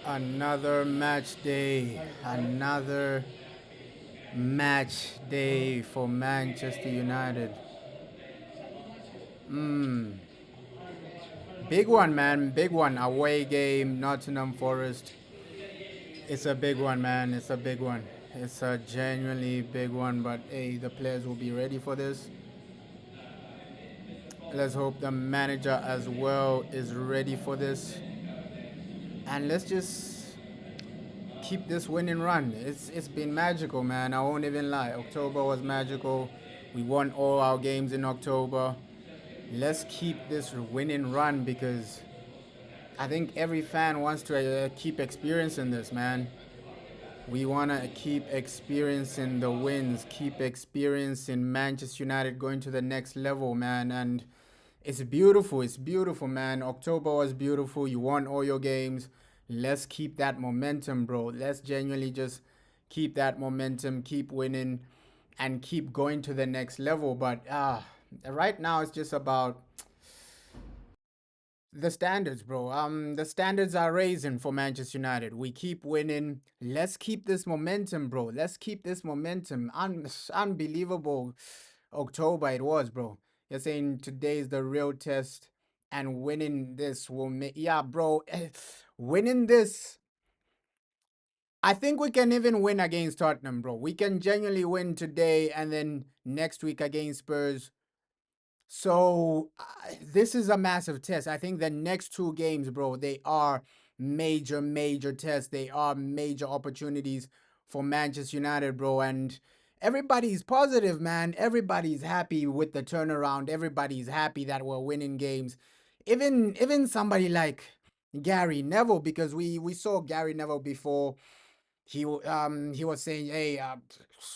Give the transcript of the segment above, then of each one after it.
Another match day. Another match day for Manchester United. Big one, man. Big one. Away game, Nottingham Forest. It's a big one, man. It's a big one. It's a genuinely big one, but hey, the players will be ready for this. Let's hope the manager as well is ready for this. And let's just keep this winning run. It's been magical, man. I won't even lie. October was magical. We won all our games in October. Let's keep this winning run because I think every fan wants to keep experiencing this, man. We want to keep experiencing the wins, keep experiencing Manchester United going to the next level, man. And it's beautiful. It's beautiful, man. October was beautiful. You won all your games. Let's keep that momentum, bro. Let's genuinely just keep that momentum, keep winning, and keep going to the next level. But right now, it's just about the standards, bro. The standards are raising for Manchester United. We keep winning. Let's keep this momentum, bro. Let's keep this momentum. Unbelievable October it was, bro. You're saying today is the real test, and winning this will make. Yeah, bro. Winning this, I think we can even win against Tottenham, bro. We can genuinely win today, and then next week against Spurs. So this is a massive test. I think the next two games, bro, they are major, major tests. They are major opportunities for Manchester United, bro. And everybody's positive, man. Everybody's happy with the turnaround. Everybody's happy that we're winning games. Even somebody like Gary Neville, because we saw Gary Neville before he was saying, "Hey,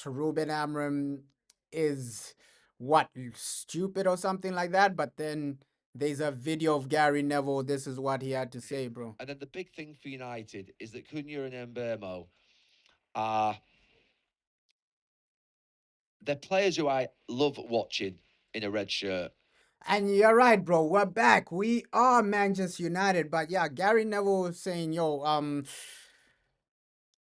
Ruben Amram is what stupid or something like that." But then there's a video of Gary Neville. This is what he had to say, bro. And then the big thing for United is that Cunha and Mbermo are they're players who I love watching in a red shirt. And you're right, bro. We're back. We are Manchester United. But yeah, Gary Neville was saying, "Yo,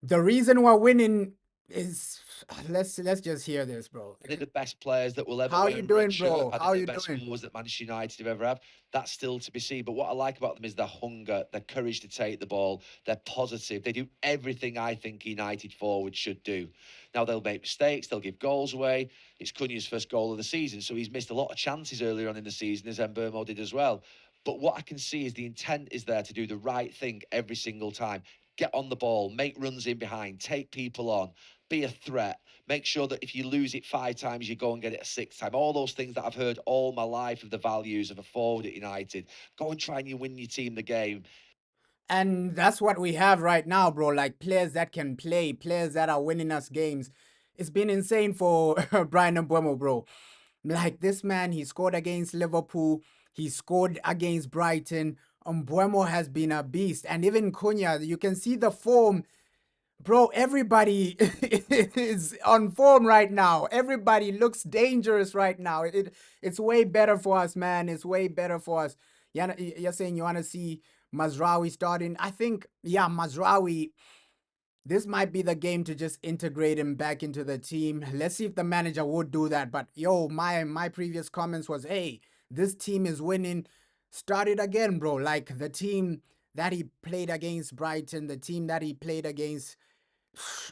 the reason we're winning is let's just hear this, bro." They're the best players that will ever How wear you a red doing, shirt. bro? I think How they're you the best doing? forwards that Manchester United have ever had. That's still to be seen. But what I like about them is their hunger, their courage to take the ball. They're positive. They do everything I think United forwards should do. Now, they'll make mistakes. They'll give goals away. It's Cunha's first goal of the season. So he's missed a lot of chances earlier on in the season, as Mbermo did as well. But what I can see is the intent is there to do the right thing every single time. Get on the ball, make runs in behind, take people on, be a threat. Make sure that if you lose it 5 times, you go and get it a sixth time. All those things that I've heard all my life of the values of a forward at United. Go and try and you win your team the game. And that's what we have right now, bro. Like players that can play, players that are winning us games. It's been insane for Brian Mbuemo, bro. Like this man, he scored against Liverpool, he scored against Brighton. Mbuemo has been a beast. And even Cunha, you can see the form. Bro, everybody is on form right now. Everybody looks dangerous right now. It's way better for us, man. It's way better for us. You're saying you want to see Mazraoui starting? I think, yeah, Mazraoui, this might be the game to just integrate him back into the team. Let's see if the manager would do that. But yo, my previous comments was, hey, this team is winning. Start it again, bro. Like the team that he played against Brighton, the team that he played against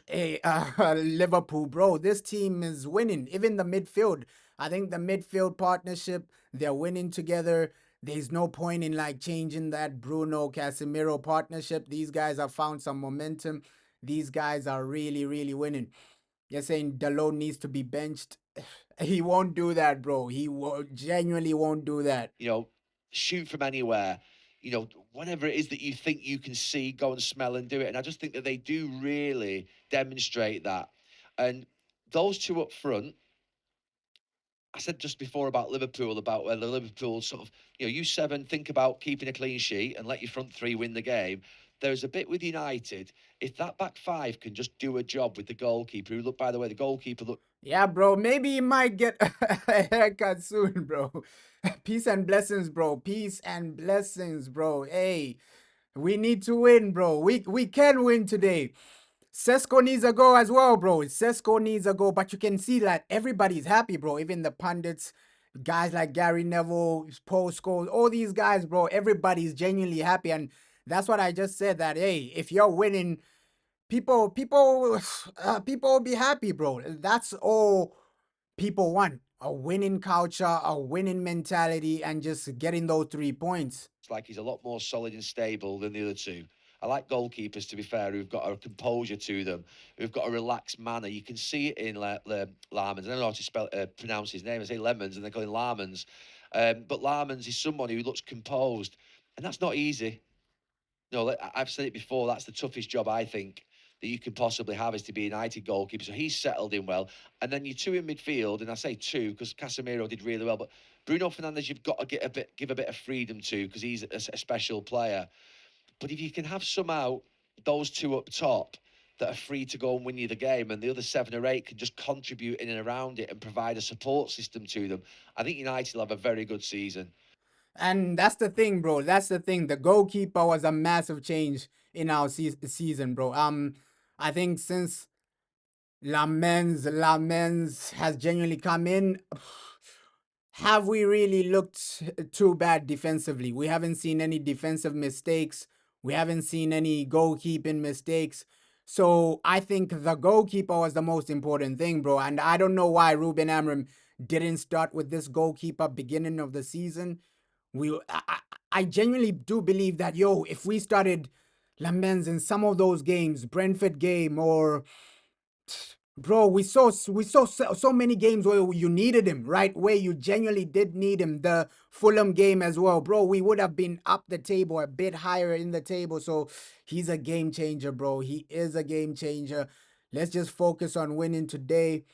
Liverpool, bro. This team is winning. Even the midfield. I think the midfield partnership, they're winning together. There's no point in like changing that Bruno Casemiro partnership. These guys have found some momentum. These guys are really, really winning. You're saying Dalot needs to be benched. He won't do that, bro. Genuinely won't do that. You know, shoot from anywhere. You know, whatever it is that you think you can see, go and smell and do it. And I just think that they do really demonstrate that. And those two up front, I said just before about Liverpool, about where the Liverpool sort of, you seven think about keeping a clean sheet and let your front three win the game. There's a bit with United. If that back five can just do a job with the goalkeeper, who look, by the way, the goalkeeper look. Yeah, bro. Maybe he might get a haircut soon, bro. Peace and blessings, bro. Peace and blessings, bro. Hey, We need to win, bro. We can win today. Sesko needs a goal as well, bro. Sesko needs a goal, but you can see that everybody's happy, bro. Even the pundits, guys like Gary Neville, Paul Scholes, all these guys, bro. Everybody's genuinely happy, and that's what I just said. That hey, if you're winning, people will be happy, bro. That's all people want: a winning culture, a winning mentality, and just getting those 3 points. It's like he's a lot more solid and stable than the other two. I like goalkeepers, to be fair, who've got a composure to them, who've got a relaxed manner. You can see it in Lamans. I don't know how to pronounce his name. I say Lemons, and they call him Lamans. But Lamans is someone who looks composed, and that's not easy. No, I've said it before. That's the toughest job I think that you can possibly have is to be a United goalkeeper. So he's settled in well, and then you two in midfield, and I say two because Casemiro did really well, but Bruno Fernandes you've got to give a bit of freedom to because he's a special player. But if you can have somehow those two up top that are free to go and win you the game, and the other 7 or 8 can just contribute in and around it and provide a support system to them, I think United will have a very good season. And that's the thing, bro. That's the thing. The goalkeeper was a massive change in our season, bro. I think since Lamens has genuinely come in, have we really looked too bad defensively? We haven't seen any defensive mistakes. We haven't seen any goalkeeping mistakes. So I think the goalkeeper was the most important thing, bro. And I don't know why Ruben Amram didn't start with this goalkeeper beginning of the season. I genuinely do believe that if we started Lamens in some of those games, Brentford game or bro, we saw so many games where you needed him, right? Where you genuinely did need him. The Fulham game as well, bro. We would have been up the table, a bit higher in the table. So he's a game changer, bro. He is a game changer. Let's just focus on winning today.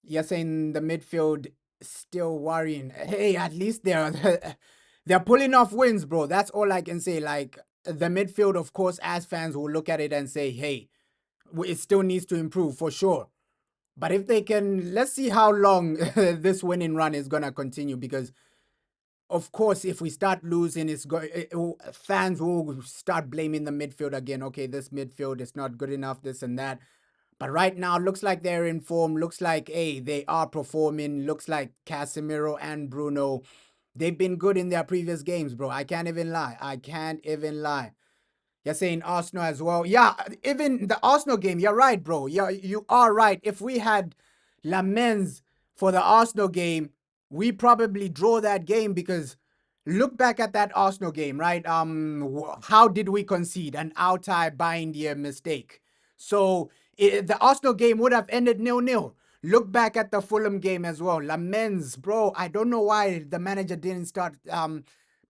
You're saying the midfield still worrying. Hey, at least they're pulling off wins, bro. That's all I can say. Like the midfield, of course, as fans will look at it and say, hey, it still needs to improve for sure. But if they can, let's see how long this winning run is gonna continue. Because of course, if we start losing, fans will start blaming the midfield again. Okay, this midfield is not good enough, this and that. But right now, looks like they're in form. Looks like, hey, they are performing. Looks like Casemiro and Bruno, they've been good in their previous games, bro. I can't even lie. I can't even lie. You're saying Arsenal as well. Yeah, even the Arsenal game, you're right, bro. Yeah, you are right. If we had Lamens for the Arsenal game, we probably draw that game because look back at that Arsenal game, right? How did we concede? An Altay Bindier mistake. So the Arsenal game would have ended 0-0. Look back at the Fulham game as well. Lamens, bro. I don't know why the manager didn't start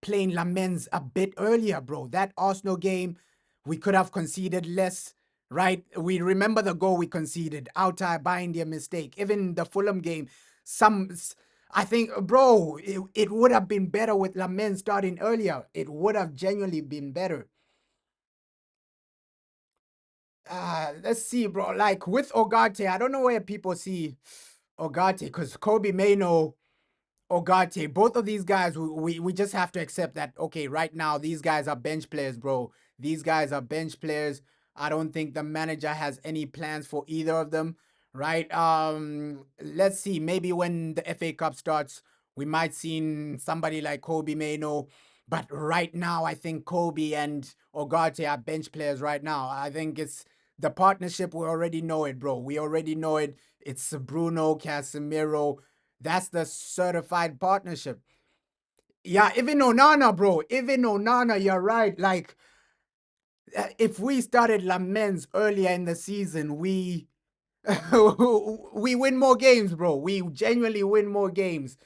playing Lamens a bit earlier, bro. That Arsenal game, we could have conceded less, right? We remember the goal we conceded, Altay Bindier mistake. Even the Fulham game, I think, bro, it would have been better with Lamens starting earlier. It would have genuinely been better. Let's see, bro. Like with Ogate, I don't know where people see Ogate because Kobe Mano, Ogate, both of these guys, we just have to accept that, okay, right now, these guys are bench players, bro. These guys are bench players. I don't think the manager has any plans for either of them, right? Let's see. Maybe when the FA Cup starts, we might see somebody like Kobe Mano. But right now, I think Kobe and Ogate are bench players right now. I think it's the partnership. We already know it, bro. We already know it. It's Bruno, Casemiro. That's the certified partnership. Yeah, even Onana, bro. Even Onana, you're right. Like, if we started Lamens earlier in the season, we we win more games, bro. We genuinely win more games.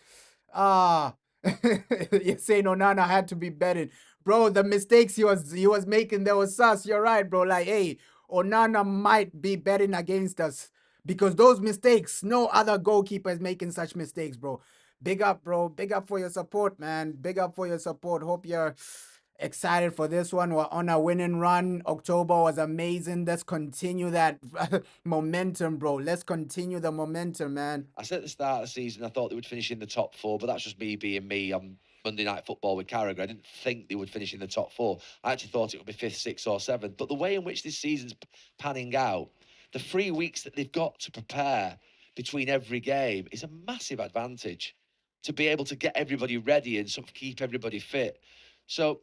Ah, you're saying Onana had to be betted, bro. The mistakes he was making, there was sus. You're right, bro. Like, hey, Onana might be betting against us because those mistakes, no other goalkeeper is making such mistakes, bro. Big up, bro. Big up for your support, man. Big up for your support. Hope you're excited for this one. We're on a winning run. October was amazing. Let's continue that momentum, bro. Let's continue the momentum, man. I said at the start of the season I thought they would finish in the top 4, but that's just me being me. Monday Night Football with Carragher. I didn't think they would finish in the top four. I actually thought it would be fifth, sixth, or seventh. But the way in which this season's panning out, the 3 weeks that they've got to prepare between every game is a massive advantage to be able to get everybody ready and sort of keep everybody fit. So,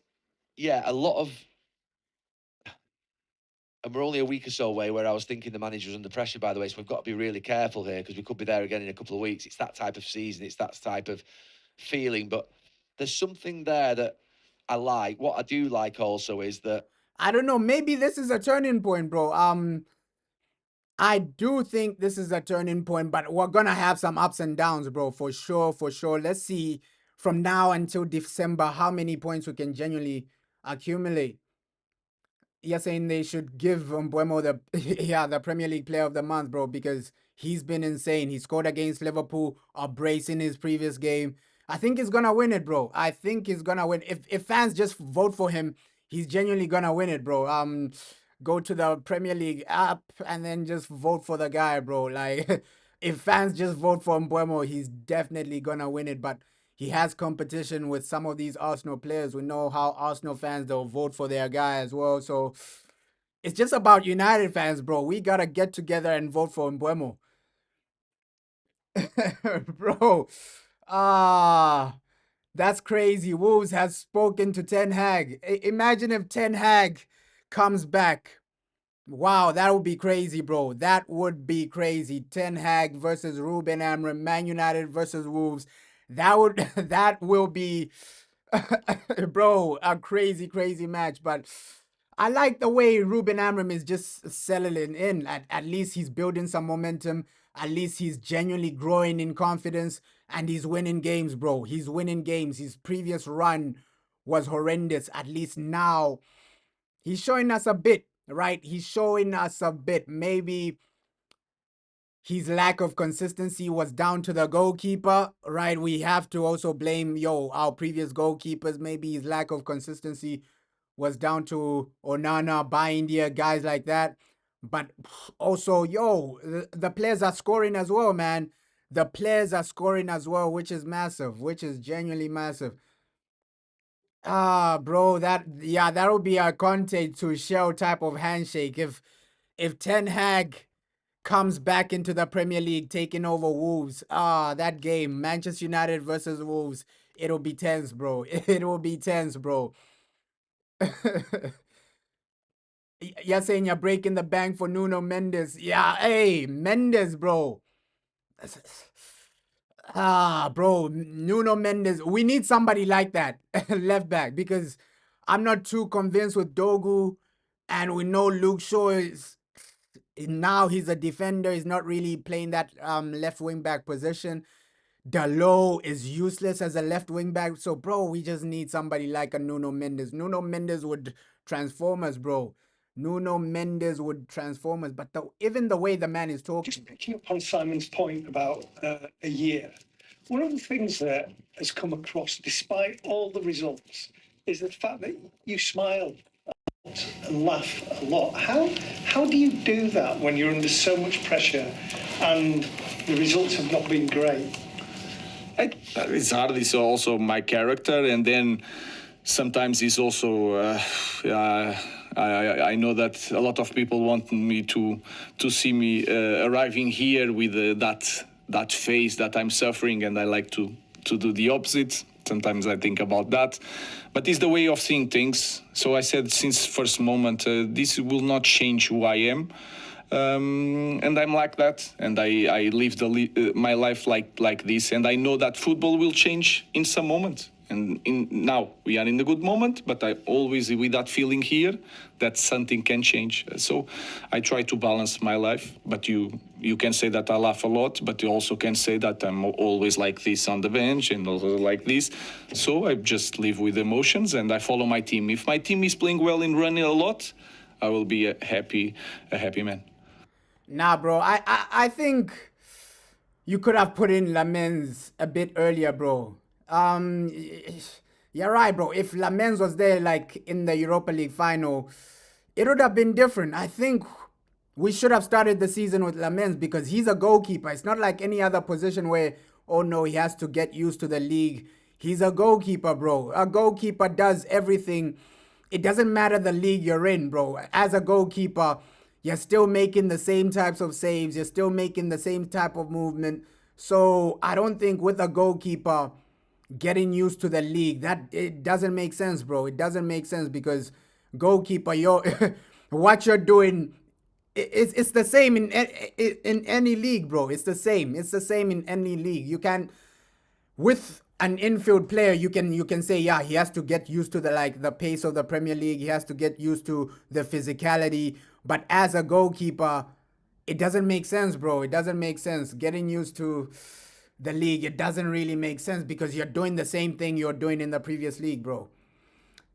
yeah, a lot of, and we're only a week or so away where I was thinking the manager was under pressure, by the way. So we've got to be really careful here because we could be there again in a couple of weeks. It's that type of season, it's that type of feeling. But there's something there that I like. What I do like also is that I don't know. Maybe this is a turning point, bro. I do think this is a turning point, but we're gonna have some ups and downs, bro, for sure, for sure. Let's see from now until December how many points we can genuinely accumulate. You're saying they should give Mbuemo the yeah, the Premier League Player of the Month, bro, because he's been insane. He scored against Liverpool, a brace in his previous game. I think he's gonna win it, bro. I think he's gonna win. If fans just vote for him, he's genuinely gonna win it, bro. Go to the Premier League app and then just vote for the guy, bro. Like if fans just vote for Mbuemo, he's definitely gonna win it. But he has competition with some of these Arsenal players. We know how Arsenal fans they'll vote for their guy as well. So it's just about United fans, bro. We gotta get together and vote for Mbuemo. Bro. Ah, that's crazy. Wolves has spoken to Ten Hag. Imagine if Ten Hag comes back. Wow, that would be crazy, bro. That would be crazy. Ten Hag versus Ruben Amorim, Man United versus Wolves. That would that will be bro, a crazy, crazy match. But I like the way Ruben Amorim is just settling in. At least he's building some momentum. At least he's genuinely growing in confidence and he's winning games, bro. He's winning games. His previous run was horrendous. At least now he's showing us a bit, right? He's showing us a bit. Maybe his lack of consistency was down to the goalkeeper, right? We have to also blame, our previous goalkeepers. Maybe his lack of consistency was down to Onana, Baindia, guys like that. But also, the players are scoring as well, man. The players are scoring as well, which is massive, which is genuinely massive. Ah, bro, that would be a Conte to Shell type of handshake if Ten Hag comes back into the Premier League taking over Wolves. Ah, that game, Manchester United versus Wolves, it'll be tense, bro. It will be tense, bro. You're saying you're breaking the bank for Nuno Mendes. Yeah, hey, Mendes, bro. Ah, bro, Nuno Mendes. We need somebody like that, left back, because I'm not too convinced with Dogu, and we know Luke Shaw is now he's a defender. He's not really playing that left wing back position. Dalot is useless as a left wing back. So, bro, we just need somebody like a Nuno Mendes. Nuno Mendes would transform us, bro. Nuno Mendes would transform us. But even the way the man is talking. Just picking up on Simon's point about a year, one of the things that has come across, despite all the results, is the fact that you smile and laugh a lot. How do you do that when you're under so much pressure and the results have not been great? It's hard. It's also my character, and then sometimes it's also. I know that a lot of people want me to see me arriving here with that face that I'm suffering, and I like to do the opposite. Sometimes I think about that, but it's the way of seeing things. So I said since first moment, this will not change who I am. And I'm like that, and I live my life like this, and I know that football will change in some moment. And now we are in a good moment, but I always with that feeling here that something can change. So I try to balance my life. But you can say that I laugh a lot, but you also can say that I'm always like this on the bench and also like this. So I just live with emotions and I follow my team. If my team is playing well and running a lot, I will be a happy man. Nah, bro. I think you could have put in Lamens a bit earlier, bro. You're right, bro. If Lamens was there, like in the Europa League final, it would have been different. I think we should have started the season with Lamens because he's a goalkeeper. It's not like any other position where, oh no, he has to get used to the league. He's a goalkeeper, bro. A goalkeeper does everything. It doesn't matter the league you're in, bro. As a goalkeeper, you're still making the same types of saves. You're still making the same type of movement. So I don't think with a goalkeeper getting used to the league, that it doesn't make sense, bro. It doesn't make sense because goalkeeper, what you're doing, it's the same in any league, bro. It's the same. It's the same in any league. You can, with an infield player, you can say, yeah, he has to get used to the pace of the Premier League. He has to get used to the physicality. But as a goalkeeper, it doesn't make sense, bro. It doesn't make sense. Getting used to the league, it doesn't really make sense because you're doing the same thing you're doing in the previous league, bro.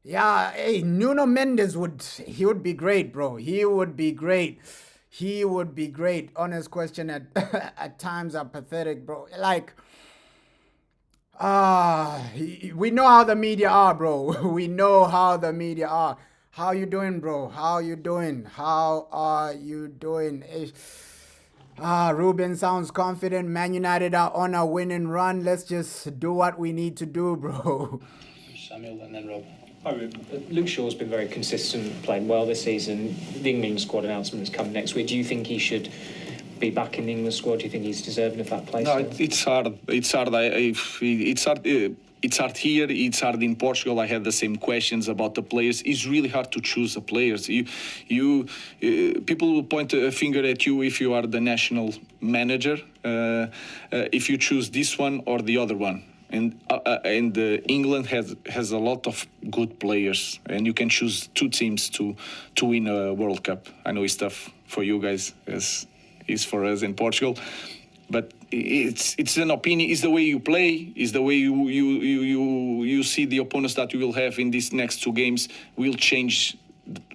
Yeah, hey, Nuno Mendes would be great, bro. He would be great. He would be great. Honest question at times are pathetic, bro. Like, we know how the media are, bro. We know how the media are. How you doing, bro? How you doing? How are you doing? Ruben sounds confident. Man United are on a winning run. Let's just do what we need to do, bro. Samuel and then Rob. Hi, Luke Shaw's been very consistent, playing well this season. The England squad announcement has come next week. Do you think he should be back in the England squad? Do you think he's deserving of that place? No, it's hard. It's hard. It's hard. It's hard here. It's hard in Portugal. I had the same questions about the players. It's really hard to choose the players. People will point a finger at you if you are the national manager. If you choose this one or the other one. And England has a lot of good players, and you can choose two teams to win a World Cup. I know it's tough for you guys, as is for us in Portugal, but it's an opinion. It's the way you play. It's the way you see the opponents that you will have in these next two games will change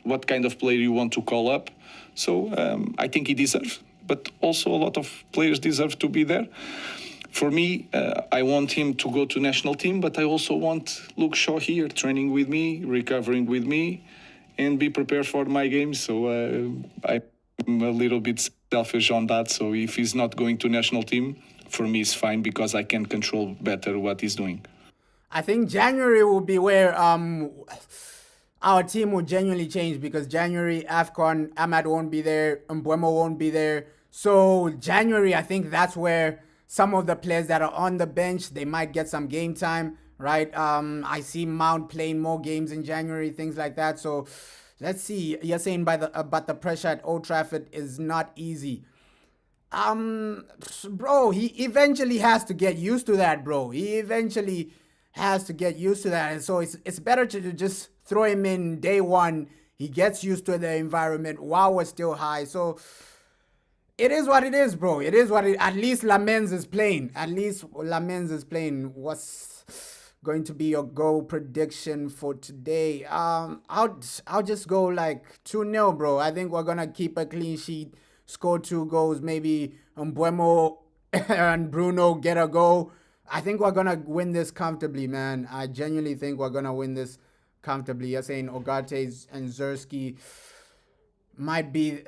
what kind of player you want to call up. So I think he deserves, but also a lot of players deserve to be there. For me, I want him to go to national team, but I also want Luke Shaw here, training with me, recovering with me, and be prepared for my games. So I'm a little bit selfish on that. So if he's not going to national team, for me it's fine because I can control better what he's doing. I think January will be where our team will genuinely change because January, AFCON, Ahmad won't be there, Mbeumo won't be there. So January, I think that's where some of the players that are on the bench, they might get some game time, right? I see Mount playing more games in January, things like that. So let's see. You're saying but the pressure at Old Trafford is not easy. Bro, he eventually has to get used to that, bro. He eventually has to get used to that. And so it's better to just throw him in day one. He gets used to the environment while we're still high. So it is what it is, bro. It is what it. At least Lamens is playing. At least Lamens is playing. What's going to be your goal prediction for today? I'll just go like 2-0, bro. I think we're gonna keep a clean sheet, score 2 goals, maybe Mbeumo and Bruno get a goal. I think we're gonna win this comfortably, man. I genuinely think we're gonna win this comfortably. You're saying Ugarte and Zerski might be.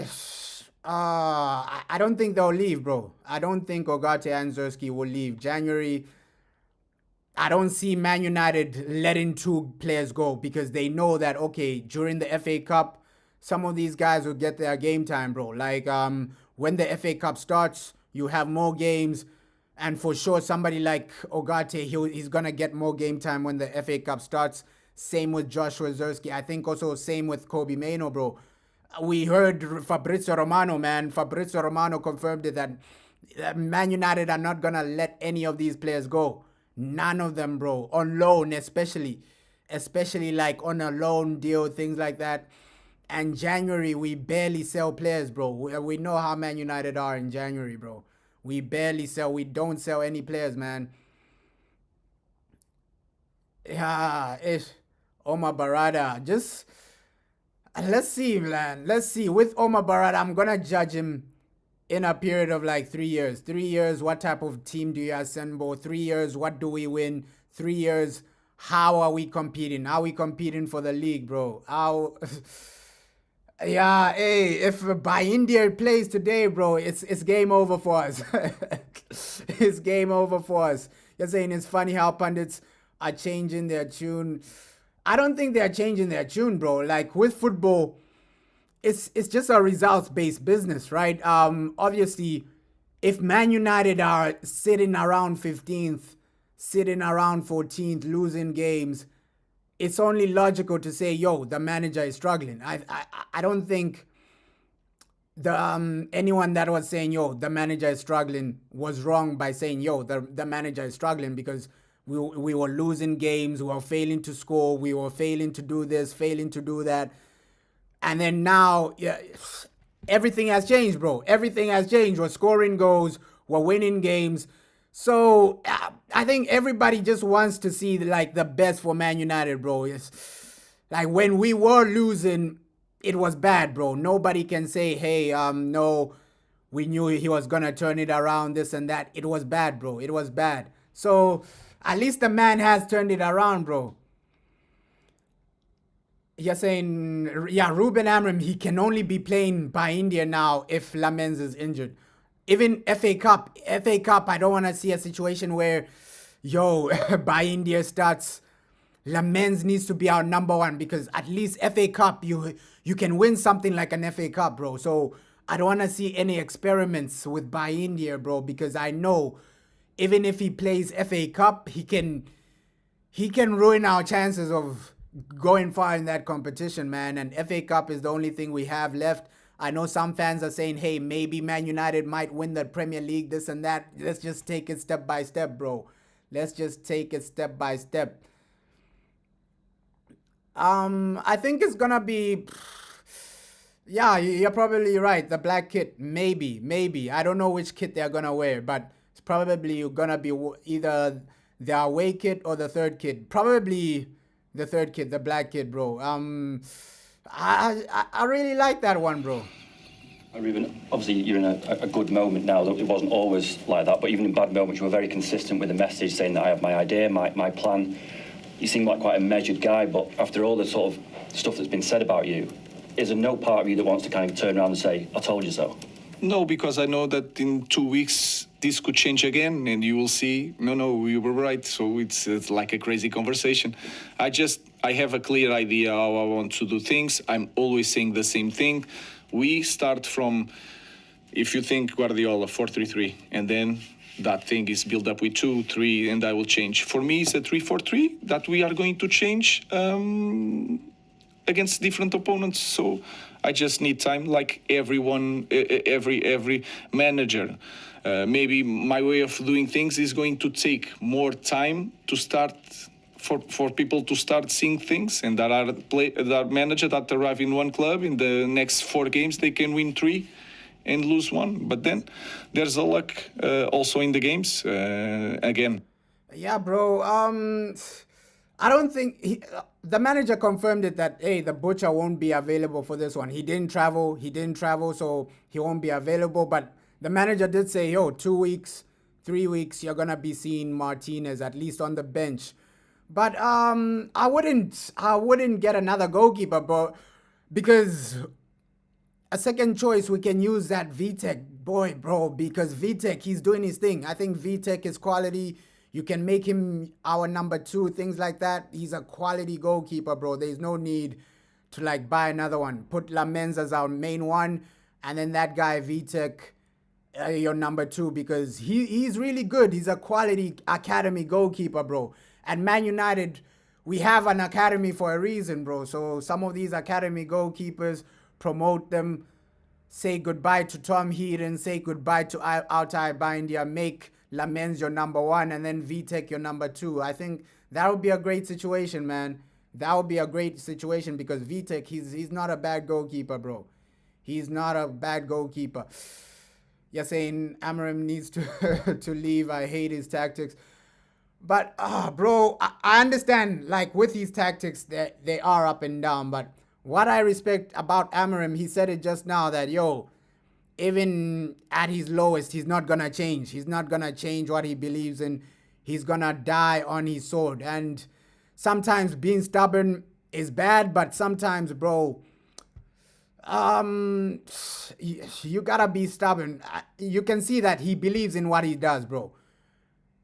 I don't think they'll leave, bro. I don't think Ugarte and Zerski will leave. January, I don't see Man United letting 2 players go because they know that, okay, during the FA Cup, some of these guys will get their game time, bro. Like, when the FA Cup starts, you have more games. And for sure, somebody like Ugarte, he's going to get more game time when the FA Cup starts. Same with Joshua Zerski. I think also same with Kobe Mainoo, bro. We heard Fabrizio Romano, man. Fabrizio Romano confirmed it that Man United are not going to let any of these players go. None of them, bro. On loan, especially like on a loan deal, things like that. And January, we barely sell players, bro. We know how Man United are in January, bro. We barely sell. We don't sell any players, man. Yeah, Omar Barada. Just, let's see, man. Let's see. With Omar Barada, I'm going to judge him in a period of like 3 years. 3 years, what type of team do you assemble? 3 years, what do we win? 3 years, how are we competing? Are we competing for the league, bro? How... Yeah, hey, if by India plays today, bro, it's game over for us. It's game over for us. You're saying it's funny how pundits are changing their tune. I don't think they're changing their tune, bro. Like with football, it's just a results based business, right? Obviously, if Man United are sitting around 15th, sitting around 14th, losing games, it's only logical to say, yo, the manager is struggling. I don't think the anyone that was saying, yo, the manager is struggling was wrong by saying, yo, the manager is struggling, because we were losing games, we were failing to score, we were failing to do this, failing to do that. And then now, yeah, everything has changed, bro. Everything has changed. We're scoring goals, we're winning games. So I think everybody just wants to see like the best for Man United, bro. It's like when we were losing, it was bad, bro. Nobody can say, hey, no, we knew he was gonna turn it around, this and that. It was bad, bro. It was bad. So at least the man has turned it around, bro. You're saying, yeah, Ruben Amorim, he can only be playing by India now if Lamens is injured. Even FA Cup, I don't want to see a situation where, yo, by India starts, Lamens needs to be our number one, because at least FA Cup, you can win something like an FA Cup, bro. So I don't want to see any experiments with by India, bro, because I know even if he plays FA Cup, he can ruin our chances of going far in that competition, man. And FA Cup is the only thing we have left. I know some fans are saying, hey, maybe Man United might win the Premier League, this and that. Let's just take it step by step, bro. Let's just take it step by step. I think it's gonna be, yeah, you're probably right. The black kit, maybe. I don't know which kit they're gonna wear, but it's probably gonna be either the away kit or the third kit. Probably the third kid, the black kid, bro. I really like that one, bro. Ruben, obviously you're in a good moment now. It wasn't always like that, but even in bad moments, you were very consistent with the message, saying that I have my idea, my plan. You seem like quite a measured guy, but after all the sort of stuff that's been said about you, is there no part of you that wants to kind of turn around and say, I told you so? No, because I know that in 2 weeks this could change again, and you will see, no, we were right. So it's like a crazy conversation. I have a clear idea how I want to do things. I'm always saying the same thing. We start from, if you think Guardiola 4-3-3, and then that thing is built up with 2-3, and I will change. For me, it's a 3-4-3 that we are going to change against different opponents. So I just need time, like everyone, every manager. Maybe my way of doing things is going to take more time to start, for people to start seeing things, and that are managers that arrive in one club, in the next 4 games they can win 3 and lose 1. But then there's a luck also in the games again. Yeah, bro. I don't think the manager confirmed it that, hey, the butcher won't be available for this one. He didn't travel, so he won't be available. But the manager did say, yo, 2 weeks, 3 weeks, you're gonna be seeing Martinez at least on the bench. But I wouldn't get another goalkeeper, bro, because a second choice, we can use that Vitek boy, bro, because Vitek, he's doing his thing. I think Vitek is quality. You can make him our number 2, things like that. He's a quality goalkeeper, bro. There's no need to like buy another one. Put Lamens as our main one, and then that guy Vitek, your number 2, because he's really good. He's a quality academy goalkeeper, bro. At Man United, we have an academy for a reason, bro. So some of these academy goalkeepers, promote them, say goodbye to Tom Heaton, say goodbye to Altay Bindia, make Lamens your number 1, and then Vitek your number 2. I think that would be a great situation, man. That would be a great situation, because Vitek, he's not a bad goalkeeper, bro. He's not a bad goalkeeper. You're saying Amorim needs to leave. I hate his tactics. But, bro, I understand, like, with his tactics, they are up and down. But what I respect about Amorim, he said it just now, that, yo, even at his lowest, he's not going to change. He's not going to change what he believes in. He's going to die on his sword. And sometimes being stubborn is bad, but sometimes, bro, you got to be stubborn. You can see that he believes in what he does, bro.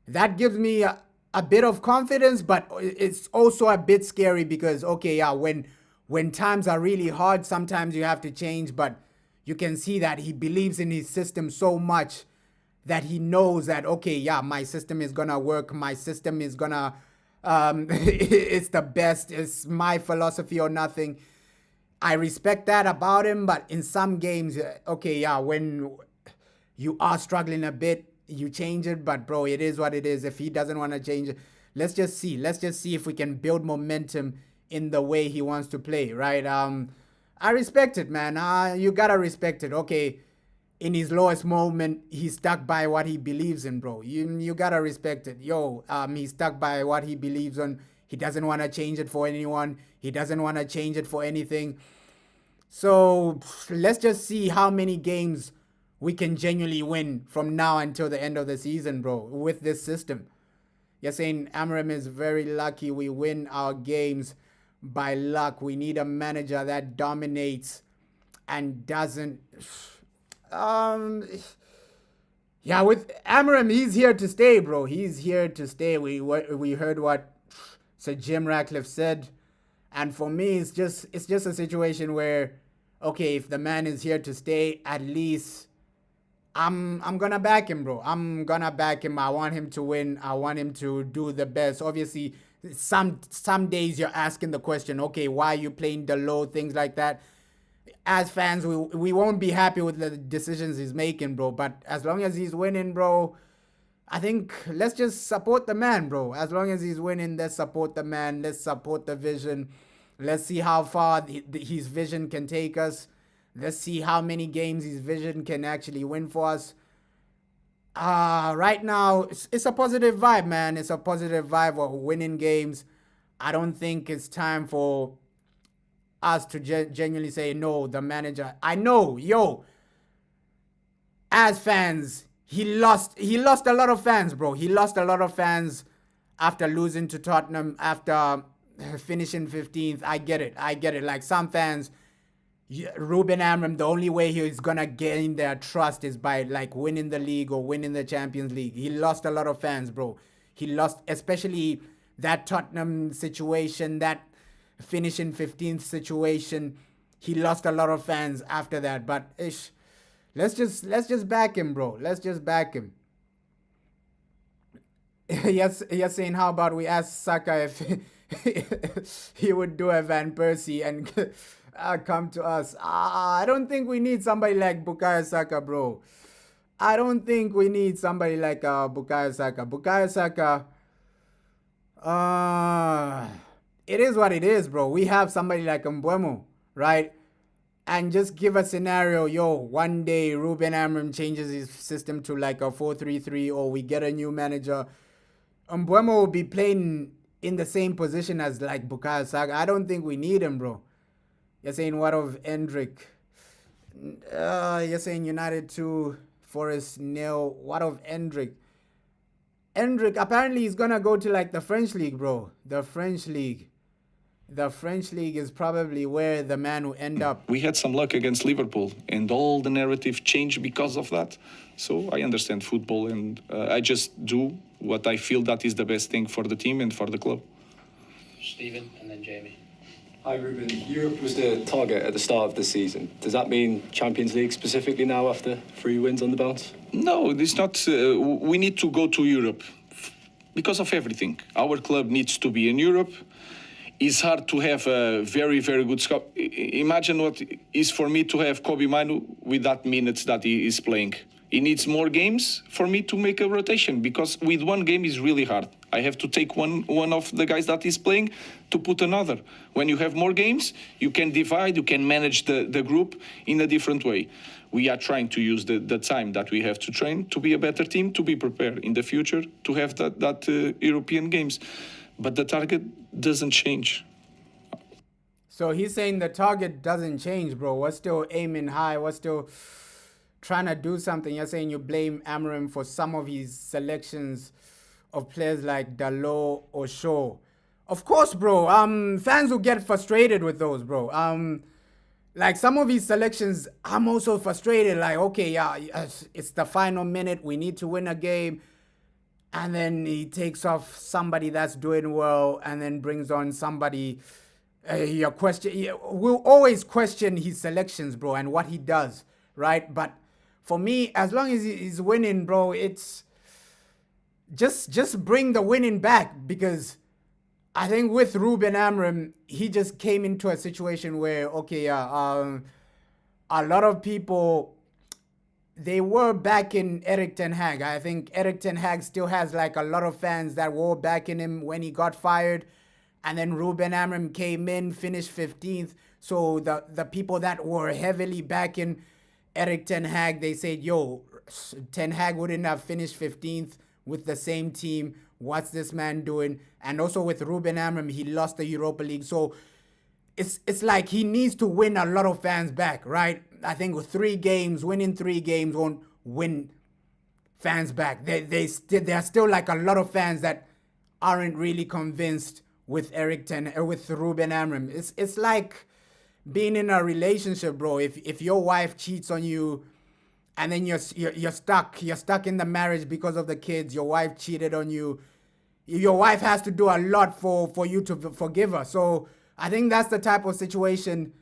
That gives me a bit of confidence, but it's also a bit scary because okay, yeah, when times are really hard, sometimes you have to change, but you can see that he believes in his system so much that he knows that okay, yeah, my system is gonna work, my system is gonna it's the best, it's my philosophy or nothing. I respect that about him, but in some games, okay, yeah, when you are struggling a bit, you change it, but bro, it is what it is. If he doesn't want to change it, let's just see. Let's just see if we can build momentum in the way he wants to play, right? I respect it, man. You gotta respect it. Okay, in his lowest moment, he's stuck by what he believes in, bro. You gotta respect it. Yo, he's stuck by what he believes in. He doesn't want to change it for anyone. He doesn't want to change it for anything. So let's just see how many games we can genuinely win from now until the end of the season, bro, with this system. You're saying Amram is very lucky we win our games by luck. We need a manager that dominates and doesn't. Yeah, with Amram, he's here to stay, bro. He's here to stay. We heard what Sir Jim Ratcliffe said, and for me, it's just a situation where, okay, if the man is here to stay, at least I'm gonna back him, bro. I'm gonna back him. I want him to win. I want him to do the best. Obviously, some days you're asking the question, okay, why are you playing the low, things like that. As fans, we won't be happy with the decisions he's making, bro. But as long as he's winning, bro, I think let's just support the man, bro. As long as he's winning, let's support the man. Let's support the vision. Let's see how far his vision can take us. Let's see how many games his vision can actually win for us. Right now, it's a positive vibe, man. It's a positive vibe of winning games. I don't think it's time for us to genuinely say, no, the manager. I know, yo, as fans, he lost a lot of fans, bro. He lost a lot of fans after losing to Tottenham, after finishing 15th. I get it. Like some fans, Ruben Amram, the only way he's gonna gain their trust is by like winning the league or winning the Champions League. He lost a lot of fans, bro. He lost, especially that Tottenham situation, that finishing 15th situation. He lost a lot of fans after that. But let's just back him, bro. Let's just back him. Yes, saying how about we ask Saka if he would do a Van Persie and come to us. I don't think we need somebody like Bukayo Saka, bro. I don't think we need somebody like Bukayo Saka. Bukayo Saka, it is what it is, bro. We have somebody like Mbeumo, right? And just give a scenario, yo, one day Ruben Amram changes his system to like a 4-3-3, or we get a new manager. Mbeumo will be playing in the same position as like Bukayo Saka. I don't think we need him, bro. You're saying what of Endrick? You're saying United 2, Forest 0. What of Endrick? Endrick, apparently he's gonna go to like the French league, bro. The French league. The French league is probably where the man will end up. We had some luck against Liverpool, and all the narrative changed because of that. So I understand football, and I just do what I feel that is the best thing for the team and for the club. Stephen, and then Jamie. Hi Ruben, Europe was the target at the start of the season. Does that mean Champions League specifically now after 3 wins on the bounce? No, it's not. We need to go to Europe because of everything. Our club needs to be in Europe. It's hard to have a very, very good scout. Imagine what it is for me to have Kobe Manu with that minutes that he is playing. He needs more games for me to make a rotation, because with one game is really hard. I have to take one of the guys that is playing to put another. When you have more games, you can divide, you can manage the group in a different way. We are trying to use the time that we have to train to be a better team, to be prepared in the future to have that European games. But the target doesn't change. So he's saying the target doesn't change, bro. We're still aiming high. We're still trying to do something. You're saying you blame Amram for some of his selections of players like Dalot or Shaw. Of course, bro. Fans will get frustrated with those, bro. Like some of his selections, I'm also frustrated. Like, okay, yeah, it's the final minute. We need to win a game. and then he takes off somebody that's doing well and then brings on somebody. We'll always question his selections, bro, and what he does, right? But for me, as long as he's winning, bro, it's just bring the winning back, because I think with Ruben Amorim, he just came into a situation where, okay, a lot of people, they were backing Erik ten Hag. I think Erik ten Hag still has like a lot of fans that were backing him when he got fired. And then Ruben Amorim came in, finished 15th. So the people that were heavily backing Erik ten Hag, they said, yo, ten Hag wouldn't have finished 15th with the same team. What's this man doing? And also with Ruben Amorim, he lost the Europa League. So it's like he needs to win a lot of fans back, right? I think with winning 3 games won't win fans back. There are still like a lot of fans that aren't really convinced with with Ruben Amorim. It's like being in a relationship, bro. If your wife cheats on you, and then you're stuck in the marriage because of the kids. Your wife cheated on you. Your wife has to do a lot for you to forgive her. So I think that's the type of situation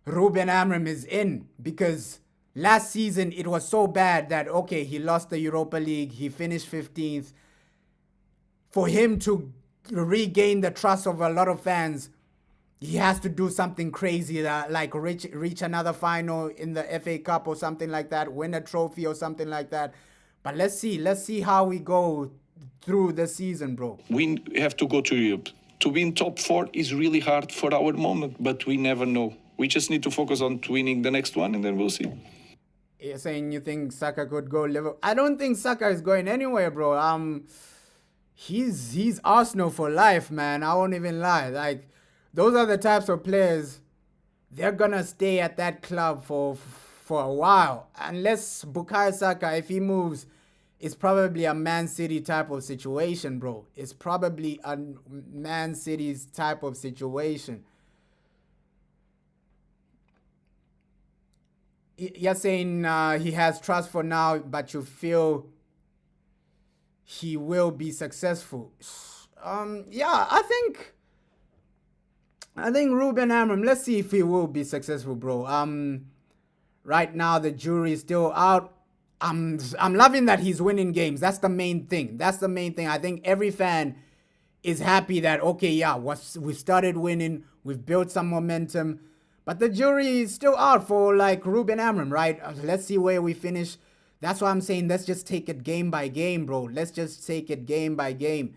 Ruben Amorim is in, because last season it was so bad that, okay, he lost the Europa League, he finished 15th. For him to regain the trust of a lot of fans, he has to do something crazy, like reach another final in the FA Cup or something like that, win a trophy or something like that. But let's see how we go through the season, bro. We have to go to Europe. To be in top 4 is really hard for our moment, but we never know. We just need to focus on winning the next one, and then we'll see. You're saying you think Saka could go Liverpool? I don't think Saka is going anywhere, bro. He's Arsenal for life, man. I won't even lie. Like, those are the types of players, they're gonna stay at that club for a while. Unless Bukayo Saka, if he moves, it's probably a Man City type of situation, bro. It's probably a Man City's type of situation. You're saying he has trust for now, but you feel he will be successful. Yeah, I think Ruben Amorim, let's see if he will be successful, bro. Right now the jury is still out. I'm loving that he's winning games. That's the main thing. I think every fan is happy that, okay, yeah, we've started winning, we've built some momentum, but the jury is still out for like Ruben Amorim, right? Let's see where we finish. That's why I'm saying let's just take it game by game, bro. Let's just take it game by game.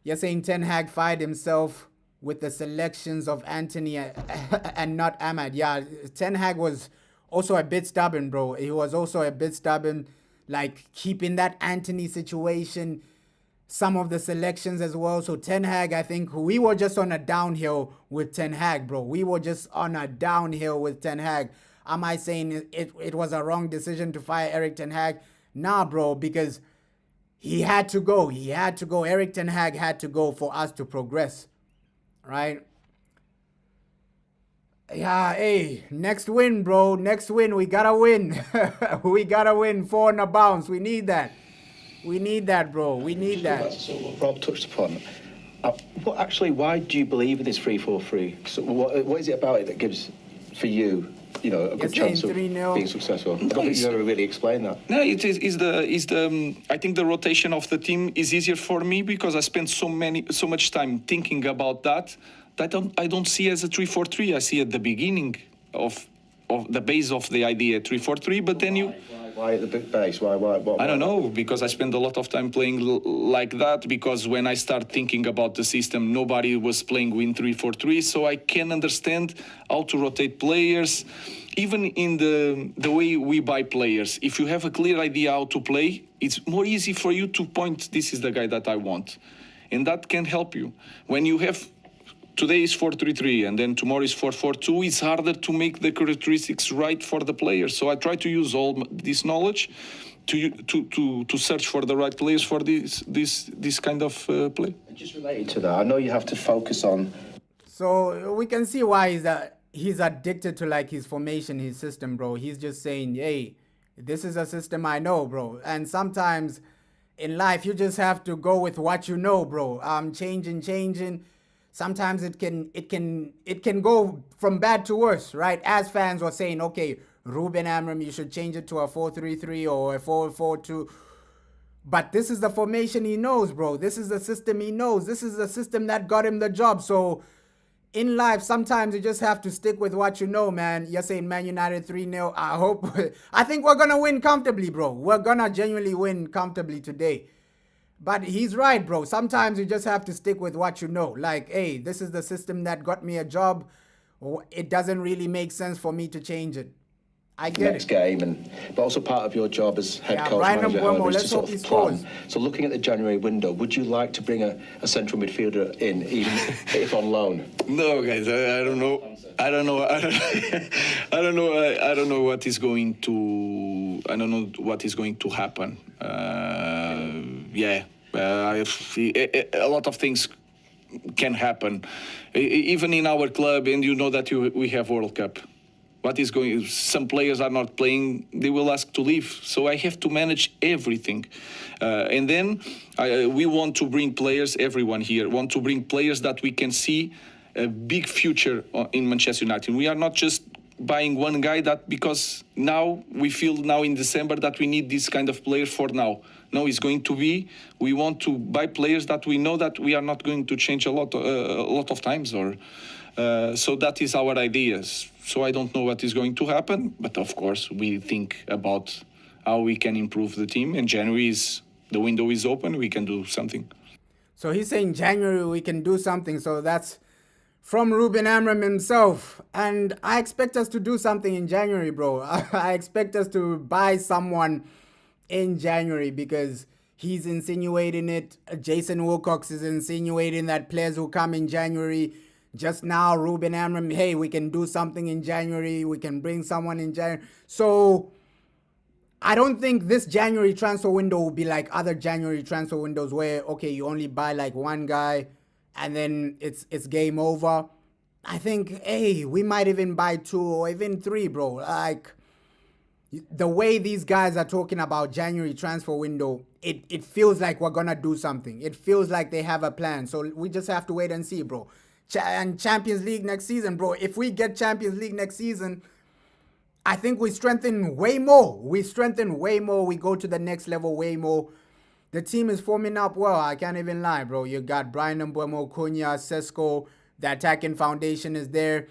You're saying Ten Hag fired himself with the selections of Anthony and not Ahmad. Yeah, Ten Hag was also a bit stubborn, bro. He was also a bit stubborn, like keeping that Anthony situation, some of the selections as well. So Ten Hag, I think we were just on a downhill with Ten Hag, bro. We were just on a downhill with Ten Hag. Am I saying it was a wrong decision to fire Erik ten Hag? Nah, bro, because he had to go. Erik ten Hag had to go for us to progress, right? Yeah, hey, next win, bro. Next win. We gotta win. We gotta win. 4 on a bounce. We need that. We need that, bro. We need that. That's what Rob touched upon. But actually, why do you believe in this 3-4-3? So what is it about it that gives, for you, a good chance of being successful? I don't think you've ever really explained that. No, it is the I think the rotation of the team is easier for me because I spent so much time thinking about that I don't see as a 3-4-3. I see at the beginning of the base of the idea 3-4-3, but then you. Why at the base? Why? I don't know, because I spend a lot of time playing like that, because when I start thinking about the system, nobody was playing with 3-4-3, so I can understand how to rotate players, even in the way we buy players. If you have a clear idea how to play, it's more easy for you to point, this is the guy that I want. And that can help you. When you have, today is 4-3-3 and then tomorrow is 4-4-2, it's harder to make the characteristics right for the players. So I try to use all this knowledge to search for the right players for this kind of play. Just related to that, I know you have to focus on. So we can see why he's addicted to like his formation, his system, bro. He's just saying, hey, this is a system I know, bro. And sometimes in life, you just have to go with what you know, bro. Changing. Sometimes it can go from bad to worse, right? As fans were saying, okay, Ruben Amram, you should change it to a 4-3-3 or a 4-4-2. But this is the formation he knows, bro. This is the system he knows. This is the system that got him the job. So in life, sometimes you just have to stick with what you know, man. You're saying Man United 3-0. I think we're going to win comfortably, bro. We're going to genuinely win comfortably today. But he's right, bro. Sometimes you just have to stick with what you know. Like, hey, this is the system that got me a job. It doesn't really make sense for me to change it. I get next game, but also part of your job as head coach manager, however, is to sort of plan. So looking at the January window, would you like to bring a central midfielder in, even if on loan? No, guys, I don't know. I don't know. I don't know. I don't know what is going to. I don't know what is going to happen. A lot of things can happen, even in our club, and you know that we have World Cup. What is going? Some players are not playing. They will ask to leave. So I have to manage everything, and then we want to bring players. Everyone here want to bring players that we can see a big future in Manchester United. We are not just buying one guy because now we feel now in December that we need this kind of player for now. No, it's going to be. We want to buy players that we know that we are not going to change a lot of times so that is our ideas. So I don't know what is going to happen, but of course we think about how we can improve the team. And January the window is open. We can do something. So he's saying January we can do something. So that's from Ruben Amram himself. And I expect us to do something in January, bro. I expect us to buy someone in January because he's insinuating it. Jason Wilcox is insinuating that players will come in January. Just now, Ruben Amram, hey, we can do something in January. We can bring someone in January. So I don't think this January transfer window will be like other January transfer windows where, okay, you only buy like one guy and then it's game over. I think, hey, we might even buy two or even three, bro. Like, the way these guys are talking about January transfer window, it feels like we're going to do something. It feels like they have a plan. So we just have to wait and see, bro. And Champions League next season, bro. If we get Champions League next season, I think we strengthen way more. We go to the next level way more. The team is forming up well. I can't even lie, bro. You got Brian Mbeumo, Cunha, Sesko. The attacking foundation is there.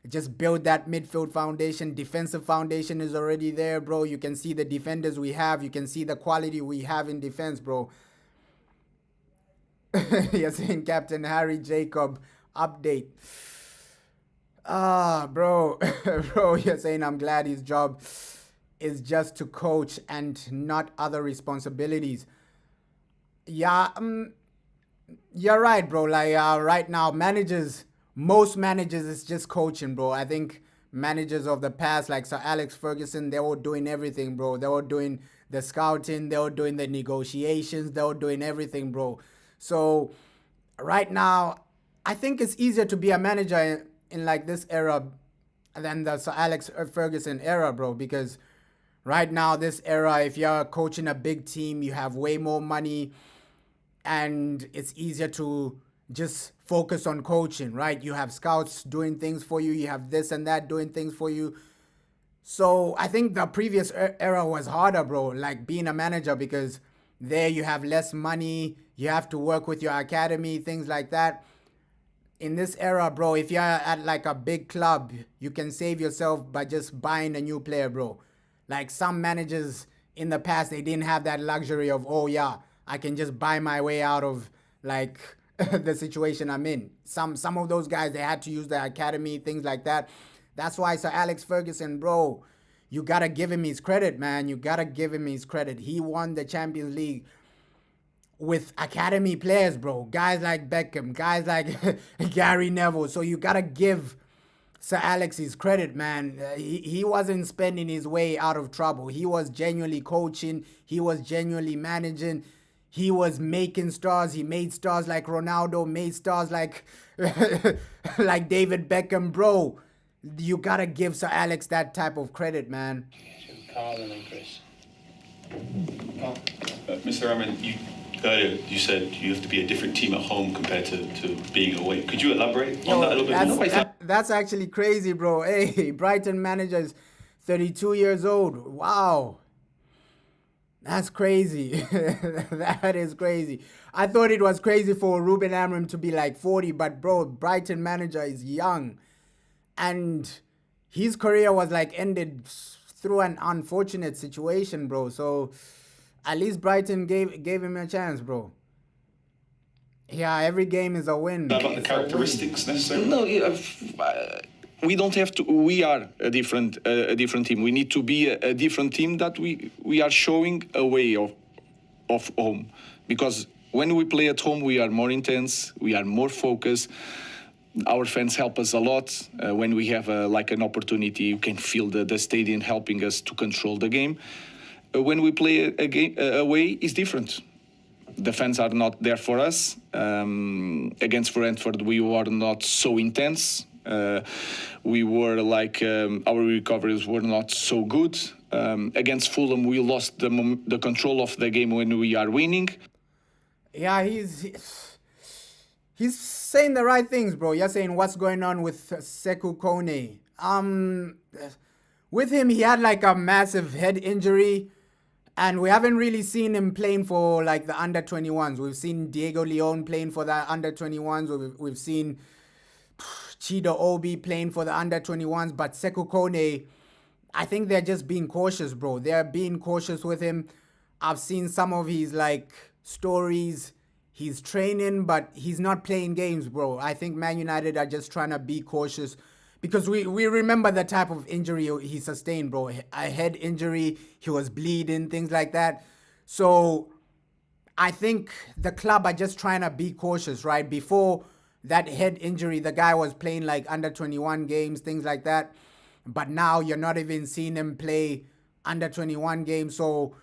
Just build that midfield foundation. Defensive foundation is already there, bro. You can see the defenders we have. You can see the quality we have in defense, bro. You're saying Captain Harry Jacob update. Bro, you're saying I'm glad his job is just to coach and not other responsibilities. Yeah, you're right, bro. Like right now, most managers is just coaching, bro. I think managers of the past, like Sir Alex Ferguson, they were doing everything, bro. They were doing the scouting, they were doing the negotiations, they were doing everything, bro. So right now, I think it's easier to be a manager in like this era than the Sir Alex Ferguson era, bro, because right now, this era, if you're coaching a big team, you have way more money and it's easier to just focus on coaching, right? You have scouts doing things for you. You have this and that doing things for you. So I think the previous era was harder, bro, like being a manager, because there you have less money. You have to work with your academy, things like that. In this era, bro, if you're at like a big club, you can save yourself by just buying a new player, bro. Like some managers in the past, they didn't have that luxury of, oh yeah, I can just buy my way out of like the situation I'm in. Some of those guys, they had to use the academy, things like that. That's why Sir Alex Ferguson, bro, you got to give him his credit, man. You got to give him his credit. He won the Champions League with academy players, bro. Guys like Beckham, guys like Gary Neville. So you got to give Sir Alex his credit, man. He wasn't spending his way out of trouble. He was genuinely coaching. He was genuinely managing. He was making stars. He made stars like Ronaldo, made stars like like David Beckham, bro. You got to give Sir Alex that type of credit, man. Carl and then Chris. Mr. Rahman, earlier you said you have to be a different team at home compared to being away. Could you elaborate on that a little bit more? That's actually crazy, bro. Hey, Brighton manager is 32 years old. Wow. That's crazy. That is crazy. I thought it was crazy for Ruben Amorim to be like 40, but bro, Brighton manager is young. And his career was like ended through an unfortunate situation, bro. So at least Brighton gave him a chance, bro. Yeah, every game is a win. Not about the characteristics necessarily. No, we don't have to. We are a different team. We need to be a different team that we are showing a way of home, because when we play at home, we are more intense. We are more focused. Our fans help us a lot. When we have like an opportunity, you can feel the stadium helping us to control the game. When we play a game away, it's different. The fans are not there for us. Against Brentford, we were not so intense. We were like our recoveries were not so good. Against Fulham, we lost the control of the game when we are winning. Yeah, he's saying the right things, bro. You're saying what's going on with Sekou Kone. With him, he had like a massive head injury. And we haven't really seen him playing for like the under-21s. We've seen Diego Leon playing for the under-21s. We've seen Chido Obi playing for the under-21s. But Sekou Kone, I think they're just being cautious, bro. They're being cautious with him. I've seen some of his like stories. He's training, but he's not playing games, bro. I think Man United are just trying to be cautious. Because we remember the type of injury he sustained, bro. A head injury, he was bleeding, things like that. So I think the club are just trying to be cautious, right? Before that head injury, the guy was playing like under-21 games, things like that. But now you're not even seeing him play under-21 games. So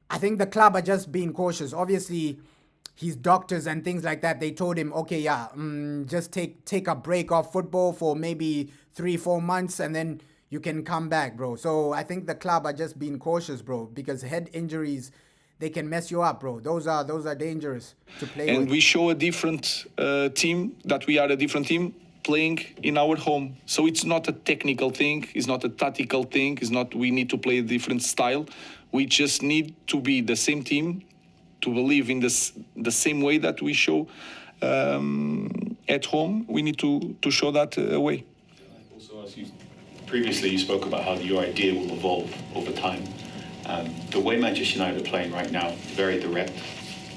I think the club are just being cautious. Obviously, his doctors and things like that, they told him, okay, yeah, just take a break off football for maybe 3-4 months and then you can come back, bro. So I think the club are just being cautious, bro, because head injuries, they can mess you up, bro. Those are dangerous to play with. And we show a different team, that we are a different team playing in our home. So it's not a technical thing, it's not a tactical thing, it's not we need to play a different style. We just need to be the same team, to believe in the same way that we show at home. We need to show that away. Also, as previously you spoke about how your idea will evolve over time. The way Manchester United are playing right now, very direct,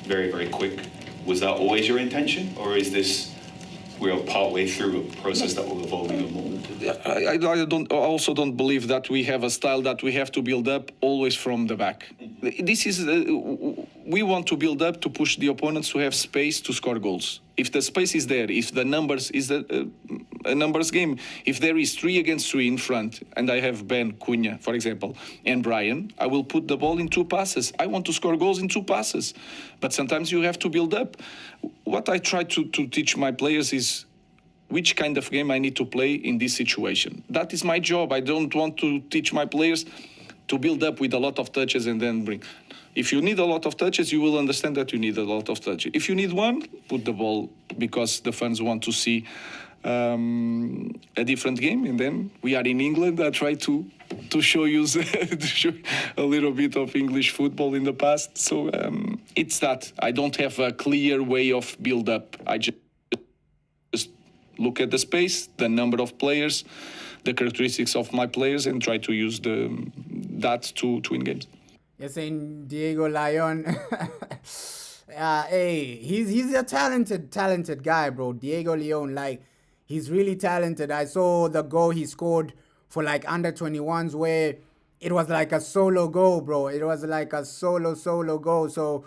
very, very quick. Was that always your intention, or is this we're partway through a process that will evolve even more? I also don't believe that we have a style that we have to build up always from the back. This is we want to build up to push the opponents to have space to score goals. If the space is there, if the numbers is a numbers game, if there is 3 against 3 in front, and I have Ben, Cunha, for example, and Brian, I will put the ball in 2 passes. I want to score goals in 2 passes. But sometimes you have to build up. What I try to teach my players is which kind of game I need to play in this situation. That is my job. I don't want to teach my players to build up with a lot of touches and then bring. If you need a lot of touches, you will understand that you need a lot of touches. If you need one, put the ball, because the fans want to see a different game. And then we are in England. I try to show you to show a little bit of English football in the past. So it's that. I don't have a clear way of build up. I just look at the space, the number of players, the characteristics of my players, and try to use that to win games. You're saying Diego Leon. Hey, he's a talented guy, bro. Diego Leon, like, he's really talented. I saw the goal he scored for like under-21s where it was like a solo goal, bro. It was like a solo goal. So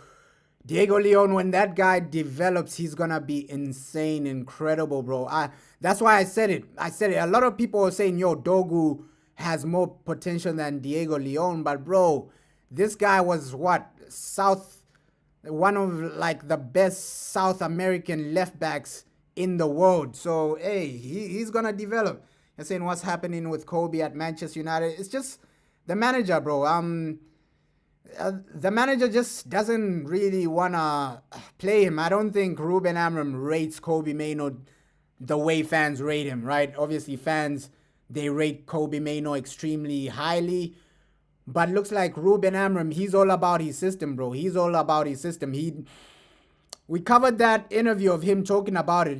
Diego Leon, when that guy develops, he's gonna be insane, incredible, bro. That's why I said it. A lot of people are saying, yo, Dogu has more potential than Diego Leon, but bro, this guy was one of like the best South American left backs in the world. So hey, he's gonna develop. You're saying what's happening with Kobe at Manchester United? It's just the manager, bro. The manager just doesn't really want to play him. I don't think Ruben Amorim rates Kobe Mainoo the way fans rate him, right? Obviously, fans, they rate Kobe Mainoo extremely highly. But looks like Ruben Amorim, he's all about his system, bro. He's all about his system. We covered that interview of him talking about it.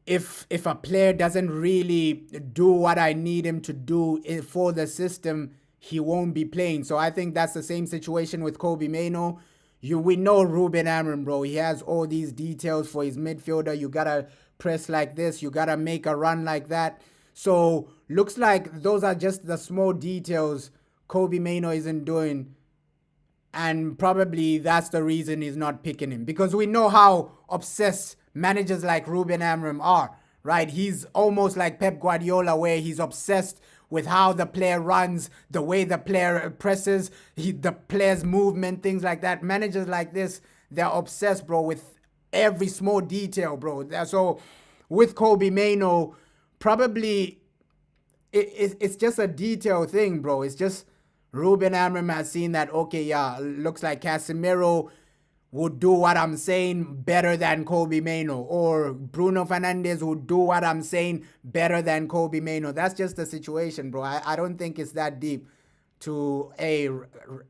If a player doesn't really do what I need him to do for the system, he won't be playing. So I think that's the same situation with Kobe Mainoo. We know Ruben Amorim, bro. He has all these details for his midfielder. You gotta press like this. You gotta make a run like that. So looks like those are just the small details Kobe Mainoo isn't doing. And probably that's the reason he's not picking him. Because we know how obsessed managers like Ruben Amorim are, right? He's almost like Pep Guardiola, where he's obsessed with how the player runs, the way the player presses, the player's movement, things like that. Managers like this, they're obsessed, bro, with every small detail, bro. So with Kobe Mainoo, probably it's just a detail thing, bro. It's just Ruben Amorim has seen that, okay, yeah, looks like Casemiro would do what I'm saying better than Kobe Mainoo, or Bruno Fernandes would do what I'm saying better than Kobe Mainoo. That's just the situation, bro. I don't think it's that deep to,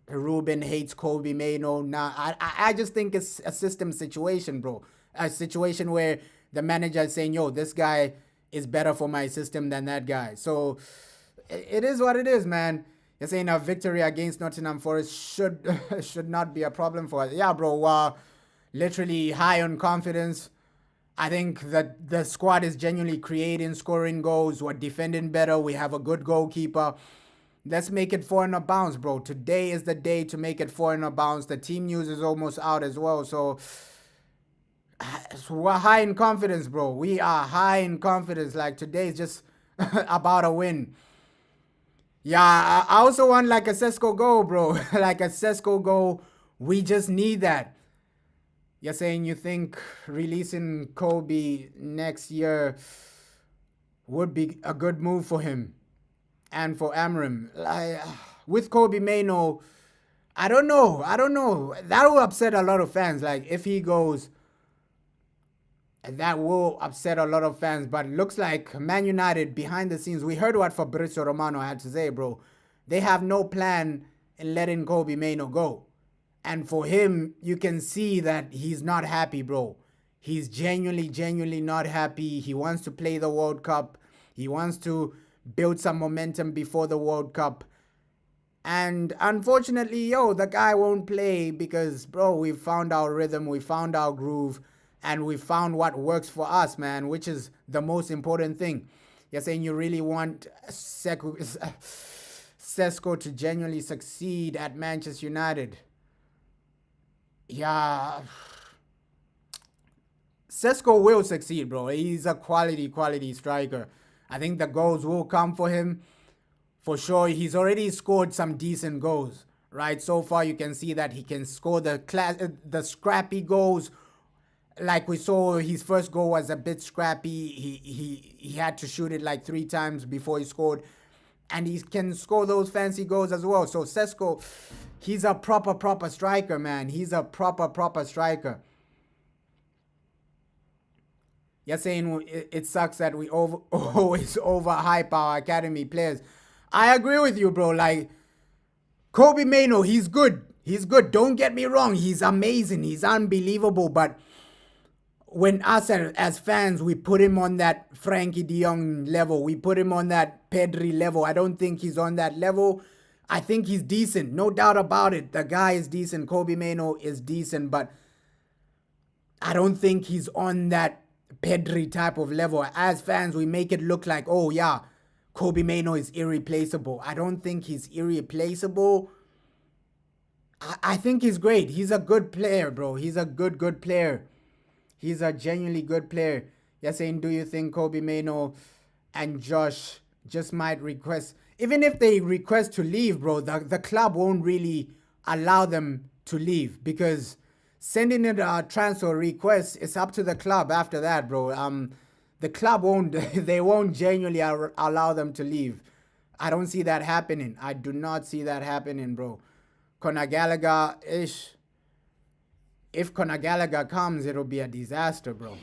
Ruben hates Kobe Mainoo. Nah, I just think it's a system situation, bro. A situation where the manager is saying, yo, this guy is better for my system than that guy. So it is what it is, man. You're saying a victory against Nottingham Forest should not be a problem for us. Yeah, bro. Literally high on confidence. I think that the squad is genuinely creating, scoring goals. We're defending better. We have a good goalkeeper. Let's make it 4 in a bounce, bro. Today is the day to make it 4 in a bounce. The team news is almost out as well. So we're high in confidence, bro. We are high in confidence. Like, today is just about a win. Yeah, I also want like a Sesko goal, bro. Like a Sesko goal. We just need that. You're saying you think releasing Kobe next year would be a good move for him and for Amorim. Like, with Kobe Mainoo, I don't know. That will upset a lot of fans. Like, if he goes, that will upset a lot of fans. But looks like Man United, behind the scenes, we heard what Fabrizio Romano had to say, bro. They have no plan in letting Kobe Mainoo go. And for him, you can see that he's not happy, bro. He's genuinely not happy. He wants to play the World Cup. He wants to build some momentum before the World Cup. And unfortunately, the guy won't play because, bro, we found our rhythm, we found our groove, and we found what works for us, man, which is the most important thing. You're saying you really want Sesko to genuinely succeed at Manchester United. Yeah. Sesko will succeed, bro. He's a quality striker. I think the goals will come for him. For sure, he's already scored some decent goals, right? So far, you can see that he can score the scrappy goals. Like we saw, his first goal was a bit scrappy. He had to shoot it like 3 times before he scored. And he can score those fancy goals as well. So Sesko, he's a proper striker, man. He's a proper striker. You're saying it sucks that we always overhype our academy players. I agree with you, bro. Like, Kobe Mainoo, he's good. He's good. Don't get me wrong. He's amazing. He's unbelievable. But when us as fans, we put him on that Frankie de Jong level. We put him on that Pedri level. I don't think he's on that level. I think he's decent. No doubt about it. The guy is decent. Kobe Mainoo is decent. But I don't think he's on that Pedri type of level. As fans, we make it look like, oh, yeah, Kobe Mainoo is irreplaceable. I don't think he's irreplaceable. I think he's great. He's a good player, bro. He's a good player. He's a genuinely good player. You're saying, do you think Kobe Mainoo and Josh just might request? Even if they request to leave, bro, the club won't really allow them to leave, because sending in a transfer request is up to the club after that, bro. The club won't genuinely allow them to leave. I don't see that happening. I do not see that happening, bro. Conor Gallagher, if Conor Gallagher comes, it'll be a disaster, bro.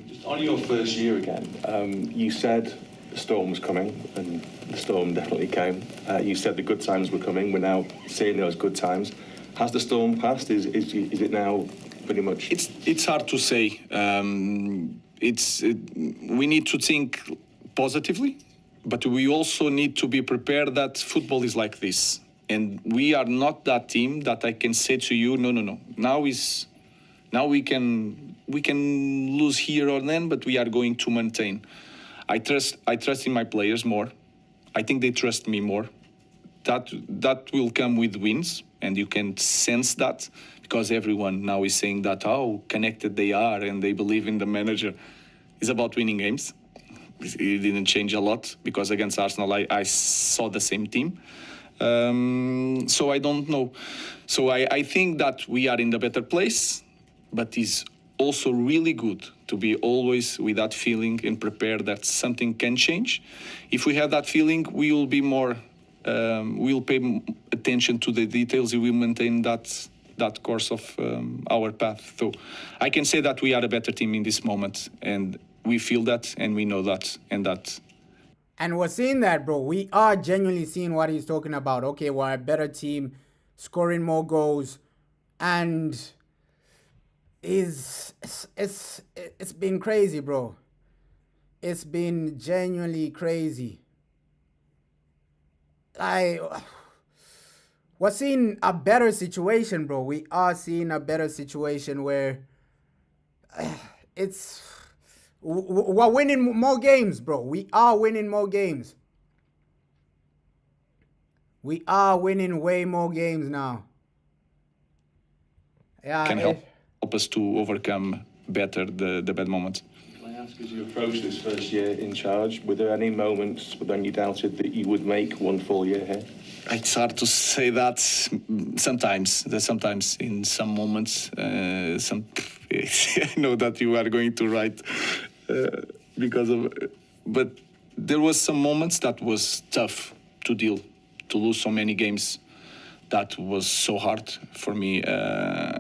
Just on your first year again, you said the storm was coming, and the storm definitely came. You said the good times were coming. We're now seeing those good times. Has the storm passed? Is it now pretty much? It's hard to say. We need to think positively, but we also need to be prepared that football is like this, and we are not that team that I can say to you, no. Now we can lose here or then, but we are going to maintain. I trust in my players more. I think they trust me more. That will come with wins, and you can sense that because everyone now is saying that how connected they are and they believe in the manager. It's about winning games. It didn't change a lot because against Arsenal I saw the same team. So I don't know. So I think that we are in the better place, but it's also really good to be always with that feeling and prepared that something can change. If we have that feeling, we will be more, we'll pay attention to the details, we will maintain that course of our path. So I can say that we are a better team in this moment, and we feel that, and we know that, And we're seeing that, bro. We are genuinely seeing what he's talking about. Okay, we're a better team, scoring more goals, and it's been crazy, bro. It's been genuinely crazy. We're seeing a better situation, bro. We are seeing a better situation where we're winning more games, bro. We are winning more games. We are winning way more games now. Yeah, can help us to overcome better the bad moments. Can I ask, as you approach this first year in charge, were there any moments when you doubted that you would make one full year here? It's hard to say that. Sometimes in some moments, I know that you are going to write but there was some moments that was tough to deal, to lose so many games. That was so hard for me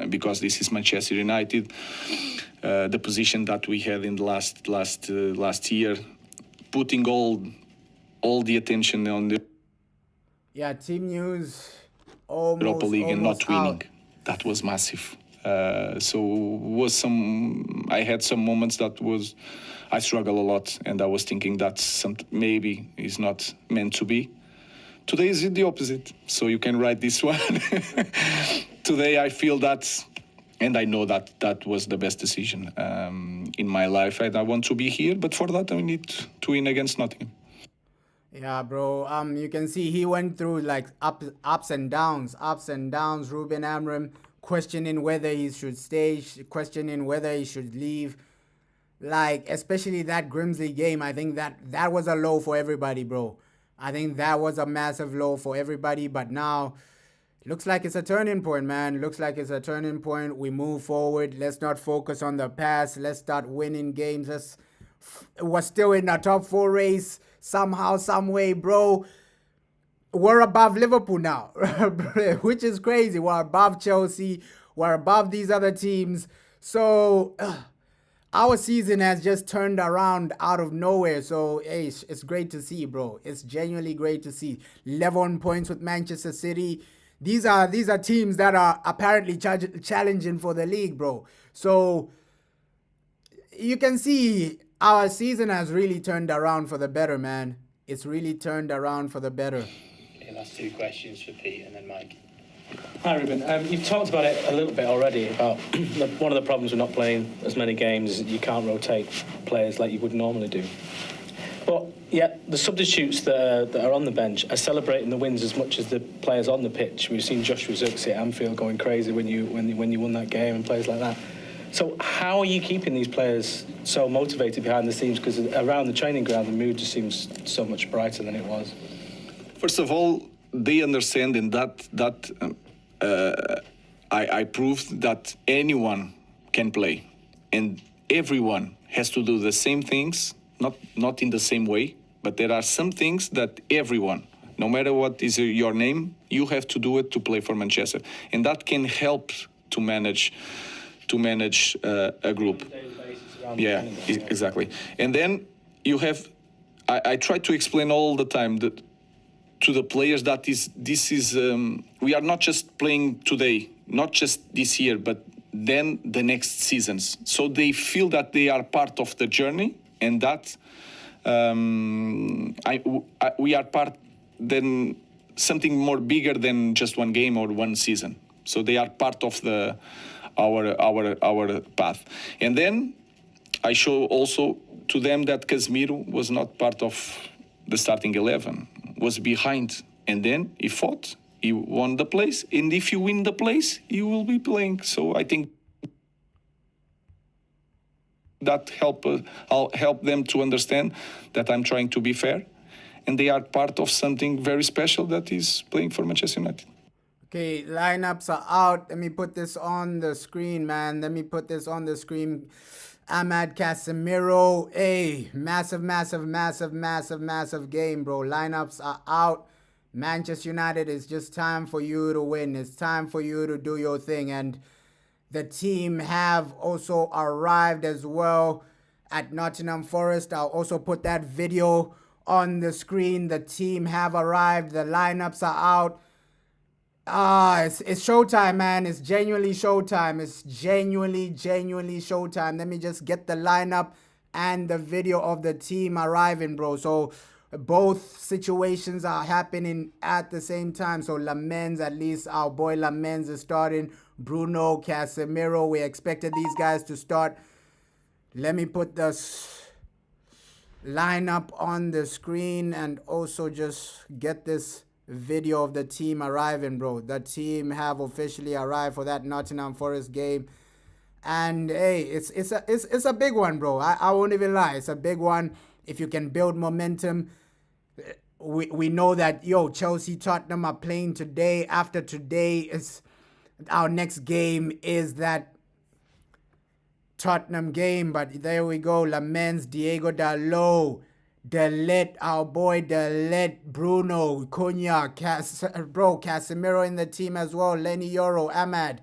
because this is Manchester United. The position that we had in the last year, putting all the attention on the team news, almost Europa League and not winning. Out. That was massive. I had some moments that I struggle a lot, and I was thinking that maybe is not meant to be. Today is the opposite, so you can write this one. Today I feel that, and I know that was the best decision in my life. I want to be here, but for that I need to win against Nottingham. Yeah, bro. You can see he went through like ups and downs. Ruben Amorim questioning whether he should stay, questioning whether he should leave. Like, especially that Grimsby game, I think that was a low for everybody, bro. I think that was a massive low for everybody, but now looks like it's a turning point, man. Looks like it's a turning point. We move forward. Let's not focus on the past. Let's start winning games. We're still in the top 4 race somehow, some way, bro. We're above Liverpool now, which is crazy. We're above Chelsea. We're above these other teams. So our season has just turned around out of nowhere. So hey, it's great to see, bro. It's genuinely great to see. 11 points with Manchester City. These are teams that are apparently challenging for the league, bro. So you can see our season has really turned around for the better, man. It's really turned around for the better. Okay, that's 2 questions for Pete and then Mike. Hi, Ruben. You've talked about it a little bit already, about one of the problems with not playing as many games is that you can't rotate players like you would normally do. But yet the substitutes that are on the bench are celebrating the wins as much as the players on the pitch. We've seen Joshua Zirkzee at Anfield going crazy when you won that game and players like that. So how are you keeping these players so motivated behind the scenes? Because around the training ground, the mood just seems so much brighter than it was. First of all, they understand, and I proved that anyone can play, and everyone has to do the same things, not in the same way, But there are some things that everyone, no matter what is your name, you have to do it to play for Manchester, and that can help to manage a group. Yeah, exactly. And then you have. I try to explain all the time that to the players that this is we are not just playing today, not just this year, but then the next seasons. So they feel that they are part of the journey, and that we are part then something more bigger than just one game or one season. So they are part of our path. And then I show also to them that Casemiro was not part of the starting 11, was behind, and then he fought. He won the place, and if you win the place, you will be playing. So I think that I'll help them to understand that I'm trying to be fair, and they are part of something very special that is playing for Manchester United. Okay, lineups are out. Let me put this on the screen, man. Let me put this on the screen. Ahmad Casemiro, massive game, bro. Lineups are out. Manchester United, it's just time for you to win. It's time for you to do your thing. And the team have also arrived as well at Nottingham Forest. I'll also put that video on the screen. The team have arrived. The lineups are out. It's showtime, man. It's genuinely showtime. It's genuinely showtime. Let me just get the lineup and the video of the team arriving, bro. So both situations are happening at the same time. So Lamens, at least our boy Lamens is starting. Bruno, Casemiro, we expected these guys to start. Let me put the lineup on the screen and also just get this video of the team arriving, bro. The team have officially arrived for that Nottingham Forest game, and hey, it's a big one, bro. I won't even lie, it's a big one. If you can build momentum, we know that Chelsea, Tottenham are playing today. After today is our next game is that Tottenham game, but there we go. Lamens, Diego Dalot, Delit, our boy Delit, Bruno, Cunha, Casemiro in the team as well, Lenny Yoro, Ahmad,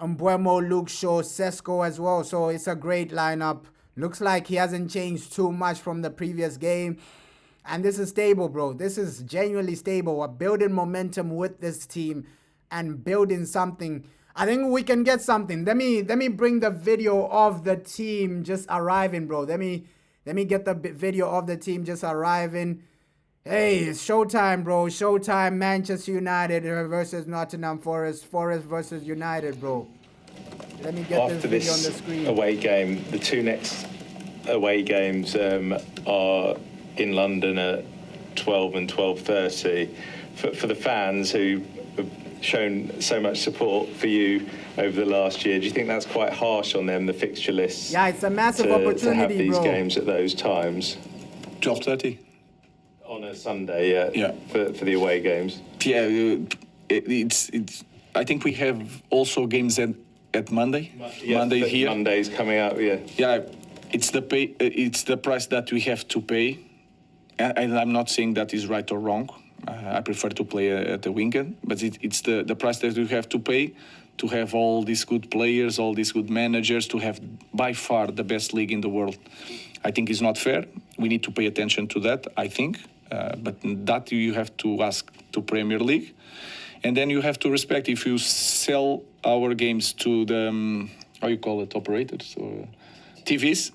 Mbuemo, Luke Shaw, Sesko as well. So it's a great lineup. Looks like he hasn't changed too much from the previous game. And this is stable, bro. This is genuinely stable. We're building momentum with this team and building something. I think we can get something. Let me bring the video of the team just arriving, bro. Let me get the video of the team just arriving. Hey, it's showtime, bro. Showtime. Manchester United versus Nottingham Forest. Forest versus United, bro. Let me get this video on the screen. Away game, the two next away games are in London at 12 and 12:30. For the fans who have shown so much support for you over the last year, do you think that's quite harsh on them, the fixture lists? Yeah, it's a massive opportunity, to have these bro. games at those times. 12:30 on a Sunday, yeah. For the away games. Yeah, it's. I think we have also games at Monday. Yeah, Monday here. Monday's coming out. Yeah. Yeah, it's the pay. It's the price that we have to pay, and I'm not saying that is right or wrong. I prefer to play at the weekend, but it's the price that we have to pay to have all these good players, all these good managers, to have by far the best league in the world. I think it's not fair. We need to pay attention to that, I think. But that you have to ask to Premier League. And then you have to respect if you sell our games to the, how you call it, operators, or TVs.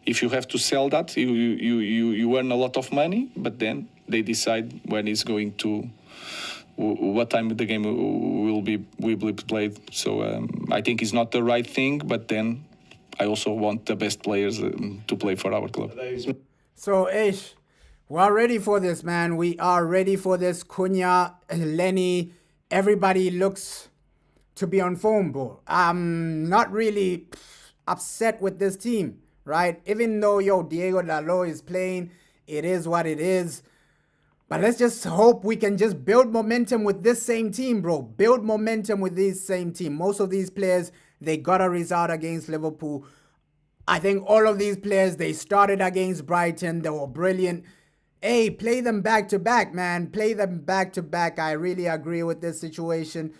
If you have to sell that, you earn a lot of money, but then they decide when it's going to, what time the game will be played. So I think it's not the right thing, but then I also want the best players to play for our club. So, Ish, we are ready for this, man. We are ready for this. Cunha, Lenny, everybody looks to be on form, bro. I'm not really upset with this team, right? Even though, Diego Dalot is playing, it is what it is. But let's just hope we can just build momentum with this same team, bro. Build momentum with this same team. Most of these players, they got a result against Liverpool. I think all of these players, they started against Brighton. They were brilliant. Hey, play them back to back, man. Play them back to back. I really agree with this situation.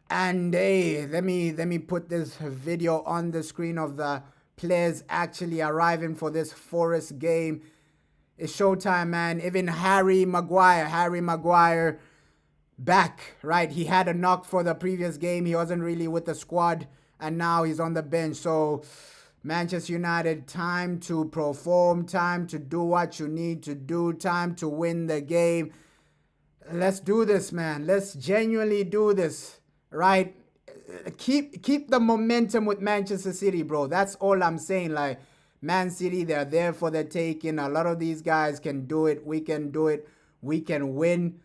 And hey, let me put this video on the screen of the players actually arriving for this Forest game. It's showtime, man. Even Harry Maguire back, right? He had a knock for the previous game. He wasn't really with the squad, and now he's on the bench. So Manchester United, time to perform, time to do what you need to do, time to win the game. Let's do this, man. Let's genuinely do this, right? Keep the momentum with Manchester City, bro. That's all I'm saying. Like, Man City, they're there for the taking. A lot of these guys can do it. We can do it. We can win.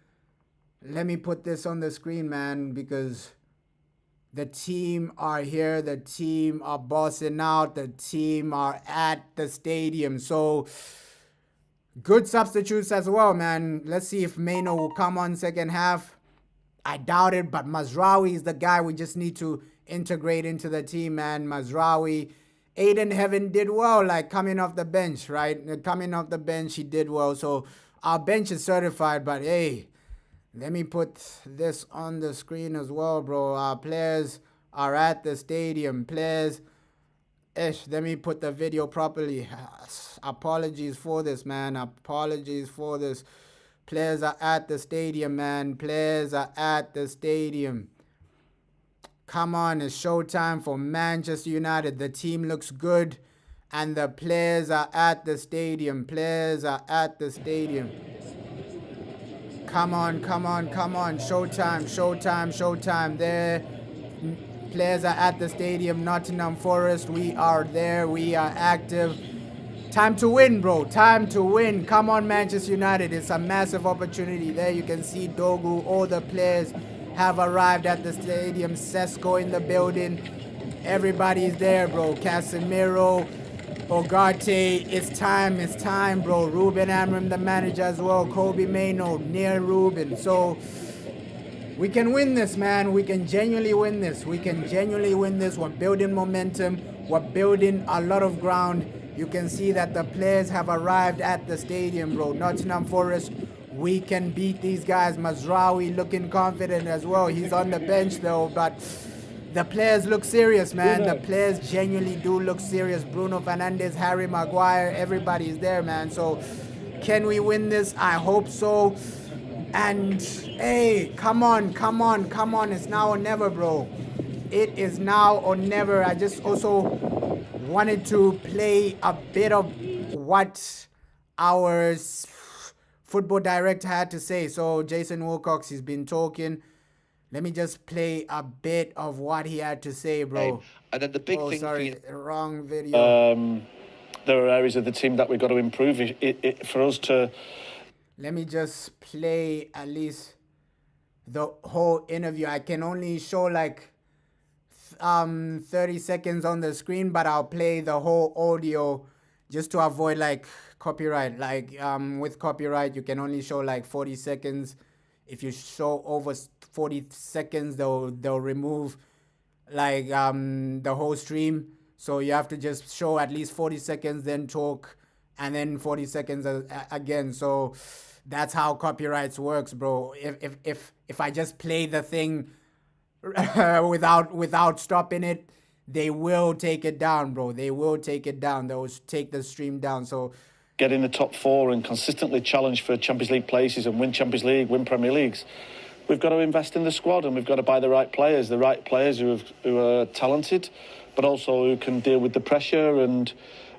Let me put this on the screen, man, because the team are here. The team are bossing out. The team are at the stadium. So, good substitutes as well, man. Let's see if Maino will come on second half. I doubt it, but Mazraoui is the guy we just need to integrate into the team, man. Mazraoui. Aiden Heaven did well, like coming off the bench, right? Coming off the bench, he did well. So our bench is certified, but hey, let me put this on the screen as well, bro. Our players are at the stadium. Players, let me put the video properly. Apologies for this, man. Apologies for this. Players are at the stadium, man. Players are at the stadium. Come on, it's showtime for Manchester United. The team looks good, and the players are at the stadium. Players are at the stadium. Come on, come on, come on. Showtime, showtime, showtime. There. Players are at the stadium. Nottingham Forest, we are there. We are active. Time to win, bro. Time to win. Come on, Manchester United. It's a massive opportunity. There you can see Dogu. All the players have arrived at the stadium. Sesko in the building. Everybody's there, bro. Casemiro, Ugarte. It's time, bro. Ruben Amram, the manager as well. Kobe Maino, near Ruben. So we can win this, man. We can genuinely win this. We can genuinely win this. We're building momentum. We're building a lot of ground. You can see that the players have arrived at the stadium, bro. Nottingham Forest, we can beat these guys. Mazraoui looking confident as well. He's on the bench, though, but the players look serious, man. The players genuinely do look serious. Bruno Fernandes, Harry Maguire, everybody's there, man. So can we win this? I hope so. And, hey, come on, come on, come on. It's now or never, bro. It is now or never. I just also wanted to play a bit of what our football director had to say. So Jason Wilcox, he's been talking. Let me just play a bit of what he had to say, bro. And then the big thing. Sorry, wrong video. There are areas of the team that we've got to improve. For us to. Let me just play at least the whole interview. I can only show like 30 seconds on the screen, but I'll play the whole audio just to avoid like copyright. Like with copyright, you can only show like 40 seconds. If you show over 40 seconds, they'll remove like the whole stream. So you have to just show at least 40 seconds, then talk, and then 40 seconds again. So that's how copyrights works, bro. If I just play the thing without stopping it, they will take it down, bro. They will take it down. They'll take the stream down. So get in the top four and consistently challenge for Champions League places and win Champions League, win Premier Leagues. We've got to invest in the squad, and we've got to buy the right players who are talented, but also who can deal with the pressure and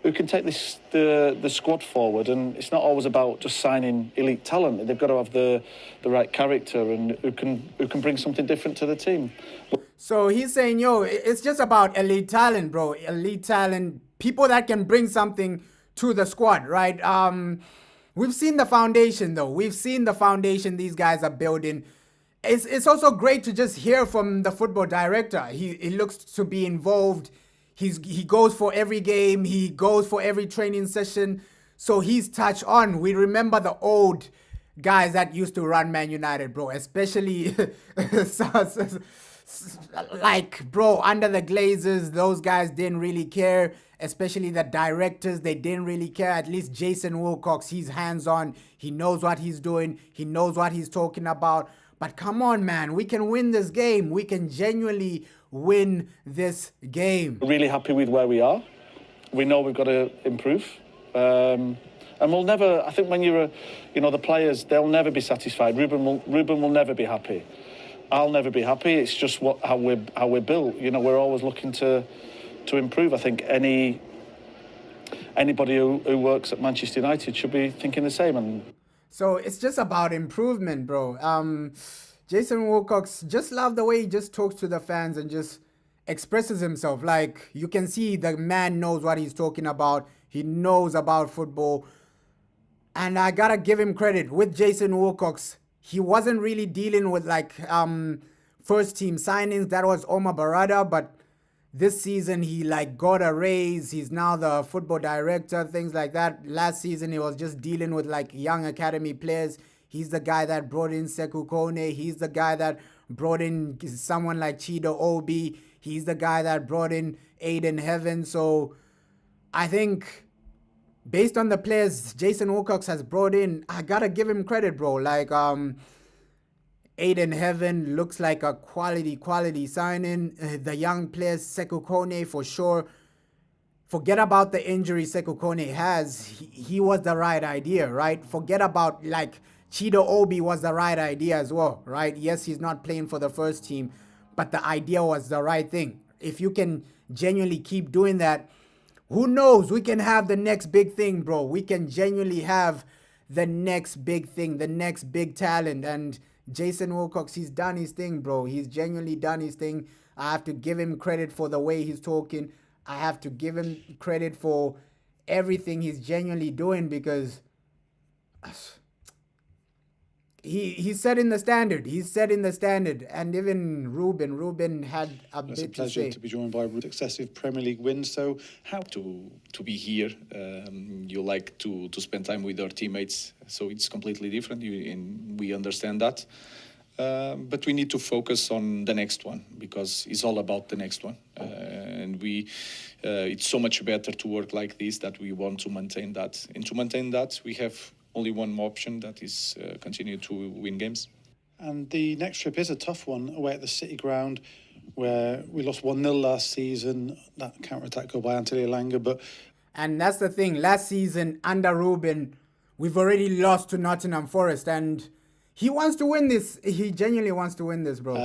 who can take the squad forward. And it's not always about just signing elite talent. They've got to have the right character and who can bring something different to the team. So he's saying, yo, it's just about elite talent, bro. Elite talent, people that can bring something to the squad, right? We've seen the foundation, though. We've seen the foundation these guys are building. It's also great to just hear from the football director. He looks to be involved. He goes for every game. He goes for every training session. So he's touched on. We remember the old guys that used to run Man United, bro. Especially like, bro, under the Glazers, those guys didn't really care. especially the directors, they didn't really care. At least Jason Wilcox, he's hands-on. He knows what he's doing. He knows what he's talking about. But come on, man, we can win this game. We can genuinely win this game. We're really happy with where we are. We know we've got to improve. And we'll never, I think when you're, the players, they'll never be satisfied. Ruben will never be happy. I'll never be happy. It's just how we're built. We're always looking to improve. I think anybody who works at Manchester United should be thinking the same. And so it's just about improvement, bro. Jason Wilcox, just love the way he just talks to the fans and just expresses himself. Like, you can see the man knows what he's talking about. He knows about football. And I gotta give him credit. With Jason Wilcox, he wasn't really dealing with first team signings. That was Omar Barada, but this season he got a raise. He's now the football director, things like that. Last season he was just dealing with young academy players. He's the guy that brought in Sekou Kone. He's the guy that brought in someone like Chido Obi. He's the guy that brought in Aiden Heaven. So I think based on the players Jason Wilcox has brought in, I gotta give him credit, bro. Aiden Heaven looks like a quality signing. The young players, Sekou Kone for sure. Forget about the injury Sekou Kone has. He was the right idea, right? Forget about Chido Obi was the right idea as well, right? Yes, he's not playing for the first team, but the idea was the right thing. If you can genuinely keep doing that, who knows? We can have the next big thing, bro. We can genuinely have the next big thing, the next big talent. And Jason Wilcox, he's done his thing, bro. He's genuinely done his thing. I have to give him credit for the way he's talking. I have to give him credit for everything he's genuinely doing, because he's setting the standard. He's setting the standard. And even Ruben had a bit to say. It's a pleasure to be joined by successive Premier League wins. So how to be here, you like to spend time with our teammates. So it's completely different, and we understand that. But we need to focus on the next one, because it's all about the next one. And it's so much better to work like this, that we want to maintain that. And to maintain that, we have only one more option, that is continue to win games. And the next trip is a tough one, away at the City Ground, where we lost 1-0 last season. That counter-attack goal by Anthony Elanga. And that's the thing. Last season, under Ruben, we've already lost to Nottingham Forest, and he wants to win this. He genuinely wants to win this, bro.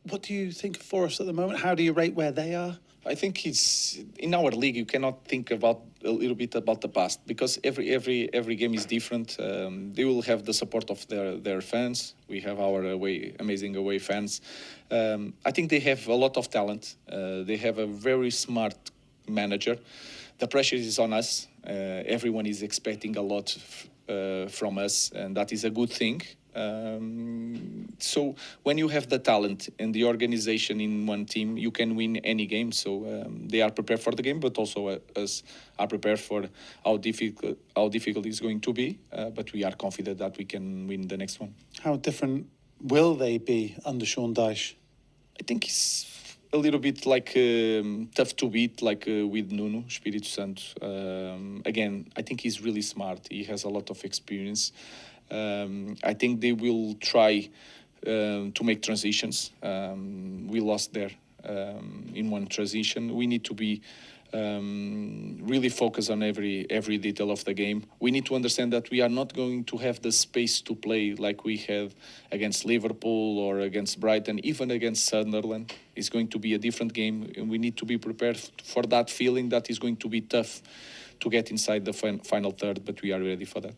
What do you think of Forest at the moment? How do you rate where they are? I think it's in our league. You cannot think about a little bit about the past, because every game is different. They will have the support of their fans. We have our amazing away fans. I think they have a lot of talent. They have a very smart manager. The pressure is on us. Everyone is expecting a lot from us, and that is a good thing. So when you have the talent and the organization in one team, you can win any game. So they are prepared for the game, but also us are prepared for how difficult it's going to be. But we are confident that we can win the next one. How different will they be under Sean Dyche? I think it's a little bit tough to beat, with Nuno Espírito Santo. Again, I think he's really smart. He has a lot of experience. I think they will try to make transitions. We lost there in one transition. We need to be really focused on every detail of the game. We need to understand that we are not going to have the space to play like we had against Liverpool or against Brighton, even against Sunderland. It's going to be a different game, and we need to be prepared for that feeling that is going to be tough to get inside the final third, but we are ready for that.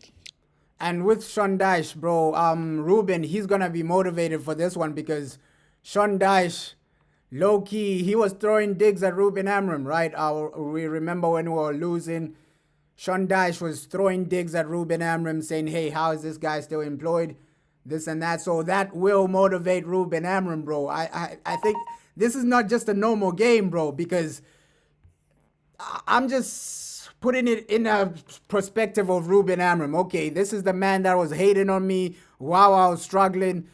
And with Sean Dyche, bro, Ruben, he's going to be motivated for this one, because Sean Dyche, low-key, he was throwing digs at Ruben Amorim, right? We remember when we were losing, Sean Dyche was throwing digs at Ruben Amorim, saying, hey, how is this guy still employed? This and that. So that will motivate Ruben Amorim, bro. I think this is not just a normal game, bro, because I'm just putting it in a perspective of Ruben Amorim. Okay, this is the man that was hating on me while I was struggling.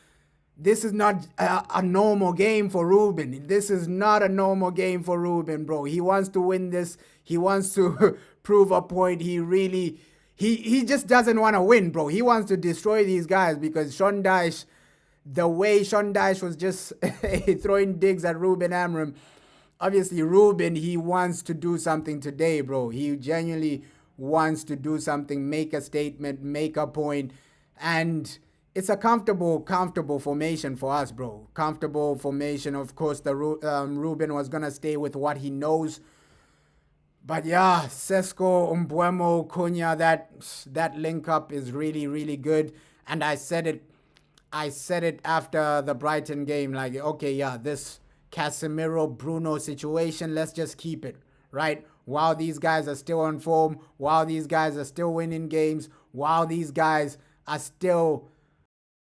this is not a normal game for Ruben. This is not a normal game for Ruben, bro. He wants to win this. He wants to prove a point. He just doesn't want to win, bro. He wants to destroy these guys because Sean Dyche, the way Sean Dyche was just throwing digs at Ruben Amram, obviously Ruben, he wants to do something today, bro. He genuinely wants to do something, make a statement, make a point, and it's a comfortable formation for us, bro. Comfortable formation. Of course, Ruben was gonna stay with what he knows. But yeah, Sesko, Umbuemo, Cunha, that link up is really, really good. And I said it after the Brighton game, like, okay, yeah, this Casemiro Bruno situation, let's just keep it, right? While these guys are still on form, while these guys are still winning games, while these guys are still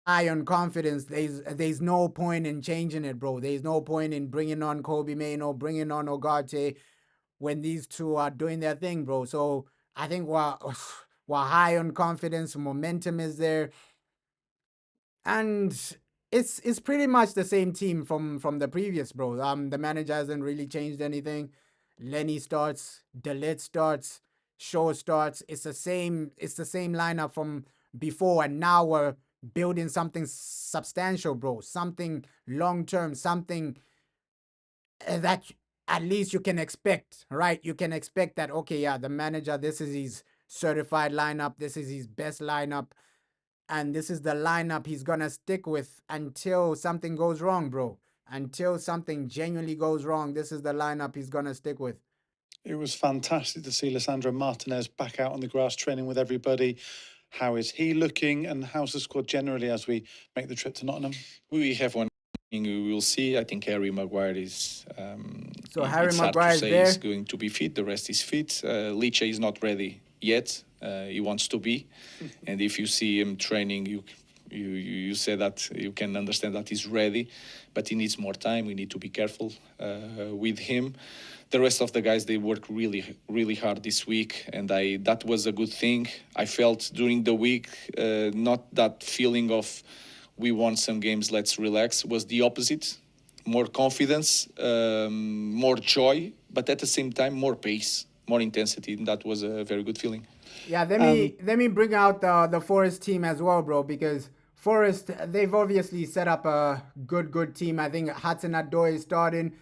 high on confidence, there's no point in changing it, bro. There's no point in bringing on Kobe Mainoo, bringing on Ugarte when these two are doing their thing, bro. So I think we're high on confidence, momentum is there, and it's pretty much the same team from the previous, bro. The manager hasn't really changed anything. Lenny starts, Delit starts, Shaw starts. It's the same lineup from before, and now we're building something substantial, bro. Something long term, something that at least you can expect, right? You can expect that, okay, yeah, the manager, this is his certified lineup, this is his best lineup, and this is the lineup he's gonna stick with until something goes wrong, bro. Until something genuinely goes wrong, this is the lineup he's gonna stick with. It was fantastic to see Lisandro Martinez back out on the grass training with everybody. How is he looking, and how's the squad generally as we make the trip to Nottingham? We have one thing we will see. I think Harry Maguire is. So Harry it's Maguire hard to is say there. he's going to be fit. The rest is fit. Liche is not ready yet. He wants to be, and if you see him training, you say that you can understand that he's ready, but he needs more time. We need to be careful with him. The rest of the guys, they work really, really hard this week, and that was a good thing. I felt during the week, not that feeling of we won some games, let's relax, was the opposite. More confidence, more joy, but at the same time, more pace, more intensity, and that was a very good feeling. Yeah, let me bring out the Forest team as well, bro, because Forest, they've obviously set up a good team. I think Hudson-Odoi is starting.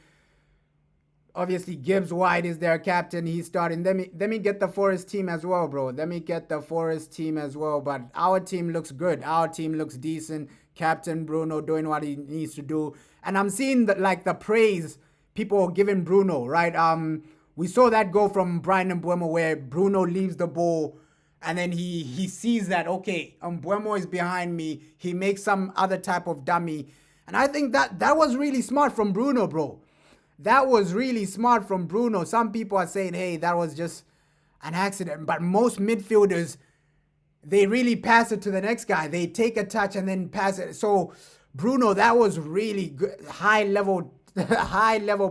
Obviously, Gibbs White is their captain. He's starting. Let me get the Forest team as well, bro. Let me get the Forest team as well. But our team looks good. Our team looks decent. Captain Bruno doing what he needs to do. And I'm seeing the praise people are giving Bruno, right? We saw that goal from Brian Mbeumo where Bruno leaves the ball and then he sees that, okay, Mbeumo is behind me. He makes some other type of dummy. And I think that was really smart from Bruno, bro. That was really smart from Bruno. Some people are saying, hey, that was just an accident. But most midfielders, they really pass it to the next guy. They take a touch and then pass it. So, Bruno, that was really good. High level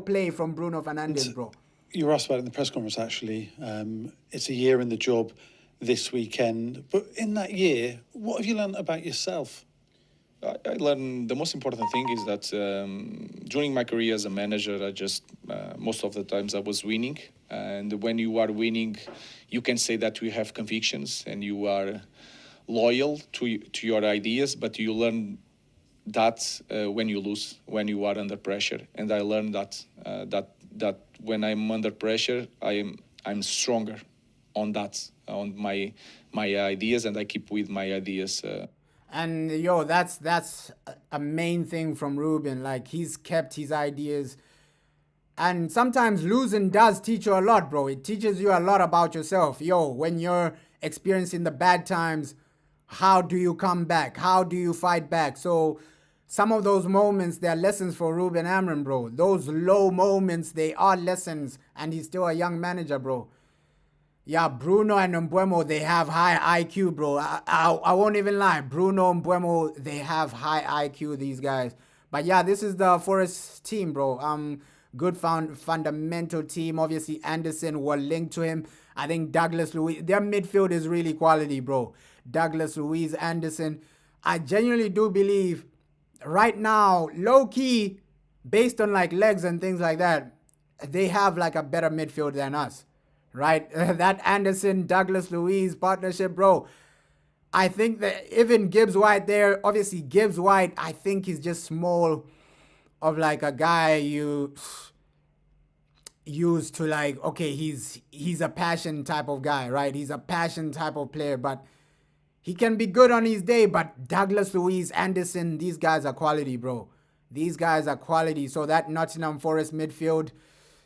play from Bruno Fernandes, bro. You were asked about it in the press conference, actually. It's a year in the job this weekend. But in that year, what have you learned about yourself? I learned the most important thing is that during my career as a manager, I just most of the times I was winning, and when you are winning, you can say that you have convictions and you are loyal to your ideas, but you learn that when you lose, when you are under pressure, and I learned that when I'm under pressure, I'm stronger on my ideas, and I keep with my ideas. And yo, that's a main thing from Ruben. Like, he's kept his ideas. And sometimes losing does teach you a lot, bro. It teaches you a lot about yourself. Yo, when you're experiencing the bad times, how do you come back? How do you fight back? So some of those moments, they're lessons for Ruben Amram, bro. Those low moments, they are lessons. And he's still a young manager, bro. Yeah, Bruno and Mbeumo, they have high IQ, bro. I won't even lie. Bruno and Mbeumo, they have high IQ, these guys. But yeah, this is the Forest team, bro. Good fundamental team. Obviously, Anderson were linked to him. I think Douglas Luiz, their midfield is really quality, bro. Douglas Luiz, Anderson. I genuinely do believe right now, low key, based on like legs and things like that, they have like a better midfield than us, right? That Anderson Douglas Luiz partnership, bro. I think that even Gibbs White there, obviously Gibbs White, I think he's just small of like a guy you used to like, okay, he's a passion type of guy, right? He's a passion type of player, but he can be good on his day. But Douglas Luiz, Anderson, these guys are quality, bro. These guys are quality. So that Nottingham Forest midfield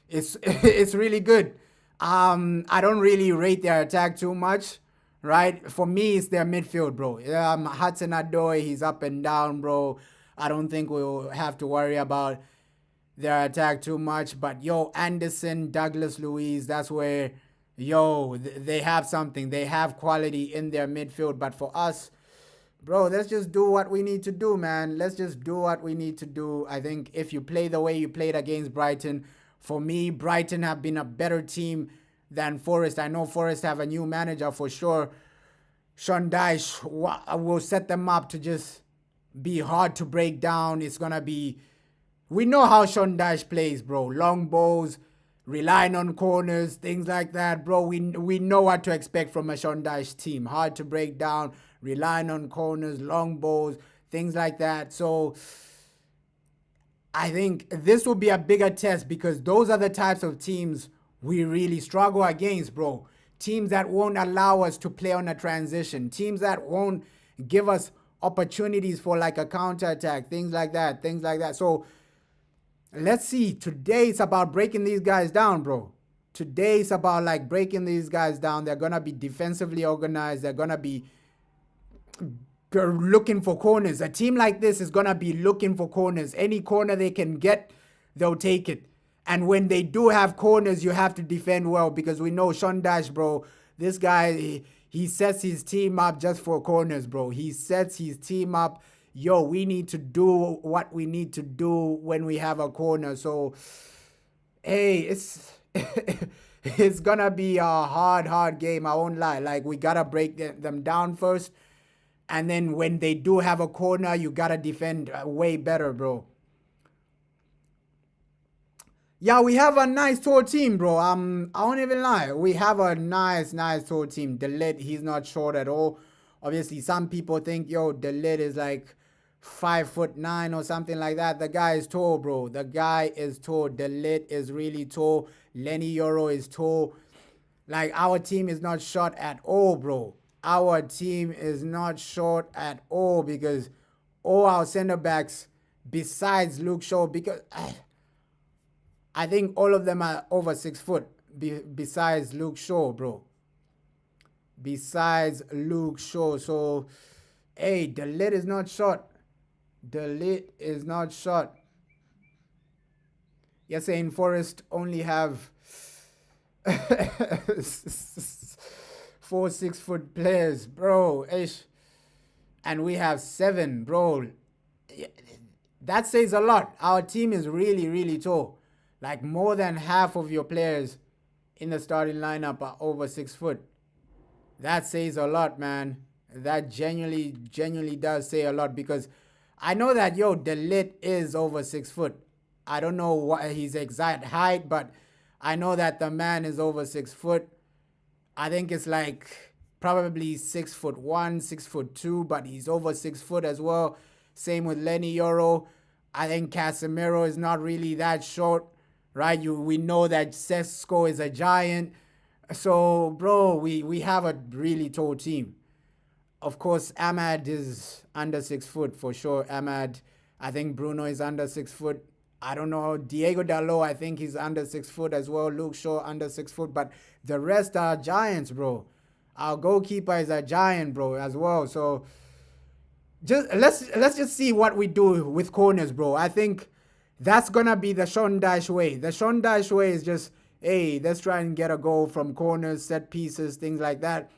is it's really good. I don't really rate their attack too much, right? For me, it's their midfield, bro. Hudson Odoi, he's up and down, bro. I don't think we'll have to worry about their attack too much. But yo, Anderson, Douglas Luiz, that's where they have something. They have quality in their midfield. But for us, bro, let's just do what we need to do, man. Let's just do what we need to do. I think if you play the way you played against Brighton, for me, Brighton have been a better team than Forest. I know Forest have a new manager for sure. Sean Dyche will set them up to just be hard to break down. It's going to be... We know how Sean Dyche plays, bro. Long balls, relying on corners, things like that, bro. We know what to expect from a Sean Dyche team. Hard to break down, relying on corners, long balls, things like that. So I think this will be a bigger test because those are the types of teams we really struggle against, bro. Teams that won't allow us to play on a transition. Teams that won't give us opportunities for like a counterattack, things like that. So let's see. Today it's about breaking these guys down, bro. Today it's about like breaking these guys down. They're going to be defensively organized. They're going to be looking for corners. A team like this is going to be looking for corners. Any corner they can get, they'll take it. And when they do have corners, you have to defend well because we know Sean Dyche, bro, this guy, he sets his team up just for corners, bro. He sets his team up. Yo, we need to do what we need to do when we have a corner. So, hey, it's going to be a hard game. I won't lie. Like, we got to break them down first. And then when they do have a corner, you got to defend way better, bro. Yeah, we have a nice tall team, bro. I won't even lie. We have a nice tall team. De Ligt, he's not short at all. Obviously, some people think, yo, De Ligt is like 5'9" or something like that. The guy is tall, bro. The guy is tall. De Ligt is really tall. Lenny Yoro is tall. Like, our team is not short at all, bro. Our team is not short at all because all our center backs, besides Luke Shaw, because I think all of them are over 6 foot, besides Luke Shaw, bro. Besides Luke Shaw. So, hey, De Ligt is not short. De Ligt is not short. You're saying Forest only have 4 6-foot players, bro. Ish. And we have 7, bro. That says a lot. Our team is really tall. Like, more than half of your players in the starting lineup are over 6 foot. That says a lot, man. That genuinely does say a lot because I know that, yo, De Ligt is over 6 foot. I don't know what his exact height, but I know that the man is over 6 foot. I think it's like probably 6'1", 6'2", but he's over 6 foot as well. Same with Lenny Yoro. I think Casemiro is not really that short, right? We know that Sesko is a giant. So, bro, we have a really tall team. Of course, Ahmad is under 6 foot for sure. Ahmad, I think Bruno is under 6 foot. I don't know. Diego Dalot, I think he's under 6 foot as well. Luke Shaw under 6 foot. But the rest are giants, bro. Our goalkeeper is a giant, bro, as well. So let's just see what we do with corners, bro. I think that's gonna be the Sean Dyche way. The Sean Dyche way is just, hey, let's try and get a goal from corners, set pieces, things like that.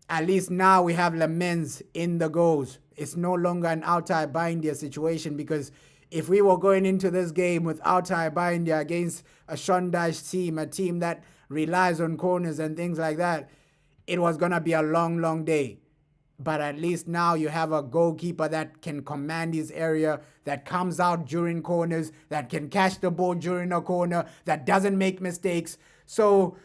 At least now we have Lamens in the goals. It's no longer an Altay Bayindia situation because if we were going into this game with Altay Bayindia against a Sean Dyche team, a team that relies on corners and things like that, it was going to be a long day. But at least now you have a goalkeeper that can command his area, that comes out during corners, that can catch the ball during a corner, that doesn't make mistakes. So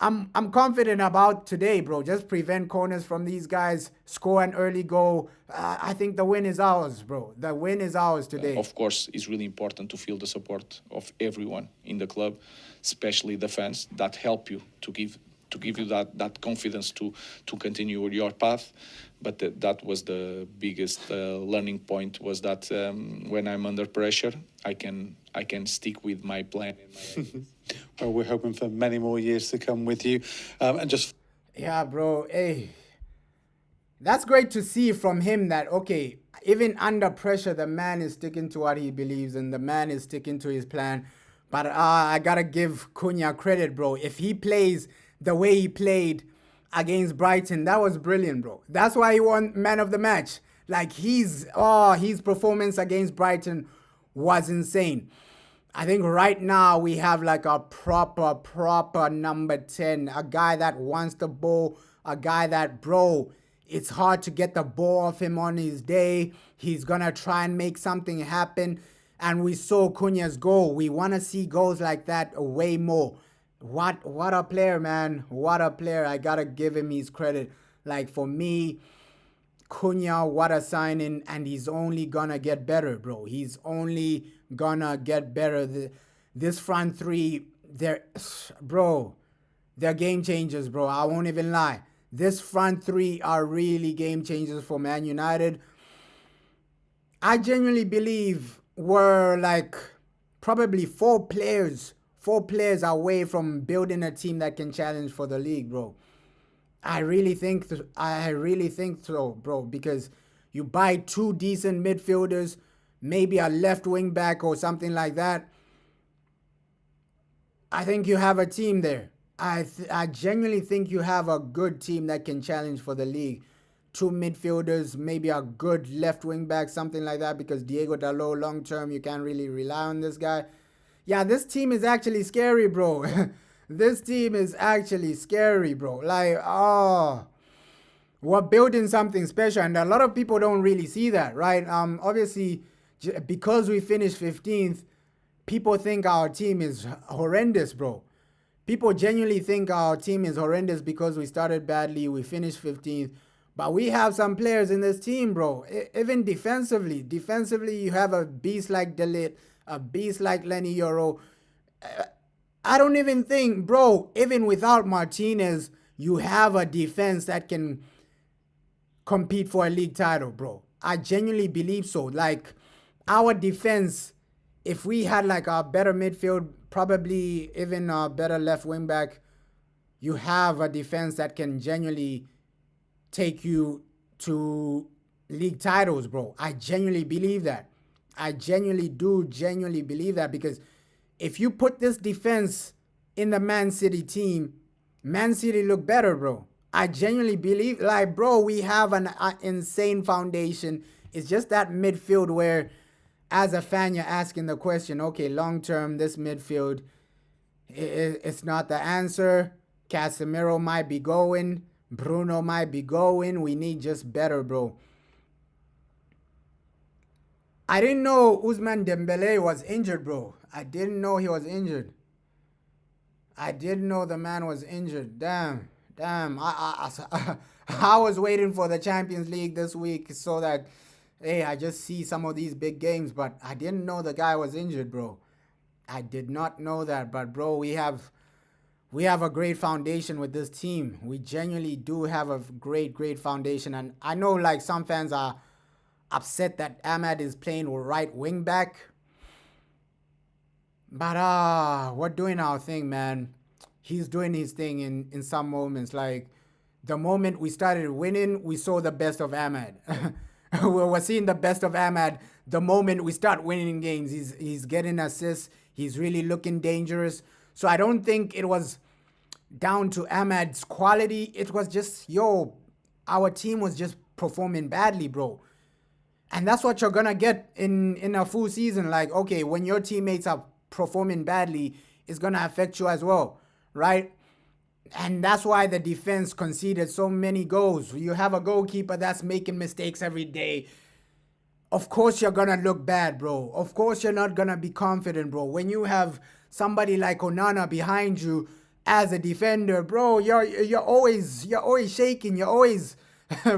I'm confident about today, bro. Just prevent corners from these guys, score an early goal. I think the win is ours, bro. The win is ours today. Of course, it's really important to feel the support of everyone in the club, especially the fans that help you to give you that confidence to continue your path. But that was the biggest learning point, was that when I'm under pressure, I can stick with my plan. Well, we're hoping for many more years to come with you. And just... Yeah, bro. Hey, that's great to see from him that, okay, even under pressure, the man is sticking to what he believes and the man is sticking to his plan. But I got to give Cunha credit, bro. If he plays the way he played against Brighton, that was brilliant, bro. That's why he won man of the match. Like, his performance against Brighton was insane. I think right now we have like a proper number 10, a guy that wants the ball, a guy that, bro, it's hard to get the ball off him on his day. He's gonna try and make something happen. And we saw Cunha's goal. We want to see goals like that way more. What a player, man. What a player. I gotta give him his credit. Like, for me, Cunha, what a signing, and he's only gonna get better, bro. He's only gonna get better. This front three, they're game changers, bro. I won't even lie. This front three are really game changers for Man United. I genuinely believe we're like probably four players away from building a team that can challenge for the league, bro. I really think so, bro, because you buy two decent midfielders, maybe a left wing back or something like that. I think you have a team there. I genuinely think you have a good team that can challenge for the league. Two midfielders, maybe a good left wing back, something like that, because Diego Dalot, long term, you can't really rely on this guy. Yeah, this team is actually scary, bro. This team is actually scary, bro. Like, we're building something special, and a lot of people don't really see that, right? Obviously, because we finished 15th, people think our team is horrendous, bro. People genuinely think our team is horrendous because we started badly, we finished 15th. But we have some players in this team, bro. Even defensively. Defensively, you have a beast like De Ligt, a beast like Lenny Yoro. I don't even think, bro, even without Martinez, you have a defense that can compete for a league title, bro. I genuinely believe so. Like, our defense, if we had like a better midfield, probably even a better left wing back, you have a defense that can genuinely take you to league titles, bro. I genuinely believe that. I genuinely believe that, because if you put this defense in the Man City team, Man City look better, bro. I genuinely believe, like, bro, we have an insane foundation. It's just that midfield where, as a fan, you're asking the question, okay, long term, this midfield, it's not the answer. Casemiro might be going. Bruno might be going. We need just better, bro. I didn't know Ousmane Dembele was injured, bro. I didn't know he was injured. I didn't know the man was injured. Damn. I was waiting for the Champions League this week so that, hey, I just see some of these big games, but I didn't know the guy was injured, bro. I did not know that, but, bro, we have a great foundation with this team. We genuinely do have a great foundation. And I know, like, some fans are upset that Ahmad is playing right wing back. But we're doing our thing, man. He's doing his thing in some moments. Like, the moment we started winning, we saw the best of Ahmad. We're seeing the best of Ahmad the moment we start winning games. He's getting assists. He's really looking dangerous. So I don't think it was down to Ahmad's quality. It was just, our team was just performing badly, bro. And that's what you're going to get in a full season. Like, okay, when your teammates are performing badly, it's going to affect you as well, right? And that's why the defense conceded so many goals. You have a goalkeeper that's making mistakes every day. Of course you're gonna look bad, bro. Of course you're not gonna be confident, bro. When you have somebody like Onana behind you as a defender, bro, you're always shaking. You're always,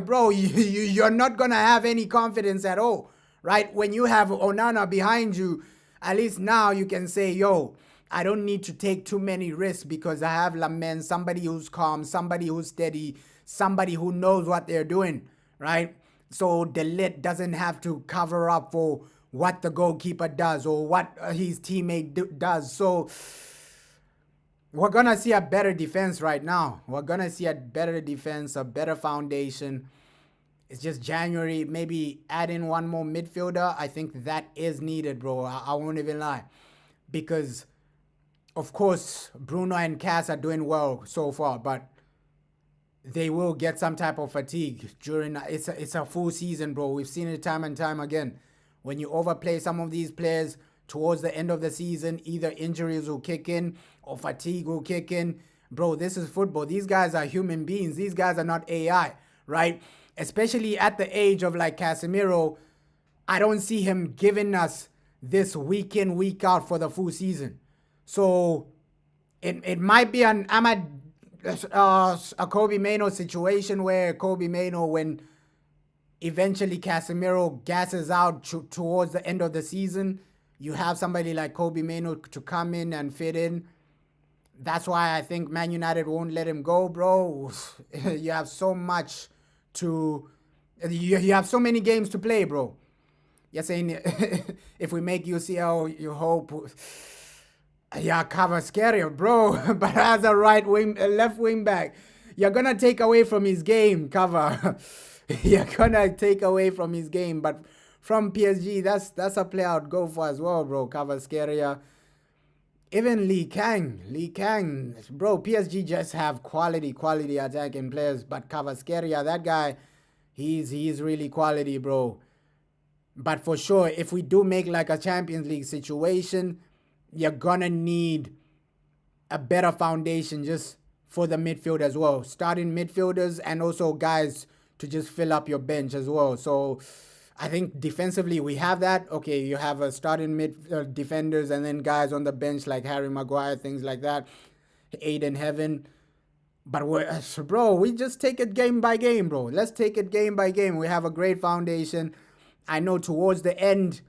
bro. You're not gonna have any confidence at all, right? When you have Onana behind you, at least now you can say, yo, I don't need to take too many risks because I have Lamen, somebody who's calm, somebody who's steady, somebody who knows what they're doing, right? So the lid doesn't have to cover up for what the goalkeeper does or what his teammate does. So we're going to see a better defense right now. We're going to see a better defense, a better foundation. It's just January, maybe add in one more midfielder. I think that is needed, bro. I won't even lie. Because, of course, Bruno and Cass are doing well so far, but they will get some type of fatigue during it's a full season, bro. We've seen it time and time again. When you overplay some of these players towards the end of the season, either injuries will kick in or fatigue will kick in. Bro, this is football. These guys are human beings. These guys are not AI, right? Especially at the age of like Casemiro, I don't see him giving us this week in, week out for the full season. So it might be an a Kobe Mano situation where Kobe Mano, when eventually Casemiro gasses out towards the end of the season, you have somebody like Kobe Mano to come in and fit in. That's why I think Man United won't let him go, bro. You have so much you have so many games to play, bro. You're saying if we make UCL, you hope. Yeah, cover scary, bro. But as a left wing back, you're gonna take away from his game, cover. You're gonna take away from his game. But from PSG, that's a player I'd go for as well, bro. Cover scary. Even Lee Kang, bro. PSG just have quality attacking players. But Kvaratskhelia, that guy, he's really quality, bro. But for sure, if we do make like a Champions League situation, you're gonna need a better foundation just for the midfield as well. Starting midfielders and also guys to just fill up your bench as well. So I think defensively we have that. Okay, you have a starting defenders and then guys on the bench like Harry Maguire, things like that. Aiden Heaven. But we just take it game by game, bro. Let's take it game by game. We have a great foundation. I know towards the end,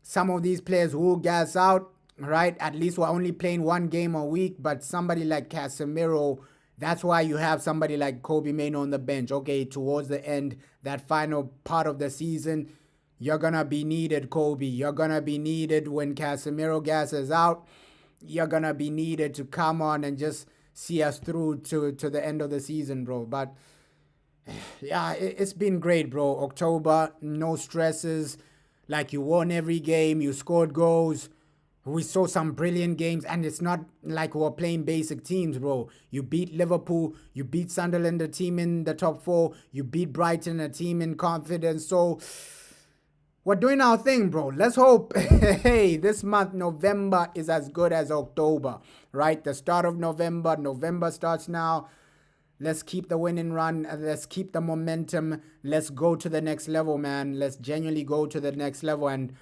some of these players will gas out. Right, at least we're only playing one game a week, but somebody like Casemiro, that's why you have somebody like Kobe Mano on the bench. Okay, towards the end, that final part of the season, you're gonna be needed, Kobe. You're gonna be needed when Casemiro gasses out. You're gonna be needed to come on and just see us through to the end of the season, bro. But yeah, it's been great, bro. October, no stresses. Like you won every game, you scored goals. We saw some brilliant games, and it's not like we're playing basic teams, bro. You beat Liverpool, you beat Sunderland, a team in the top 4, you beat Brighton, a team in confidence. So we're doing our thing, bro. Let's hope, hey, this month, November, is as good as October, right? The start of November starts now. Let's keep the winning run. Let's keep the momentum. Let's go to the next level, man. Let's genuinely go to the next level. And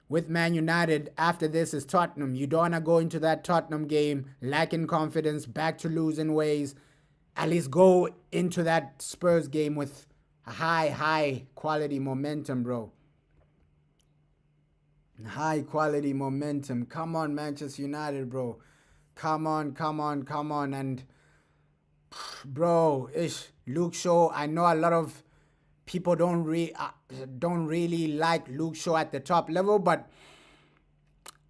with Man United, after this is Tottenham. You don't want to go into that Tottenham game lacking confidence, back to losing ways. At least go into that Spurs game with a high quality momentum, bro. High quality momentum. Come on, Manchester United, bro. Come on. And, bro, Luke Shaw, I know a lot of people don't really like Luke Shaw at the top level, but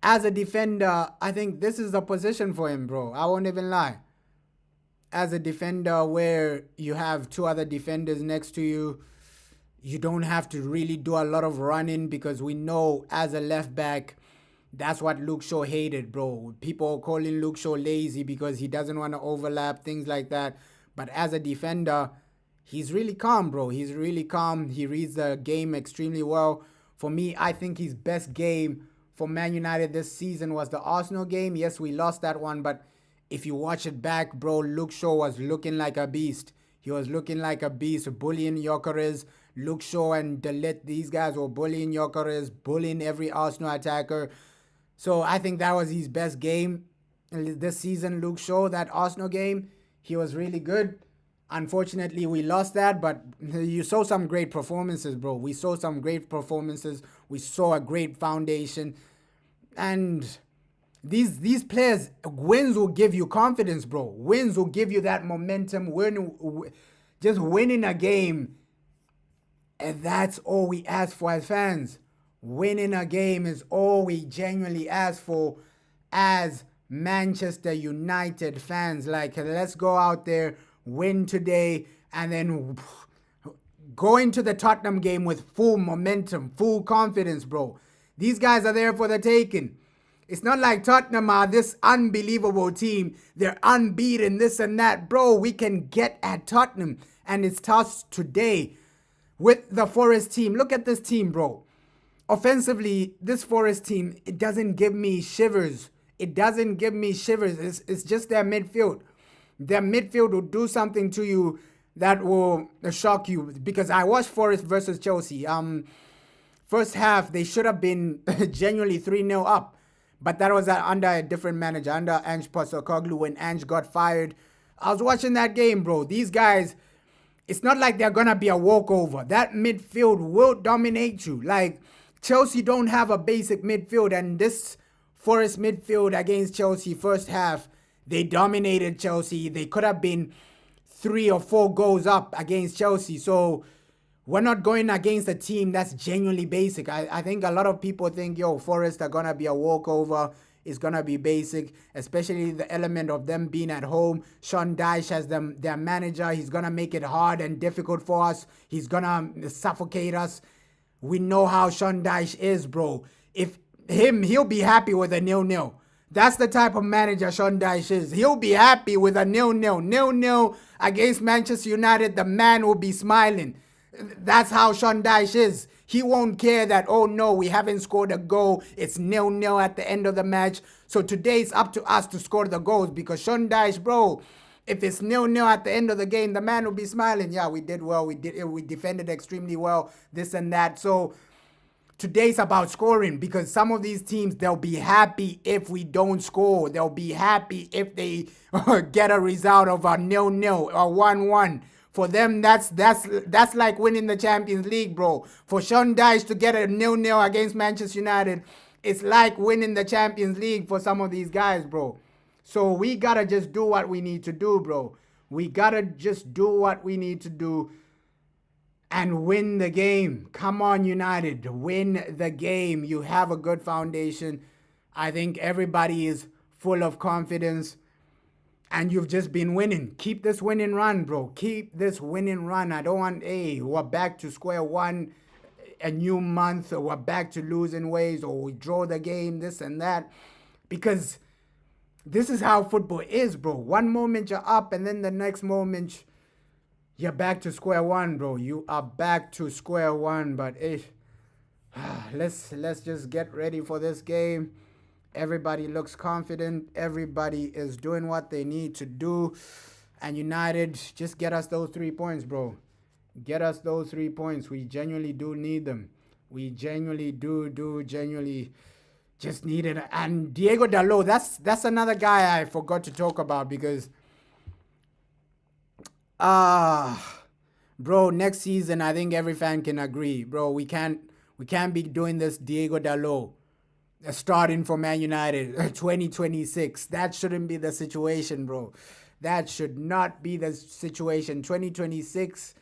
as a defender, I think this is the position for him, bro. I won't even lie. As a defender where you have two other defenders next to you, you don't have to really do a lot of running because we know as a left back, that's what Luke Shaw hated, bro. People calling Luke Shaw lazy because he doesn't want to overlap, things like that. But as a defender, he's really calm, bro. He's really calm. He reads the game extremely well. For me, I think his best game for Man United this season was the Arsenal game. Yes, we lost that one, but if you watch it back, bro, Luke Shaw was looking like a beast. He was looking like a beast, bullying Gyökeres. Luke Shaw and De Ligt, these guys were bullying Gyökeres, bullying every Arsenal attacker. So I think that was his best game this season, Luke Shaw, that Arsenal game. He was really good. Unfortunately, we lost that, but you saw some great performances, bro. We saw some great performances. We saw a great foundation. And these players, wins will give you confidence, bro. Wins will give you that momentum. Just winning a game, and that's all we ask for as fans. Winning a game is all we genuinely ask for as Manchester United fans. Like, let's go out there, win today, and then go into the Tottenham game with full momentum, full confidence, bro. These guys are there for the taking. It's not like Tottenham are this unbelievable team. They're unbeaten, this and that. Bro, we can get at Tottenham, and it's tough today with the Forest team. Look at this team, bro. Offensively, this Forest team, it doesn't give me shivers. It doesn't give me shivers. It's just their midfield. Their midfield will do something to you that will shock you. Because I watched Forest versus Chelsea. First half, they should have been genuinely 3-0 up. But that was under a different manager, under Ange Postecoglou, when Ange got fired. I was watching that game, bro. These guys, it's not like they're going to be a walkover. That midfield will dominate you. Like, Chelsea don't have a basic midfield, and this Forest midfield against Chelsea first half, they dominated Chelsea. They could have been 3 or 4 goals up against Chelsea. So we're not going against a team that's genuinely basic. I think a lot of people think, Forest are going to be a walkover. It's going to be basic, especially the element of them being at home. Sean Dyche as their manager. He's going to make it hard and difficult for us. He's going to suffocate us. We know how Sean Dyche is, bro. He'll be happy with a 0-0. That's the type of manager Sean Dyche is. He'll be happy with a 0-0. 0-0 against Manchester United, the man will be smiling. That's how Sean Dyche is. He won't care that, oh no, we haven't scored a goal. It's 0-0 at the end of the match. So today it's up to us to score the goals, because Sean Dyche, bro, if it's 0-0 at the end of the game, the man will be smiling. Yeah, we did well. We defended extremely well, this and that. So today's about scoring, because some of these teams, they'll be happy if we don't score. They'll be happy if they get a result of a 0-0 or 1-1. For them, that's like winning the Champions League, bro. For Sean Dyche to get a 0-0 against Manchester United, it's like winning the Champions League for some of these guys, bro. So we gotta just do what we need to do, bro. We gotta just do what we need to do and win the game. Come on, United. Win the game. You have a good foundation. I think everybody is full of confidence. And you've just been winning. Keep this winning run, bro. Keep this winning run. I don't want, we're back to square one, a new month, or we're back to losing ways, or we draw the game, this and that. Because this is how football is, bro. One moment you're up, and then the next moment you're back to square one, bro. You are back to square one. But let's just get ready for this game. Everybody looks confident. Everybody is doing what they need to do. And United, just get us those 3 points, bro. Get us those 3 points. We genuinely do need them. We genuinely genuinely just need it. And Diego Dalot, that's another guy I forgot to talk about, because bro, next season I think every fan can agree, bro. We can't be doing this Diego Dalot starting for Man United 2026. That shouldn't be the situation, bro. That should not be the situation. 2026,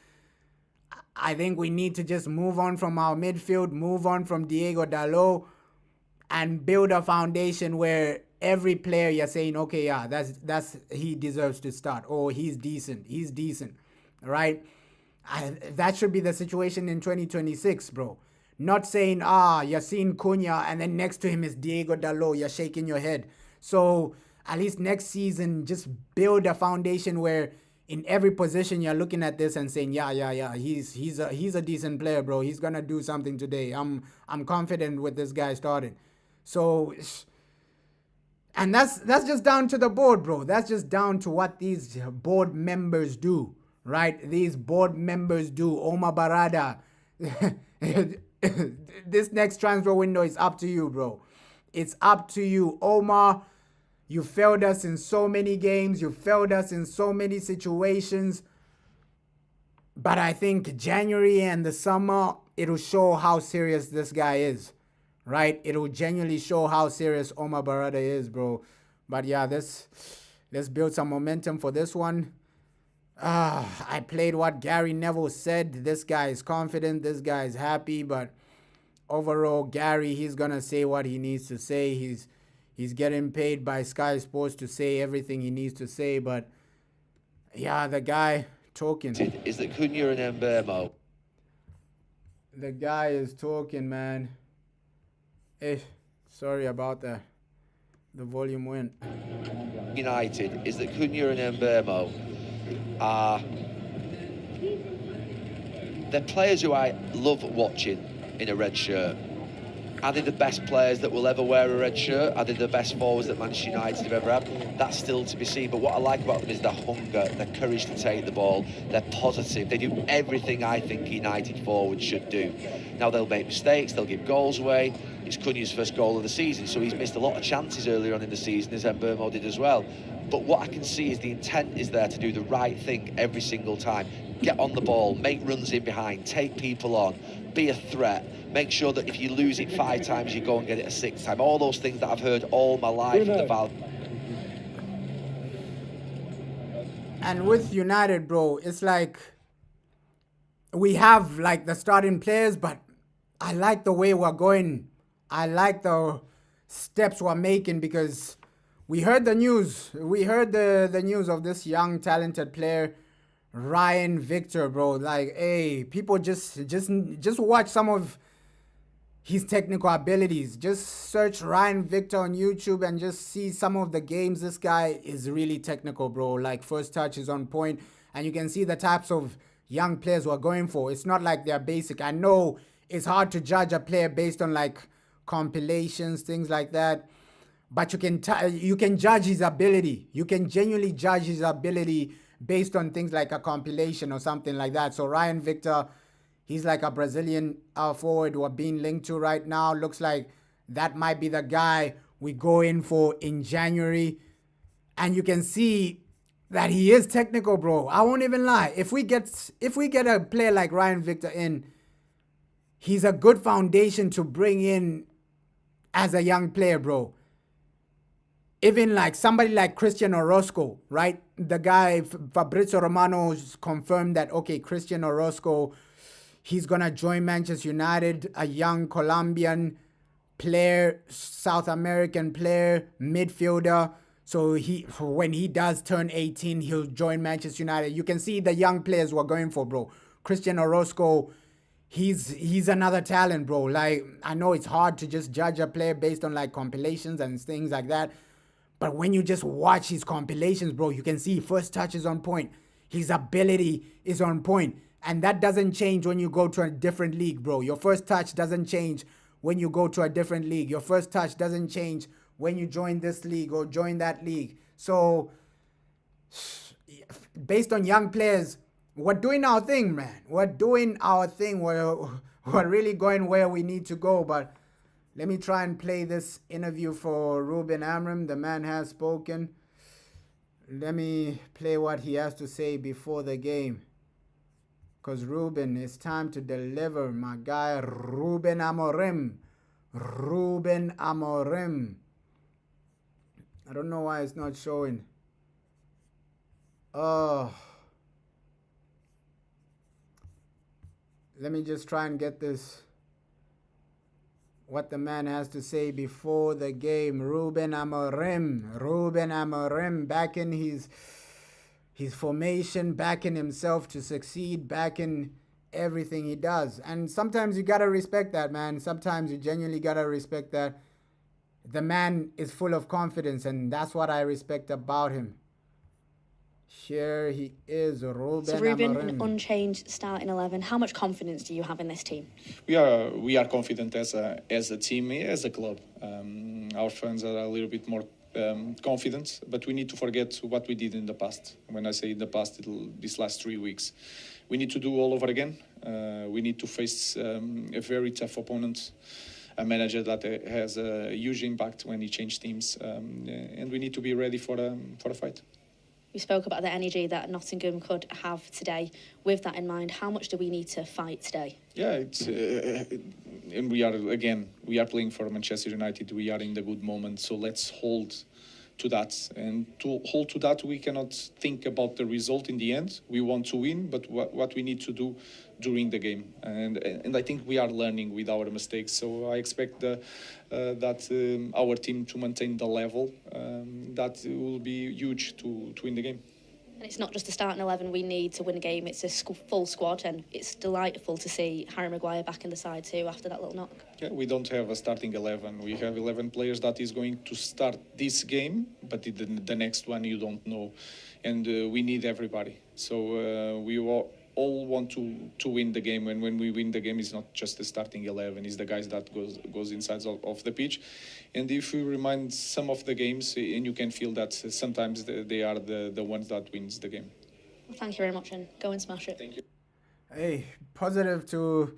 I think we need to just move on from our midfield, move on from Diego Dalot, and build a foundation where every player you're saying, okay, yeah, that's he deserves to start, or he's decent, right? That should be the situation in 2026, bro. Not saying, you're seeing Cunha and then next to him is Diego Dalot. You're shaking your head. So at least next season, just build a foundation where in every position you're looking at this and saying, yeah, he's a decent player, bro. He's gonna do something today. I'm confident with this guy starting. So And that's just down to the board, bro. That's just down to what these board members do, right? These board members do. Omar Barada. This next transfer window is up to you, bro. It's up to you, Omar. You failed us in so many games. You failed us in so many situations. But I think January and the summer, it'll show how serious this guy is, right? It'll genuinely show how serious Omar Barada is, bro. But yeah, let's build some momentum for this one. I played what Gary Neville said. This guy is confident. This guy is happy. But overall, Gary, he's going to say what he needs to say. He's getting paid by Sky Sports to say everything he needs to say. But yeah, the guy talking. Is that Cunha and Mbeumo? The guy is talking, man. Hey, sorry about that. The volume went. United is that Cunha and Mbeumo are they're players who I love watching in a red shirt. Are they the best players that will ever wear a red shirt? Are they the best forwards that Manchester United have ever had? That's still to be seen. But what I like about them is their hunger, their courage to take the ball. They're positive. They do everything I think United forwards should do. Now, they'll make mistakes. They'll give goals away. It's Cunha's first goal of the season, so he's missed a lot of chances earlier on in the season, as Mbeumo did as well. But what I can see is the intent is there to do the right thing every single time. Get on the ball, make runs in behind, take people on, be a threat. Make sure that if you lose it 5 times, you go and get it a 6th time. All those things that I've heard all my life from the Val. And with United, bro, it's like we have like the starting players, but I like the way we're going. I like the steps we're making because we heard the news. We heard the news of this young, talented player, Ryan Victor, bro. Like, hey, people just watch some of his technical abilities. Just search Ryan Victor on YouTube and just see some of the games. This guy is really technical, bro. Like, first touch is on point, and you can see the types of young players we're going for. It's not like they're basic. I know it's hard to judge a player based on like compilations, things like that, but you can judge his ability. You can genuinely judge his ability based on things like a compilation or something like that. So Ryan Victor, he's like a Brazilian forward we're being linked to right now. Looks like that might be the guy we go in for in January. And you can see that he is technical, bro. I won't even lie. If we get a player like Ryan Victor in, he's a good foundation to bring in as a young player, bro. Even like somebody like Christian Orozco, right? The guy, Fabrizio Romano, confirmed that, okay, Christian Orozco, he's going to join Manchester United, a young Colombian player, South American player, midfielder. So when he does turn 18, he'll join Manchester United. You can see the young players we're going for, bro. Christian Orozco, he's another talent, bro. Like, I know it's hard to just judge a player based on like compilations and things like that. But when you just watch his compilations, bro, you can see first touch is on point. His ability is on point. And that doesn't change when you go to a different league, bro. Your first touch doesn't change when you go to a different league. Your first touch doesn't change when you join this league or join that league. So, based on young players, we're doing our thing, man. We're doing our thing. We're really going where we need to go. But let me try and play this interview for Ruben Amram. The man has spoken. Let me play what he has to say before the game. Because Ruben, it's time to deliver. My guy, Ruben Amorim. Ruben Amorim. I don't know why it's not showing. Oh. Let me just try and get this. What the man has to say before the game. Ruben Amorim. Ruben Amorim back in his formation, back in himself to succeed, back in everything he does. And sometimes you gotta respect that, man. Sometimes you genuinely gotta respect that. The man is full of confidence, and that's what I respect about him. Here he is, Ruben So Ruben, Amorim. an unchanged starting 11. How much confidence do you have in this team? We are confident as a team, as a club. Our fans are a little bit more confidence, but we need to forget what we did in the past. When I say in the past, these last 3 weeks. We need to do all over again. We need to face a very tough opponent, a manager that has a huge impact when he changes teams, and we need to be ready for a fight. We spoke about the energy that Nottingham could have today. With that in mind, how much do we need to fight today? Yeah, it's and we are playing for Manchester United. We are in the good moment, so let's hold to that. And to hold to that, we cannot think about the result in the end. We want to win, but what we need to do during the game, and I think we are learning with our mistakes. So I expect that our team to maintain the level. That will be huge to win the game. And it's not just the starting 11 we need to win a game, it's a full squad, and it's delightful to see Harry Maguire back in the side too after that little knock. Yeah, we don't have a starting 11. We have 11 players that is going to start this game, but the next one you don't know. And we need everybody. So we all want to win the game, and when we win the game, it's not just the starting 11, it's the guys that goes inside of the pitch. And if you remind some of the games, and you can feel that sometimes they are the ones that wins the game. Well, thank you very much, and go and smash it. Thank you. Hey, positive to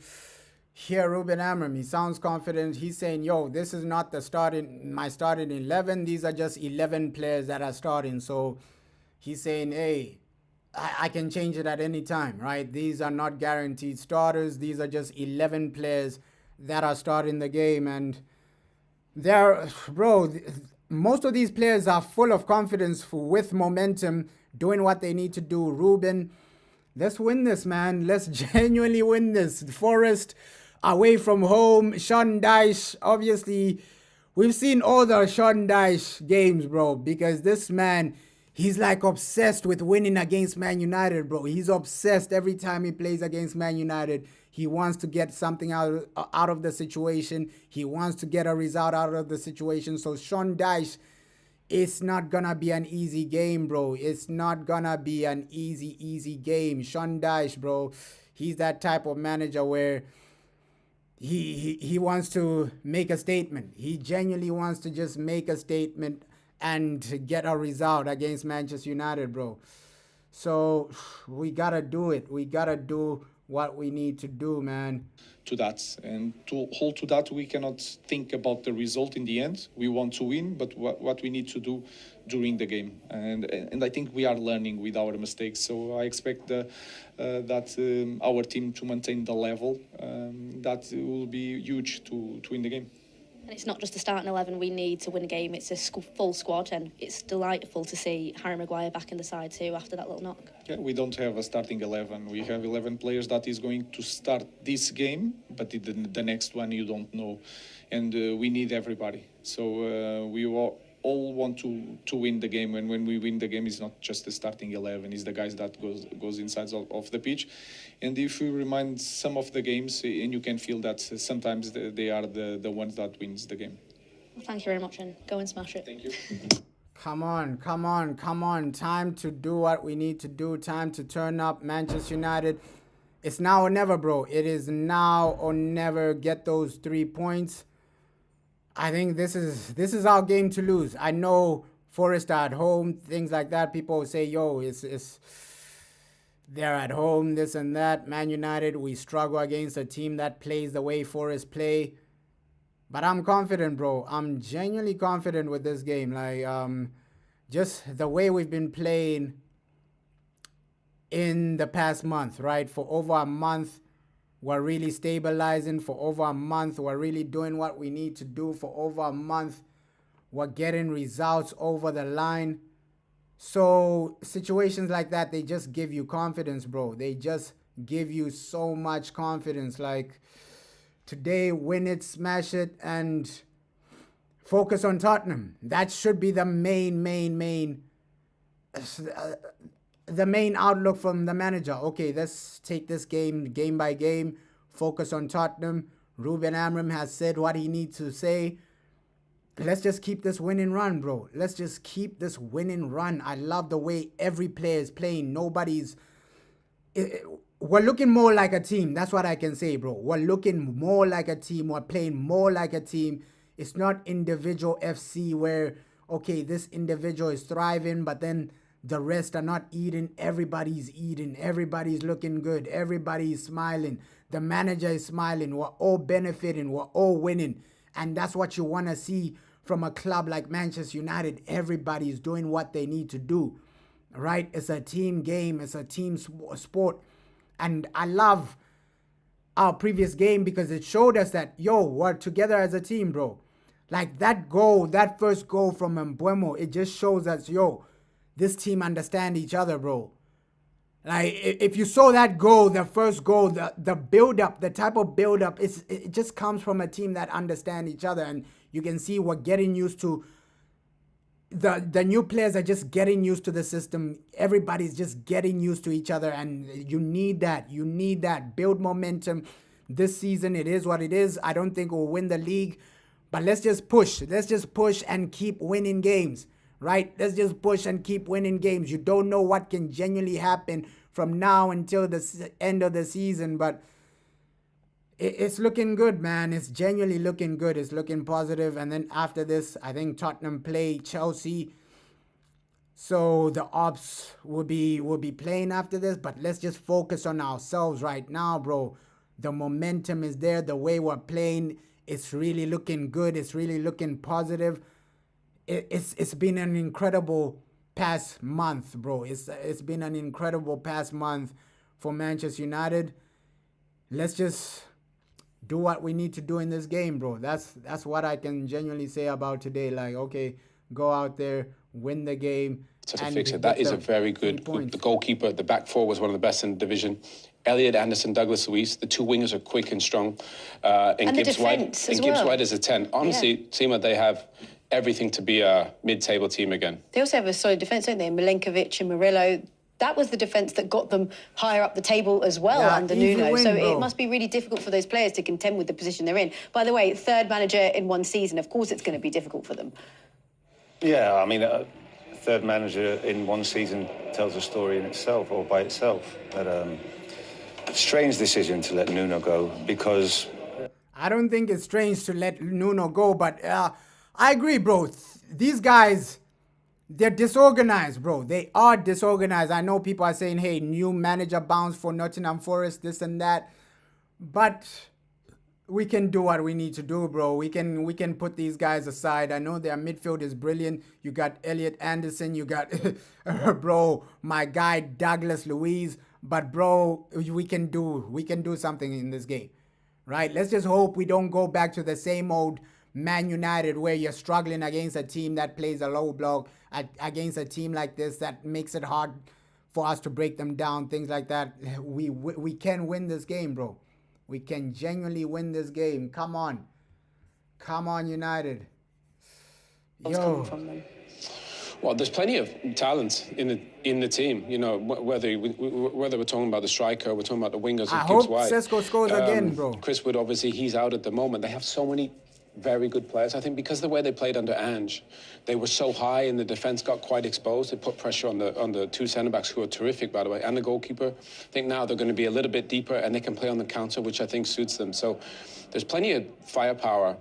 hear Ruben Amorim. He sounds confident. He's saying, yo, this is not my starting 11. These are just 11 players that are starting. So he's saying, hey, I can change it at any time, right? These are not guaranteed starters. These are just 11 players that are starting the game. And most of these players are full of confidence with momentum, doing what they need to do. Ruben, let's win this, man. Let's genuinely win this. Forest away from home. Sean Dyche, obviously, we've seen all the Sean Dyche games, bro, because this man, he's like obsessed with winning against Man United, bro. He's obsessed every time he plays against Man United. He wants to get something out of the situation. He wants to get a result out of the situation. So Sean Dyche, it's not gonna be an easy game, bro. It's not gonna be an easy game. Sean Dyche, bro, he's that type of manager where he wants to make a statement. He genuinely wants to just make a statement and get a result against Manchester United, bro. So we gotta do it. We gotta do what we need to do, man. To that, and to hold to that, we cannot think about the result in the end. We want to win, but what we need to do during the game, and I think we are learning with our mistakes. So I expect that our team to maintain the level. That will be huge to win the game. And it's not just the starting 11 we need to win a game, it's a full squad, and it's delightful to see Harry Maguire back in the side too after that little knock. Yeah, we don't have a starting 11. We have 11 players that is going to start this game, but the next one you don't know. And we need everybody. So we all want to win the game, and when we win the game, it's not just the starting 11, it's the guys that goes inside of the pitch. And if you remind some of the games, and you can feel that sometimes they are the ones that wins the game. Well, thank you very much, and go and smash it. Thank you. Come on. Time to do what we need to do. Time to turn up. Manchester United, it's now or never, bro. It is now or never. Get those 3 points. I think this is our game to lose. I know Forest are at home, things like that. People say, yo, it's they're at home, this and that. Man United, we struggle against a team that plays the way Forest play. But I'm confident, bro. I'm genuinely confident with this game. Like, just the way we've been playing in the past month, right? For over a month, we're really stabilizing. For over a month, we're really doing what we need to do. For over a month, we're getting results over the line. So situations like that, they just give you confidence, bro. They just give you so much confidence. Like today, win it, smash it, and focus on Tottenham. That should be the main outlook from the manager. Okay, let's take this game by game. Focus on Tottenham. Ruben Amorim has said what he needs to say. Let's just keep this winning run, bro. Let's just keep this winning run. I love the way every player is playing. We're looking more like a team. That's what I can say, bro. We're looking more like a team. We're playing more like a team. It's not individual FC where, okay, this individual is thriving, but then the rest are not eating. Everybody's eating. Everybody's looking good. Everybody's smiling. The manager is smiling. We're all benefiting. We're all winning. And that's what you want to see from a club like Manchester United. Everybody's doing what they need to do, right? It's a team game. It's a team sport. And I love our previous game because it showed us that, yo, we're together as a team, bro. Like that goal, that first goal from Mbeumo, it just shows us, yo, this team understand each other, bro. Like, if you saw that goal, the first goal, the build-up, the type of build-up, it just comes from a team that understand each other. And you can see we're getting used to, the new players are just getting used to the system. Everybody's just getting used to each other. And you need that. You need that. Build momentum. This season, it is what it is. I don't think we'll win the league. But let's just push. Let's just push and keep winning games. Right? Let's just push and keep winning games. You don't know what can genuinely happen from now until the end of the season, but it's looking good, man. It's genuinely looking good. It's looking positive. And then after this, I think Tottenham play Chelsea. So the ops will be playing after this, but let's just focus on ourselves right now, bro. The momentum is there. The way we're playing, it's really looking good. It's really looking positive. It's been an incredible past month, bro. It's been an incredible past month for Manchester United. Let's just do what we need to do in this game, bro. That's what I can genuinely say about today. Like, okay, go out there, win the game. To fix it. That is a very good. The goalkeeper, the back four was one of the best in the division. Elliot, Anderson, Douglas Luiz. The two wingers are quick and strong. And Gibbs White. And Gibbs White is a 10. Honestly, Seema, they have everything to be a mid-table team again. They also have a solid defence, don't they? Milenkovic and Murillo. That was the defence that got them higher up the table as well under Nuno. So it must be really difficult for those players to contend with the position they're in. By the way, third manager in one season, of course it's going to be difficult for them. Yeah, I mean, third manager in one season tells a story in itself, or by itself. But strange decision to let Nuno go, because... I don't think it's strange to let Nuno go, but I agree, bro. These guys, they're disorganized, bro. They are disorganized. I know people are saying, hey, new manager bounce for Nottingham Forest, this and that. But we can do what we need to do, bro. We can put these guys aside. I know their midfield is brilliant. You got Elliot Anderson. You got, bro, my guy Douglas Luiz. But, bro, we can do something in this game, right? Let's just hope we don't go back to the same old Man United where you're struggling against a team that plays a low block, against a team like this that makes it hard for us to break them down, things like that. We can win this game, bro. We can genuinely win this game. Come on. Come on, United. Yo. Well, there's plenty of talent in the team. You know, whether we're talking about the striker, we're talking about the wingers. I hope Sesko scores again, bro. Chris Wood, obviously, he's out at the moment. They have so many very good players. I think because of the way they played under Ange, they were so high and the defence got quite exposed. It put pressure on the two centre-backs, who are terrific, by the way, and the goalkeeper. I think now they're going to be a little bit deeper and they can play on the counter, which I think suits them. So there's plenty of firepower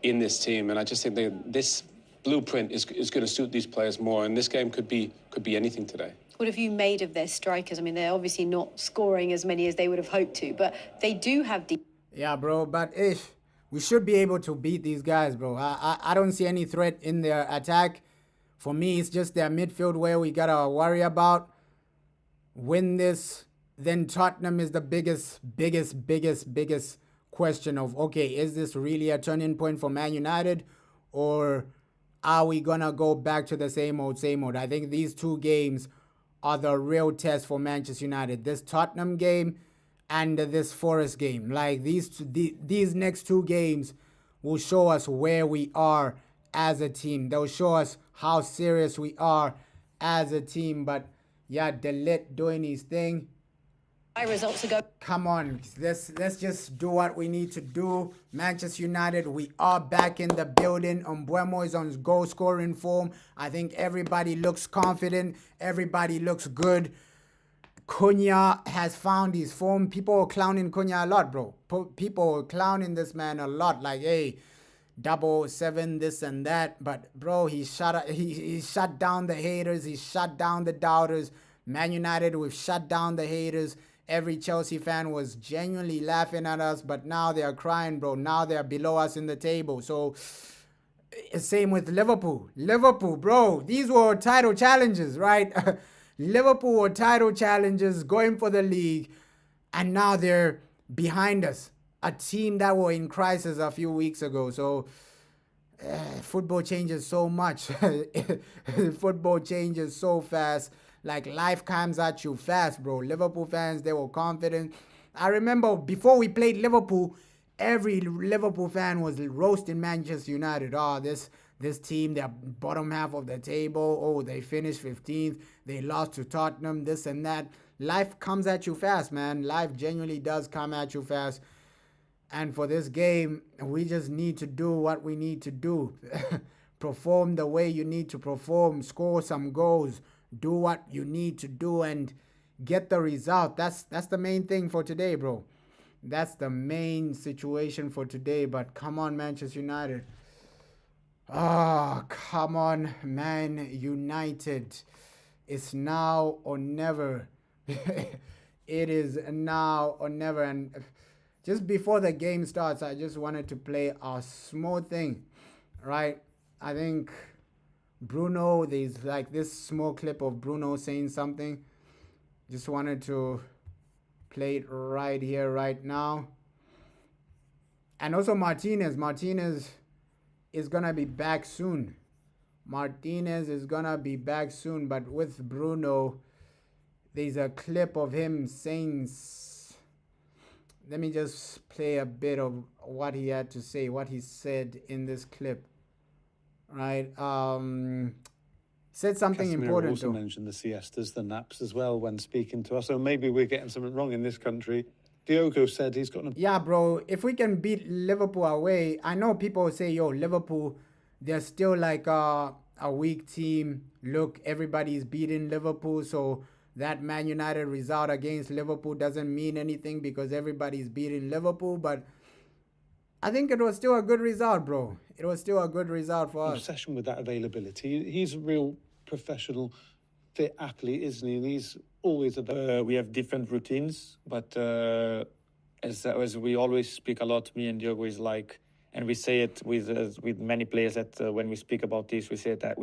in this team, and I just think this blueprint is going to suit these players more, and this game could be anything today. What have you made of their strikers? I mean, they're obviously not scoring as many as they would have hoped to, but they do have deep... Yeah, bro, but we should be able to beat these guys, bro. I don't see any threat in their attack. For me, it's just their midfield where we got to worry about. Win this, then Tottenham is the biggest question of, okay, is this really a turning point for Man United, or are we going to go back to the same old? I think these two games are the real test for Manchester United. This Tottenham game and this Forest game. Like, these next two games will show us where we are as a team. They'll show us how serious we are as a team. But, yeah, De Ligt doing his thing. Results ago. Come on, let's just do what we need to do. Manchester United, we are back in the building. Mbeumo is on goal scoring form. I think everybody looks confident. Everybody looks good. Cunha has found his form. People are clowning Cunha a lot, bro. People are clowning this man a lot. Like, hey, 007, this and that. But bro, he shut down the haters. He shut down the doubters. Man United, we've shut down the haters. Every Chelsea fan was genuinely laughing at us, but now they are crying, bro. Now they are below us in the table. So same with Liverpool. Liverpool, bro. These were title challenges, right? Liverpool were title challenges going for the league, and now they're behind us. A team that were in crisis a few weeks ago. So football changes so much. Football changes so fast. Like, life comes at you fast, bro. Liverpool fans, they were confident. I remember before we played Liverpool, every Liverpool fan was roasting Manchester United. Oh, this team, they're bottom half of the table. Oh, they finished 15th. They lost to Tottenham, this and that. Life comes at you fast, man. Life genuinely does come at you fast. And for this game, we just need to do what we need to do. Perform the way you need to perform. Score some goals. Do what you need to do and get the result. That's the main thing for today, bro. That's the main situation for today. But come on, Manchester United. Oh, come on, Man United. It's now or never. It is now or never. And just before the game starts, I just wanted to play a small thing, right? I think Bruno, there's like this small clip of Bruno saying something. Just wanted to play it right here, right now. And also Martinez. Martinez is going to be back soon. Martinez is going to be back soon. But with Bruno, there's a clip of him saying... Let me just play a bit of what he had to say, what he said in this clip. Right? Said something Casemiro important. Also mentioned the siestas, the naps as well when speaking to us. So maybe we're getting something wrong in this country. Diogo said he's got... Yeah, bro. If we can beat Liverpool away, I know people say, yo, Liverpool, they're still like a weak team. Look, everybody's beating Liverpool, so that Man United result against Liverpool doesn't mean anything because everybody's beating Liverpool. But I think it was still a good result, bro. It was still a good result for us. Obsession with that availability. He's a real professional, fit athlete, isn't he? And he's always we have different routines, but as we always speak a lot, me and Diogo, is like, and we say it with many players that when we speak about this, we say that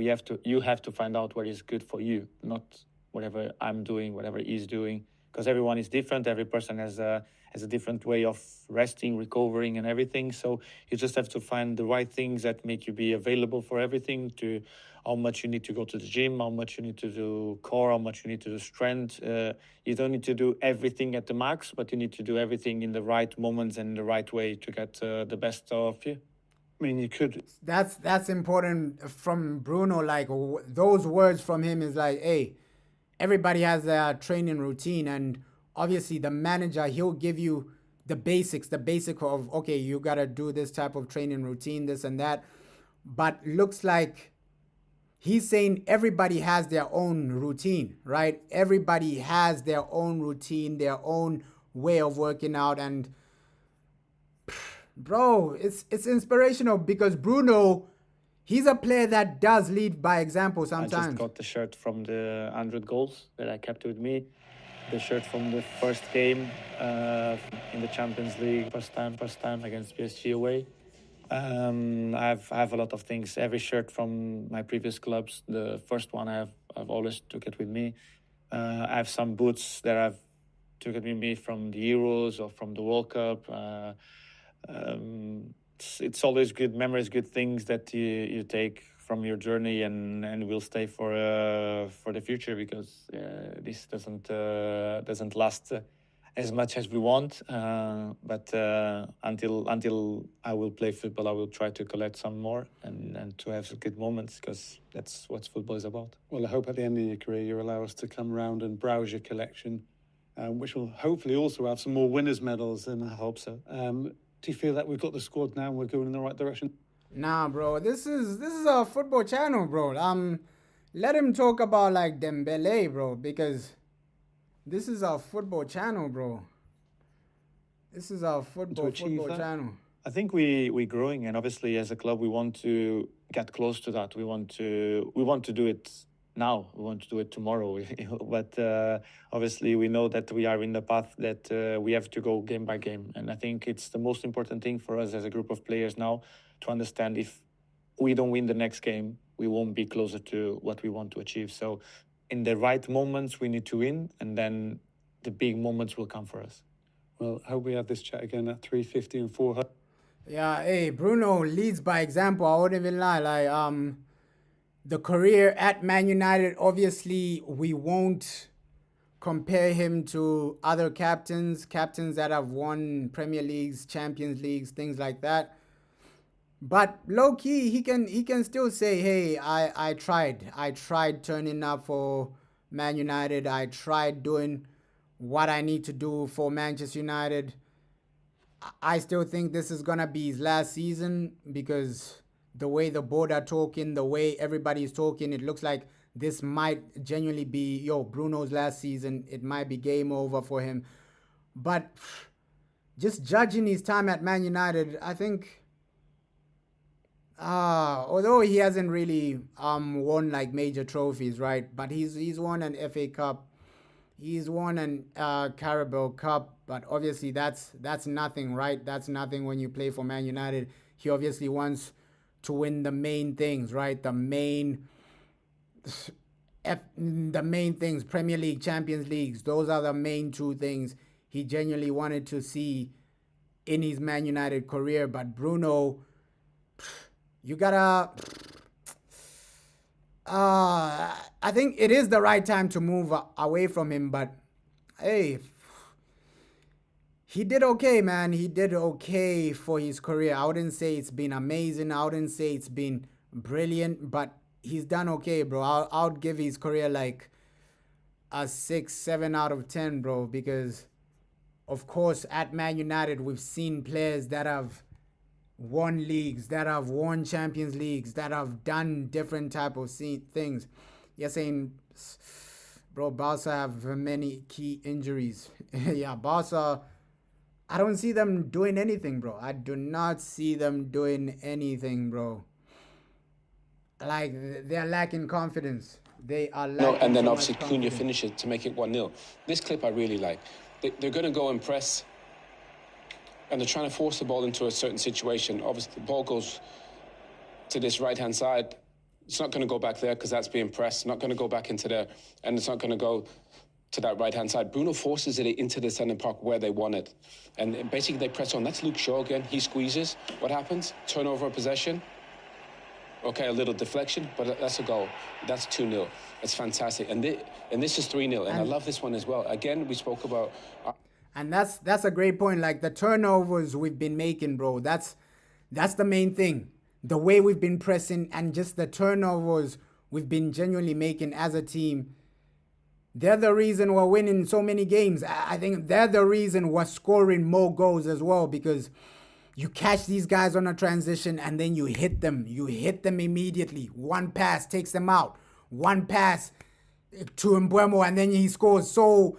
you have to find out what is good for you, not whatever I'm doing, whatever he's doing, because everyone is different. Every person has a different way of resting, recovering, and everything. So you just have to find the right things that make you be available for everything, to how much you need to go to the gym, how much you need to do core, how much you need to do strength. You don't need to do everything at the max, but you need to do everything in the right moments and the right way to get the best of you. I mean, you could... That's important from Bruno. Like, those words from him is like, hey, everybody has their training routine, and obviously the manager, he'll give you the basic of, okay, you got to do this type of training routine, this and that. But looks like he's saying everybody has their own routine, right? Everybody has their own routine, their own way of working out. And bro, it's inspirational because Bruno, he's a player that does lead by example sometimes. I just got the shirt from the 100 goals that I kept with me. The shirt from the first game in the Champions League, first time against PSG away. I have a lot of things. Every shirt from my previous clubs, the first one I've always took it with me. I have some boots that I've took it with me from the Euros or from the World Cup. It's always good memories, good things that you take from your journey and will stay for the future, because this doesn't last as much as we want. But until I will play football, I will try to collect some more and to have some good moments, because that's what football is about. Well, I hope at the end of your career you allow us to come around and browse your collection, which will hopefully also have some more winners' medals. And I hope so. Do you feel that we've got the squad now and we're going in the right direction? Nah, bro. This is a football channel, bro. Let him talk about like Dembele, bro, because this is our football channel, bro. This is our football channel. I think we're growing, and obviously as a club we want to get close to that. We want to do it now. We want to do it tomorrow. But obviously we know that we are in the path that we have to go game by game. And I think it's the most important thing for us as a group of players now to understand if we don't win the next game, we won't be closer to what we want to achieve. So in the right moments we need to win, and then the big moments will come for us. Well, I hope we have this chat again at 3:50 and 400. Yeah, hey, Bruno leads by example. I wouldn't even lie. Like, the career at Man United, obviously, we won't compare him to other captains that have won Premier Leagues, Champions Leagues, things like that. But low key, he can still say, hey, I tried turning up for Man United. I tried doing what I need to do for Manchester United. I still think this is gonna be his last season, because the way the board are talking, the way everybody's talking, it looks like this might genuinely be Bruno's last season. It might be game over for him. But just judging his time at Man United, I think, although he hasn't really won like major trophies, right? But he's won an FA Cup. He's won an Carabao Cup, but obviously that's nothing, right? That's nothing when you play for Man United. He obviously wants to win the main things, right? The main things, Premier League, Champions Leagues. Those are the main two things he genuinely wanted to see in his Man United career. But Bruno, you gotta... I think it is the right time to move away from him, but hey, he did okay, man. He did okay for his career. I wouldn't say it's been amazing. I wouldn't say it's been brilliant, but he's done okay, bro. I would give his career like a 6, 7 out of 10, bro, because of course at Man United we've seen players that have won leagues, that have won Champions Leagues, that have done different type of things. You're saying, bro, Barca have many key injuries. Yeah, Barca, I don't see them doing anything, bro. I do not see them doing anything, bro. Like, they're lacking confidence. They are lacking No, and then so obviously much Cunha confidence. finishes to make it 1-0. This clip I really like. They're going to go and press, and they're trying to force the ball into a certain situation. Obviously, the ball goes to this right-hand side. It's not going to go back there because that's being pressed. Not going to go back into there, and it's not going to go to that right-hand side. Bruno forces it into the centre park where they want it. And basically they press on. That's Luke Shaw again. He squeezes. What happens? Turnover of possession. Okay, a little deflection, but that's a goal. That's 2-0. That's fantastic. And this is 3-0. And I love this one as well. Again, we spoke about... And that's a great point. Like, the turnovers we've been making, bro, that's the main thing. The way we've been pressing and just the turnovers we've been genuinely making as a team, they're the reason we're winning so many games. I think they're the reason we're scoring more goals as well, because you catch these guys on a transition and then you hit them. You hit them immediately. One pass takes them out. One pass to Mbeumo and then he scores. So,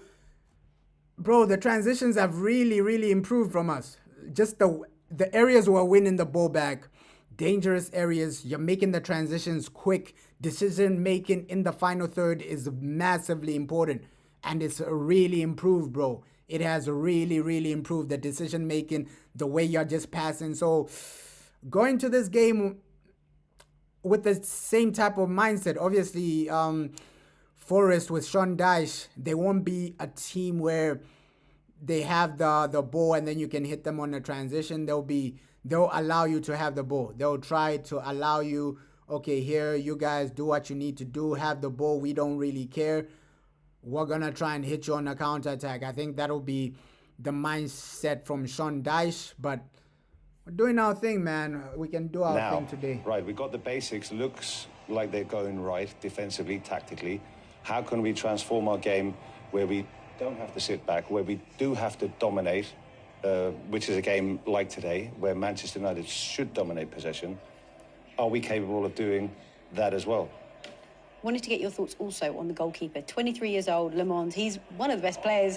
bro, the transitions have really, really improved from us. Just the areas we're winning the ball back, dangerous areas, you're making the transitions quick. Decision making in the final third is massively important, and it's really improved, bro. It has really, really improved the decision making, the way you're just passing. So going to this game with the same type of mindset, obviously, Forest with Sean Dyche, they won't be a team where they have the ball and then you can hit them on the transition. They'll allow you to have the ball. They'll try to allow you, okay, here, you guys do what you need to do, have the ball, we don't really care. We're going to try and hit you on a counterattack. I think that'll be the mindset from Sean Dyche, but we're doing our thing, man. We can do our thing today. Right, we got the basics. Looks like they're going right, defensively, tactically. How can we transform our game where we don't have to sit back, where we do have to dominate, which is a game like today, where Manchester United should dominate possession? Are we capable of doing that as well? Wanted to get your thoughts also on the goalkeeper. 23 years old, Le Mans. He's one of the best players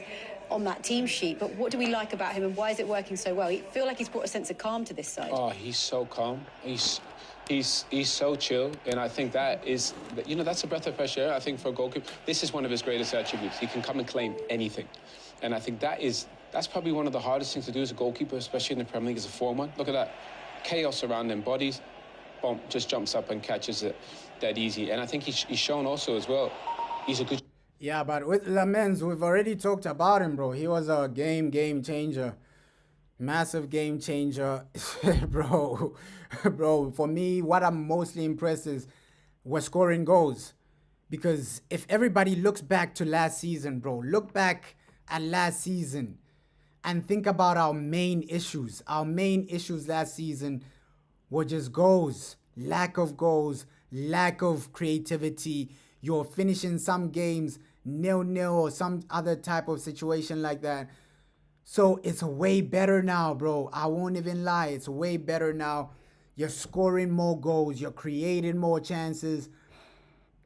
on that team sheet. But what do we like about him, and why is it working so well? I feel like he's brought a sense of calm to this side. Oh, he's so calm. He's so chill, and I think that is, you know, that's a breath of fresh air. I think for a goalkeeper, this is one of his greatest attributes. He can come and claim anything, and I think that's probably one of the hardest things to do as a goalkeeper, especially in the Premier League as a foreman. Look at that chaos around them, bodies, boom, just jumps up and catches it that easy. And I think he's shown also as well. He's a good. Yeah, but with Lamens, we've already talked about him, bro. He was a game changer. Massive game changer. bro. Bro, for me, what I'm mostly impressed is we're scoring goals. Because if everybody looks back to last season, bro, look back at last season and think about our main issues. Our main issues last season were just goals. Lack of goals, lack of creativity. You're finishing some games 0-0 or some other type of situation like that. So it's way better now, bro. I won't even lie. It's way better now. You're scoring more goals. You're creating more chances.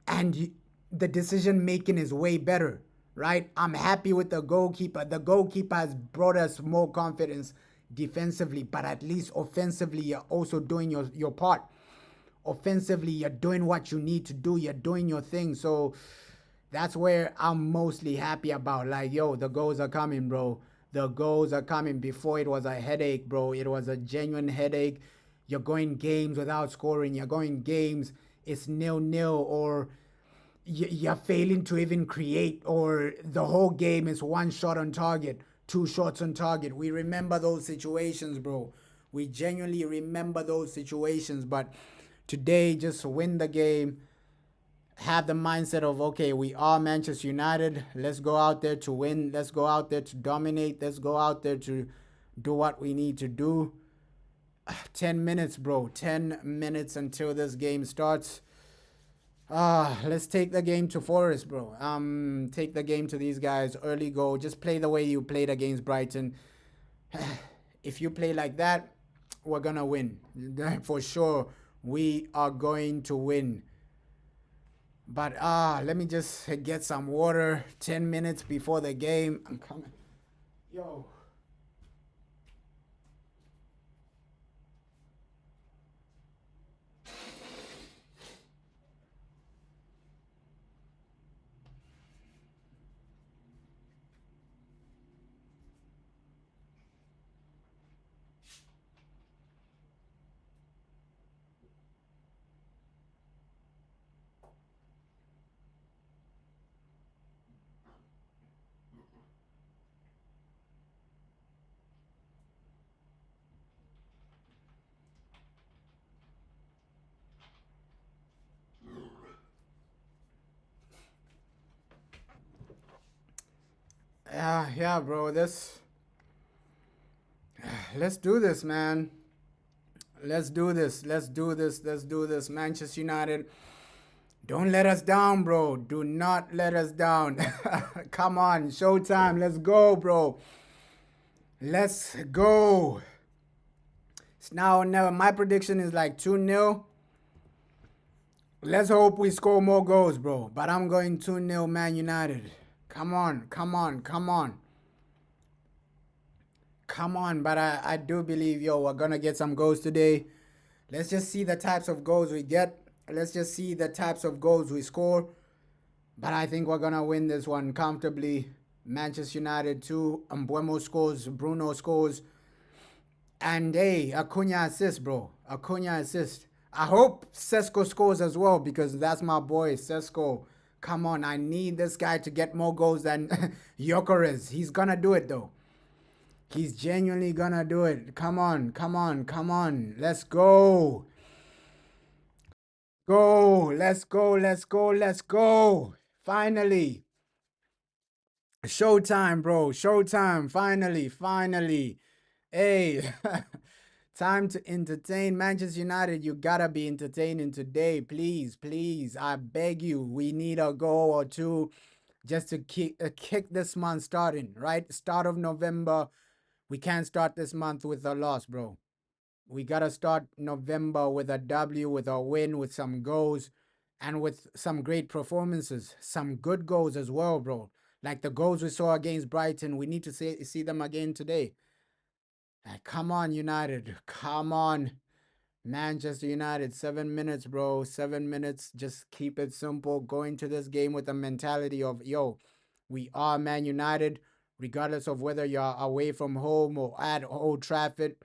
And the decision making is way better, right? I'm happy with the goalkeeper. The goalkeeper has brought us more confidence defensively, but at least offensively, you're also doing your part. Offensively, you're doing what you need to do. You're doing your thing. So that's where I'm mostly happy about. Like, yo, the goals are coming, bro. The goals are coming. Before, it was a headache, bro. It was a genuine headache. You're going games without scoring. You're going games, it's 0-0, or you're failing to even create, or the whole game is one shot on target, two shots on target. We remember those situations, bro. We genuinely remember those situations. But today, just win the game. Have the mindset of, okay, we are Manchester United. Let's go out there to win. Let's go out there to dominate. Let's go out there to do what we need to do. 10 minutes, bro. 10 minutes until this game starts. Let's take the game to Forest, bro. Take the game to these guys. Early goal. Just play the way you played against Brighton. If you play like that, we're gonna win. For sure, we are going to win. But let me just get some water. 10 minutes before the game. I'm coming. Yo. Yeah, bro. Let's do this, man. Let's do this. Let's do this. Let's do this. Manchester United, don't let us down, bro. Do not let us down. Come on, showtime. Let's go, bro. Let's go. It's now or never. My prediction is like 2-0. Let's hope we score more goals, bro. But I'm going 2-0 Man United. Come on, come on, come on. Come on, but I do believe, yo, we're going to get some goals today. Let's just see the types of goals we get. Let's just see the types of goals we score. But I think we're going to win this one comfortably. Manchester United 2. Mbeumo scores. Bruno scores. And, hey, Acuna assist, bro. Acuna assist. I hope Sesko scores as well, because that's my boy, Sesko. Come on, I need this guy to get more goals than Gyökeres. He's going to do it, though. He's genuinely going to do it. Come on, come on, come on. Let's go. Go. Let's go, let's go, let's go. Finally. Showtime, bro. Showtime. Finally, finally. Hey. Time to entertain. Manchester United, you gotta be entertaining today. Please, please. I beg you. We need a goal or two just to kick this month starting, right? Start of November. We can't start this month with a loss, bro. We gotta start November with a W, with a win, with some goals, and with some great performances. Some good goals as well, bro. Like the goals we saw against Brighton, we need to see them again today. Like, come on, United. Come on. Manchester United, 7 minutes, bro. 7 minutes. Just keep it simple. Go into this game with the mentality of, yo, we are Man United, regardless of whether you're away from home or at Old Trafford.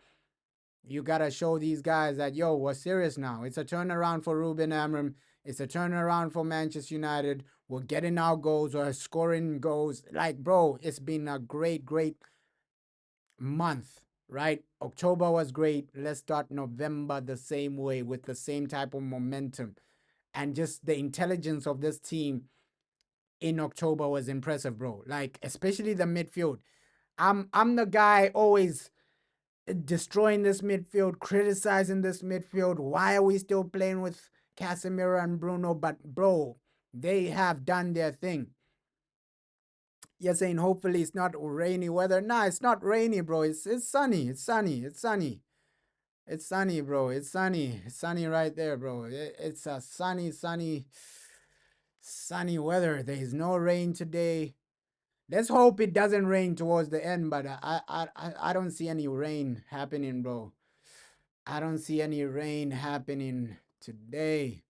You got to show these guys that, yo, we're serious now. It's a turnaround for Ruben Amorim. It's a turnaround for Manchester United. We're getting our goals. We're scoring goals. Like, bro, it's been a great, great month, right? October was great. Let's start November the same way with the same type of momentum. And just the intelligence of this team in October was impressive, bro. Like, especially the midfield. I'm the guy always destroying this midfield, criticizing this midfield. Why are we still playing with Casemiro and Bruno? But bro, they have done their thing. You're saying hopefully it's not rainy weather. Nah, it's not rainy, bro. It's sunny. It's sunny. It's sunny. It's sunny, bro. It's sunny. It's sunny right there, bro. It's a sunny, sunny weather. There's no rain today. Let's hope it doesn't rain towards the end, but I don't see any rain happening, bro. I don't see any rain happening today.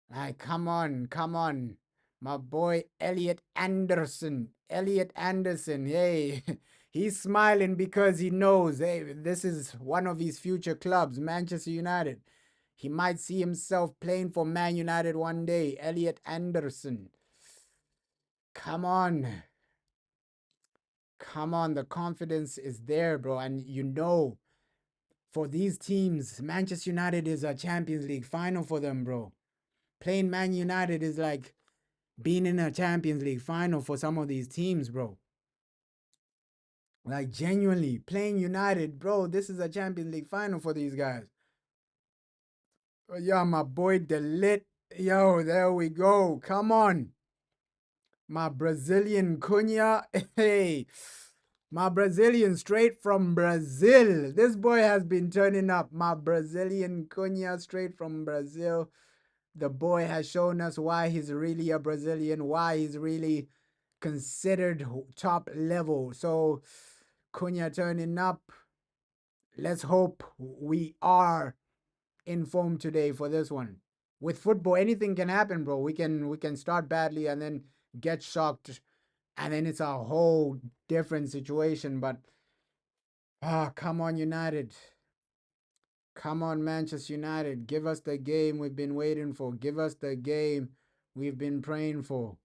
Like, come on, come on. My boy Elliot Anderson. Elliot Anderson, hey, he's smiling because he knows, hey, this is one of his future clubs, Manchester United. He might see himself playing for Man United one day. Elliot Anderson. Come on. Come on, the confidence is there, bro. And you know, for these teams, Manchester United is a Champions League final for them, bro. Playing Man United is like being in a Champions League final for some of these teams, bro. Like, genuinely, playing United, bro, this is a Champions League final for these guys. Yeah, my boy Delit. Yo, there we go. Come on. My Brazilian Cunha. Hey, my Brazilian straight from Brazil. This boy has been turning up. My Brazilian Cunha straight from Brazil. The boy has shown us why he's really a Brazilian, why he's really considered top level. So, Cunha turning up. Let's hope we are informed today for this one. With football, anything can happen, bro. We can start badly and then get shocked, and then it's a whole different situation. But come on, United. Come on, Manchester United. Give us the game we've been waiting for. Give us the game we've been praying for.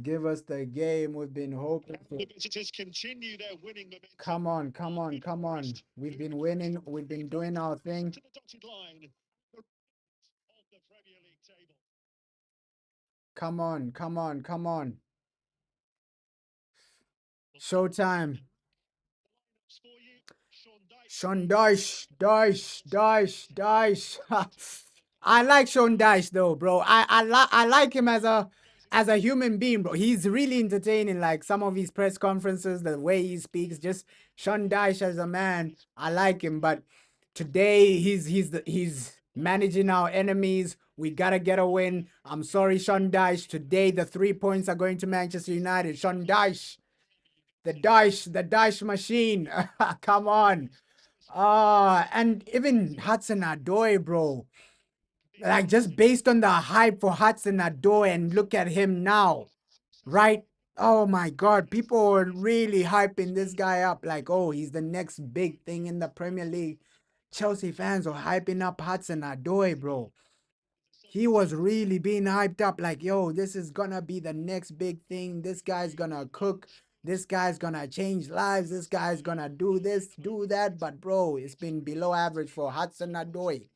Give us the game we've been hoping for. The visitors continue their winning momentum. Come on, come on, come on. We've been winning. We've been doing our thing. To the dotted line. Come on, come on, come on. Showtime. Sean Dyche. I like Sean Dyche though, bro. I like him as a human being, bro. He's really entertaining. Like some of his press conferences, the way he speaks, just Sean Dyche as a man. I like him, but today he's managing our enemies. We gotta get a win. I'm sorry, Sean Dyche. Today the 3 points are going to Manchester United. Sean Dyche. The Daesh machine. Come on. And even Hudson Odoi, bro. Like just based on the hype for Hudson Odoi and look at him now, right? Oh my God, people are really hyping this guy up like, oh, he's the next big thing in the Premier League. Chelsea fans are hyping up Hudson Odoi, bro. He was really being hyped up like, yo, this is gonna be the next big thing. This guy's gonna cook. This guy's gonna change lives. This guy's gonna do this, do that. But bro, it's been below average for Hudson Odoi.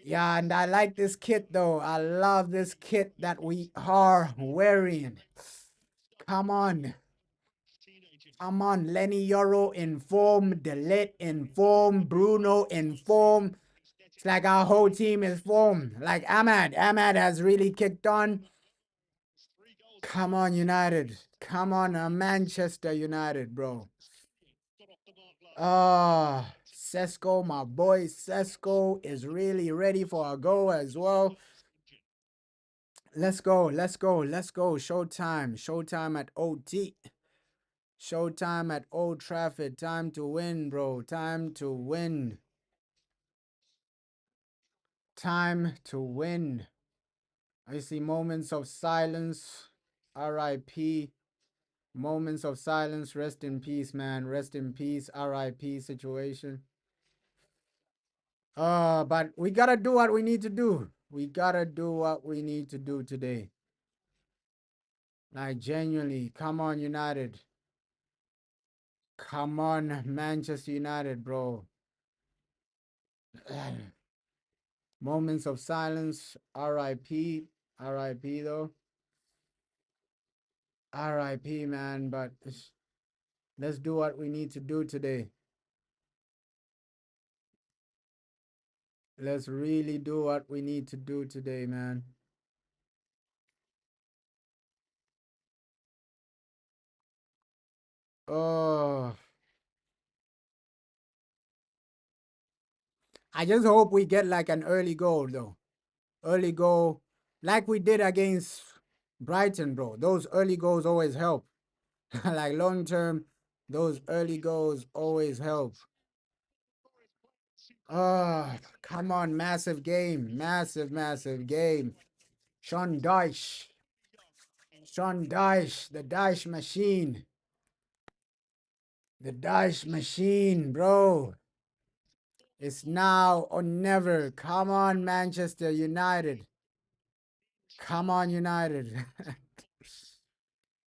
Yeah, and I like this kit though. I love this kit that we are wearing. Come on. Come on, Lenny Yoro in form, Delit in form, Bruno in form. It's like our whole team is formed. Like Ahmad has really kicked on. Come on, United. Come on, Manchester United, bro. Sesko, my boy Sesko is really ready for a goal as well. Let's go, let's go, let's go. Showtime, showtime at OT. Showtime at Old Trafford. Time to win, bro. Time to win. Time to win. I see moments of silence. RIP. Moments of silence. Rest in peace, man. Rest in peace. RIP situation. But we gotta do what we need to do. We gotta do what we need to do today. Like, genuinely. Come on, United. Come on, Manchester United, bro. Moments of silence. RIP. RIP, though. RIP, man. But let's do what we need to do today. Let's really do what we need to do today, man. Oh, I just hope we get like an early goal, though. Early goal, like we did against Brighton, bro. Those early goals always help. Like long term, those early goals always help. Oh, come on, massive game. Massive, massive game. Sean Dyche. Sean Dyche, the Dyche machine. The Dyche machine, bro. It's now or never. Come on, Manchester United. Come on, United.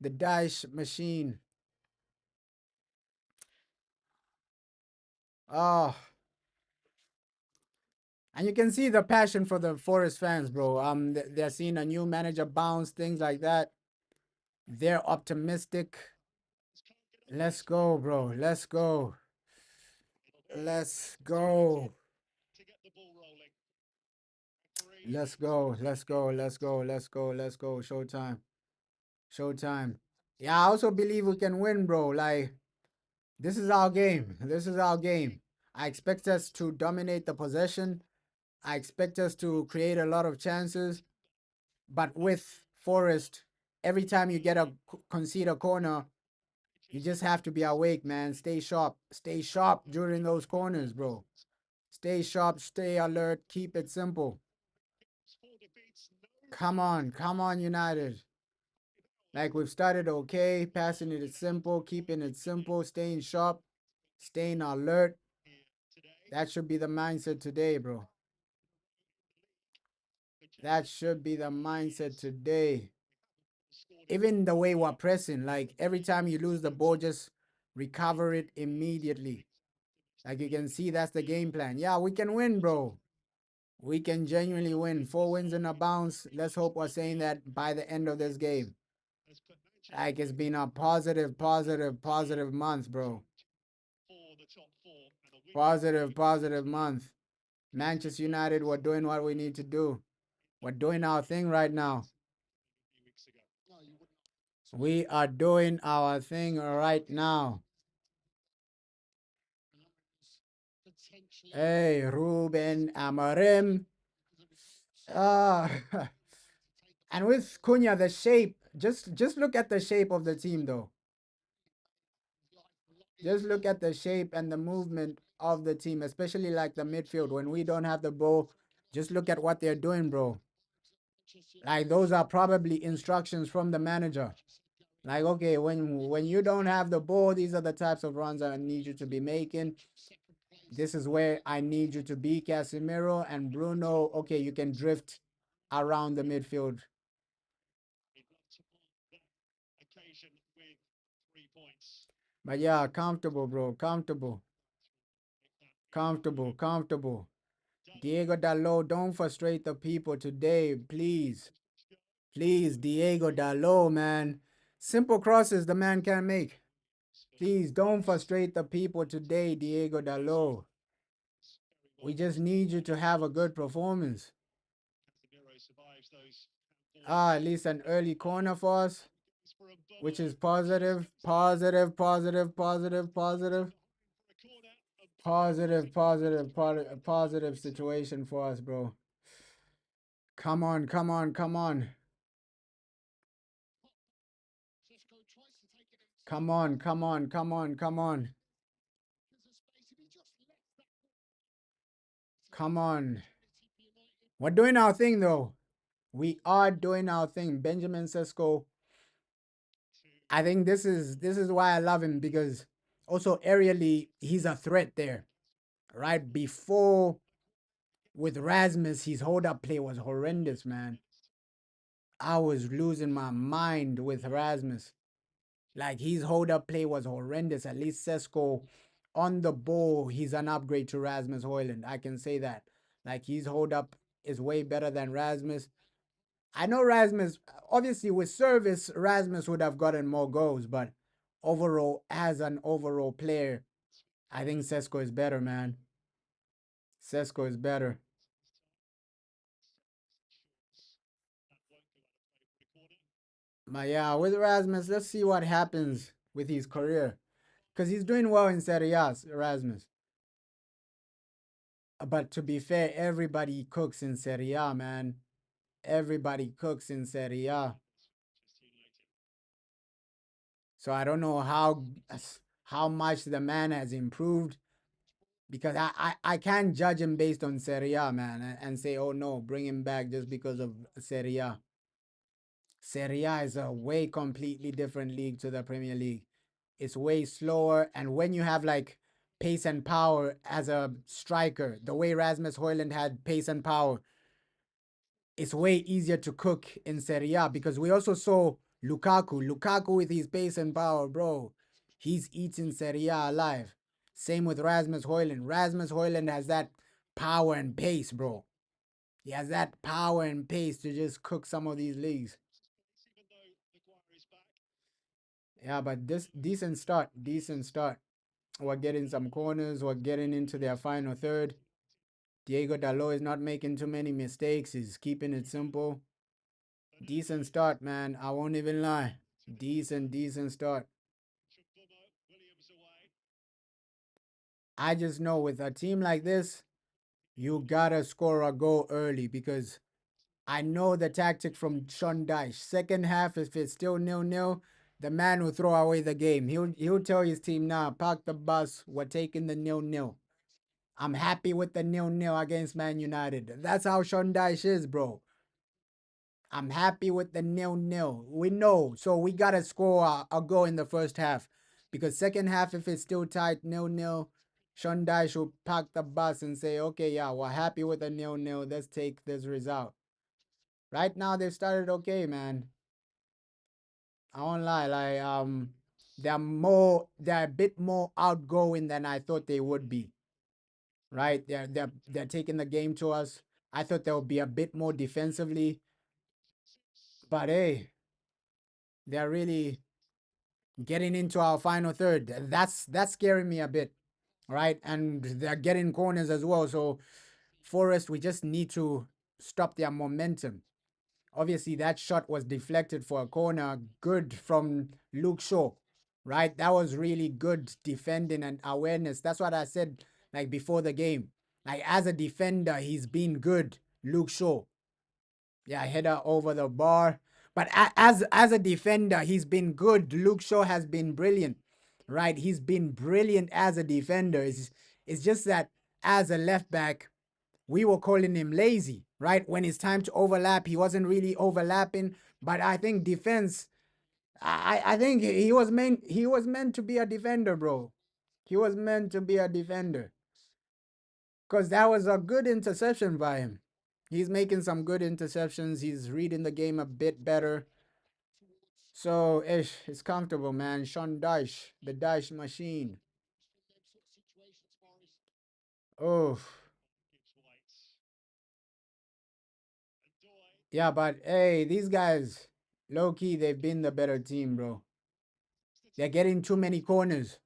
The Dyche machine. Oh. And you can see the passion for the Forest fans, bro. They're seeing a new manager bounce, things like that. They're optimistic. Let's go, bro. Let's go. Let's go. Let's go. Let's go. Let's go. Let's go. Let's go. Showtime. Showtime. Yeah, I also believe we can win, bro. Like, this is our game. This is our game. I expect us to dominate the possession. I expect us to create a lot of chances. But with Forest, every time you get a concede a corner, you just have to be awake, man. Stay sharp. Stay sharp during those corners, bro. Stay sharp, stay alert, keep it simple. Come on, United. Like we've started okay, passing it is simple, keeping it simple, staying sharp, staying alert. That should be the mindset today, bro. That should be the mindset today. Even the way we're pressing, like every time you lose the ball, just recover it immediately. Like you can see, that's the game plan. Yeah, we can win, bro. We can genuinely win. 4 wins and a bounce. Let's hope we're saying that by the end of this game. Like it's been a positive, positive, positive month, bro. Positive, positive month. Manchester United, we're doing what we need to do. We're doing our thing right now. We are doing our thing right now. Hey, Ruben Amorim. Ah, and with Cunha, the shape. Just look at the shape of the team, though. Just look at the shape and the movement of the team, especially like the midfield. When we don't have the ball, just look at what they're doing, bro. Like those are probably instructions from the manager. Like, okay, when you don't have the ball, these are the types of runs I need you to be making. This is where I need you to be, Casemiro and Bruno. Okay, you can drift around the midfield. But yeah, comfortable, bro. Comfortable. Comfortable. Comfortable. Diego Dalot, don't frustrate the people today, please. Please, Diego Dalot, man. Simple crosses the man can make. Please don't frustrate the people today, Diego Dalot. We just need you to have a good performance. At least an early corner for us, which is positive, positive, positive, positive, positive. Positive, positive, positive situation for us, bro. Come on, come on, come on. Come on, come on, come on, come on. Come on. We're doing our thing, though. We are doing our thing. Benjamin Sesko. I think this is why I love him, because also aerially he's a threat there. Right before with Rasmus, his hold up play was horrendous, man. I was losing my mind with Rasmus. Like his hold up play was horrendous. At least Sesko on the ball, he's an upgrade to Rasmus Hoyland. I can say that. Like his hold up is way better than Rasmus. I know Rasmus, obviously with service, Rasmus would have gotten more goals, but overall, as an overall player, I think Sesko is better, man. Sesko is better. But yeah, with Rasmus, let's see what happens with his career. Because he's doing well in Serie A, Rasmus. But to be fair, everybody cooks in Serie A, man. Everybody cooks in Serie A. So I don't know how much the man has improved, because I can't judge him based on Serie A, man, and say, oh no, bring him back just because of Serie A. Serie A is a way completely different league to the Premier League. It's way slower, and when you have like pace and power as a striker, the way Rasmus Hoyland had pace and power, it's way easier to cook in Serie A, because we also saw Lukaku. Lukaku with his pace and power, bro. He's eating Serie A alive. Same with Rasmus Hoyland. Rasmus Hoyland has that power and pace, bro. He has that power and pace to just cook some of these leagues. Yeah, but this decent start. Decent start. We're getting some corners. We're getting into their final third. Diego Dalot is not making too many mistakes. He's keeping it simple. Decent start, man. I won't even lie. Decent start. I just know with a team like this, you gotta score a goal early, because I know the tactic from Sean Dyche. Second half, if it's still 0-0, the man will throw away the game. He'll tell his team, nah, park the bus. We're taking the 0-0. I'm happy with the 0-0 against Man United. That's how Sean Dyche is, bro. I'm happy with the 0-0. We know, so we gotta score a goal in the first half, because second half, if it's still tight 0-0, Sean Dyche will park the bus and say, okay, yeah, we're happy with the 0-0. Let's take this result. Right now, they've started okay, man. I won't lie, like they're a bit more outgoing than I thought they would be. Right? They're taking the game to us. I thought they would be a bit more defensively, but hey, they're really getting into our final third. That's scaring me a bit, right? And they're getting corners as well. So Forest, we just need to stop their momentum. Obviously, that shot was deflected for a corner. Good from Luke Shaw, right? That was really good defending and awareness. That's what I said like before the game. Like as a defender, he's been good, Luke Shaw. Yeah, header over the bar. But as a defender, he's been good. Luke Shaw has been brilliant, right? He's been brilliant as a defender. It's just that as a left back, we were calling him lazy, right? When it's time to overlap, he wasn't really overlapping. But I think defense, I think he was meant to be a defender, bro. He was meant to be a defender. Because that was a good interception by him. He's making some good interceptions. He's reading the game a bit better. So, it's comfortable, man. Sean Dyche, the Dyche machine. Oh. Yeah, but hey, these guys, low key, they've been the better team, bro. They're getting too many corners.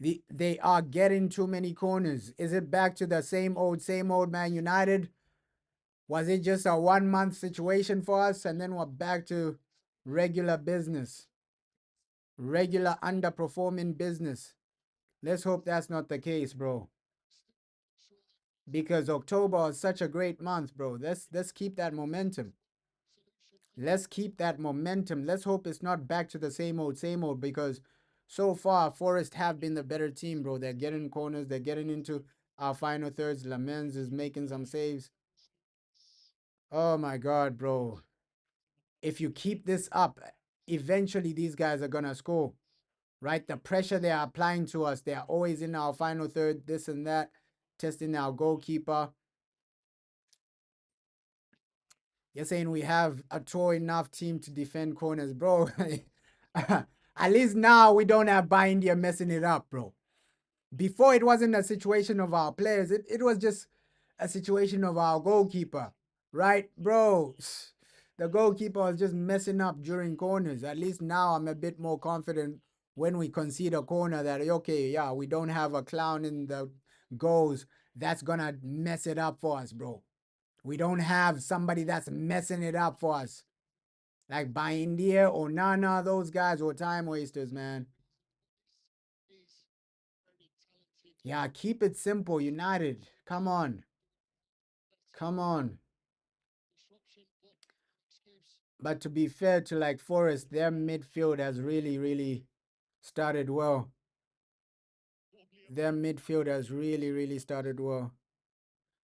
They are getting too many corners. Is it back to the same old Man United? Was it just a 1 month situation for us and then we're back to regular business? Regular underperforming business. Let's hope that's not the case, bro. Because October is such a great month, bro. Let's keep that momentum. Let's keep that momentum. Let's hope it's not back to the same old, because so far, Forest have been the better team, bro. They're getting corners. They're getting into our final thirds. Lamens is making some saves. Oh my God, bro. If you keep this up, eventually these guys are gonna score, right? The pressure they are applying to us, they are always in our final third, this and that, testing our goalkeeper. You're saying we have a tall enough team to defend corners, bro. At least now we don't have Bindia messing it up, bro. Before, it wasn't a situation of our players. It was just a situation of our goalkeeper, right, bro? The goalkeeper was just messing up during corners. At least now I'm a bit more confident when we concede a corner that, okay, yeah, we don't have a clown in the goals that's gonna mess it up for us, bro. We don't have somebody that's messing it up for us. Like Bindia or Nana, those guys were time wasters, man. Yeah, keep it simple, United. Come on. Come on. But to be fair to like Forest, their midfield has really, really started well. Their midfield has really, really started well.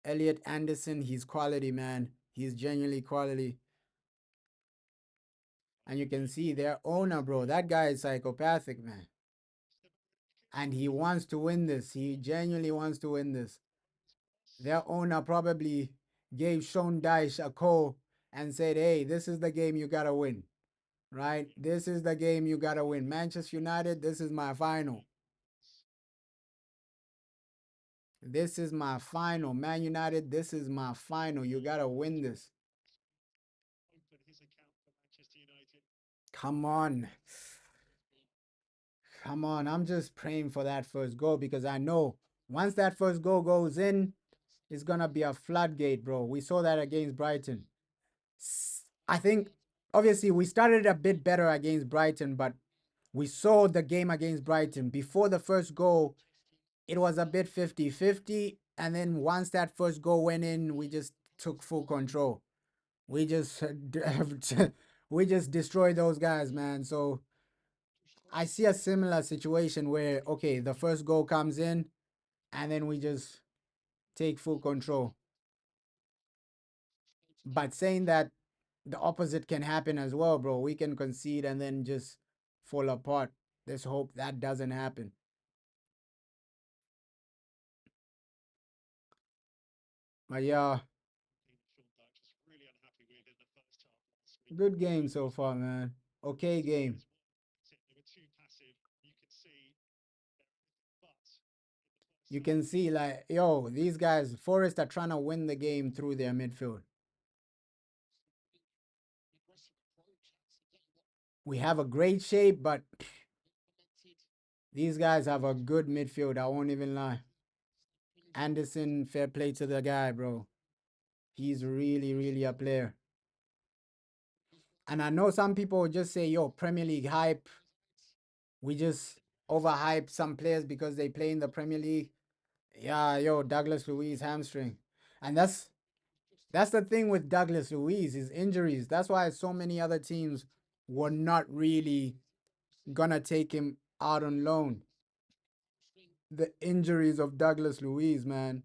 Elliot Anderson, he's quality, man. He's genuinely quality. And you can see their owner, bro. That guy is psychopathic, man. And he wants to win this. He genuinely wants to win this. Their owner probably gave Sean Dyche a call and said, hey, this is the game you gotta win. Right? This is the game you gotta win. Manchester United, this is my final. This is my final. Man United, this is my final. You gotta win this. Come on. Come on. I'm just praying for that first goal because I know once that first goal goes in, it's gonna be a floodgate, bro. We saw that against Brighton. I think obviously we started a bit better against Brighton, but we saw the game against Brighton. Before the first goal, it was a bit 50-50. And then once that first goal went in, we just took full control. We just we just destroyed those guys, man. So I see a similar situation where, okay, the first goal comes in and then we just take full control. But saying that, the opposite can happen as well, bro. We can concede and then just fall apart. Let's hope that doesn't happen. But yeah, good game so far, man. Okay game. You can see, like, yo, these guys, Forest are trying to win the game through their midfield. We have a great shape, but these guys have a good midfield. I won't even lie. Anderson, fair play to the guy, bro. He's really, really a player. And I know some people will just say, yo, Premier League hype. We just overhype some players because they play in the Premier League. Yeah, yo, Douglas Luiz hamstring. And that's the thing with Douglas Luiz, his injuries. That's why so many other teams were not really gonna take him out on loan. The injuries of Douglas Luiz, man.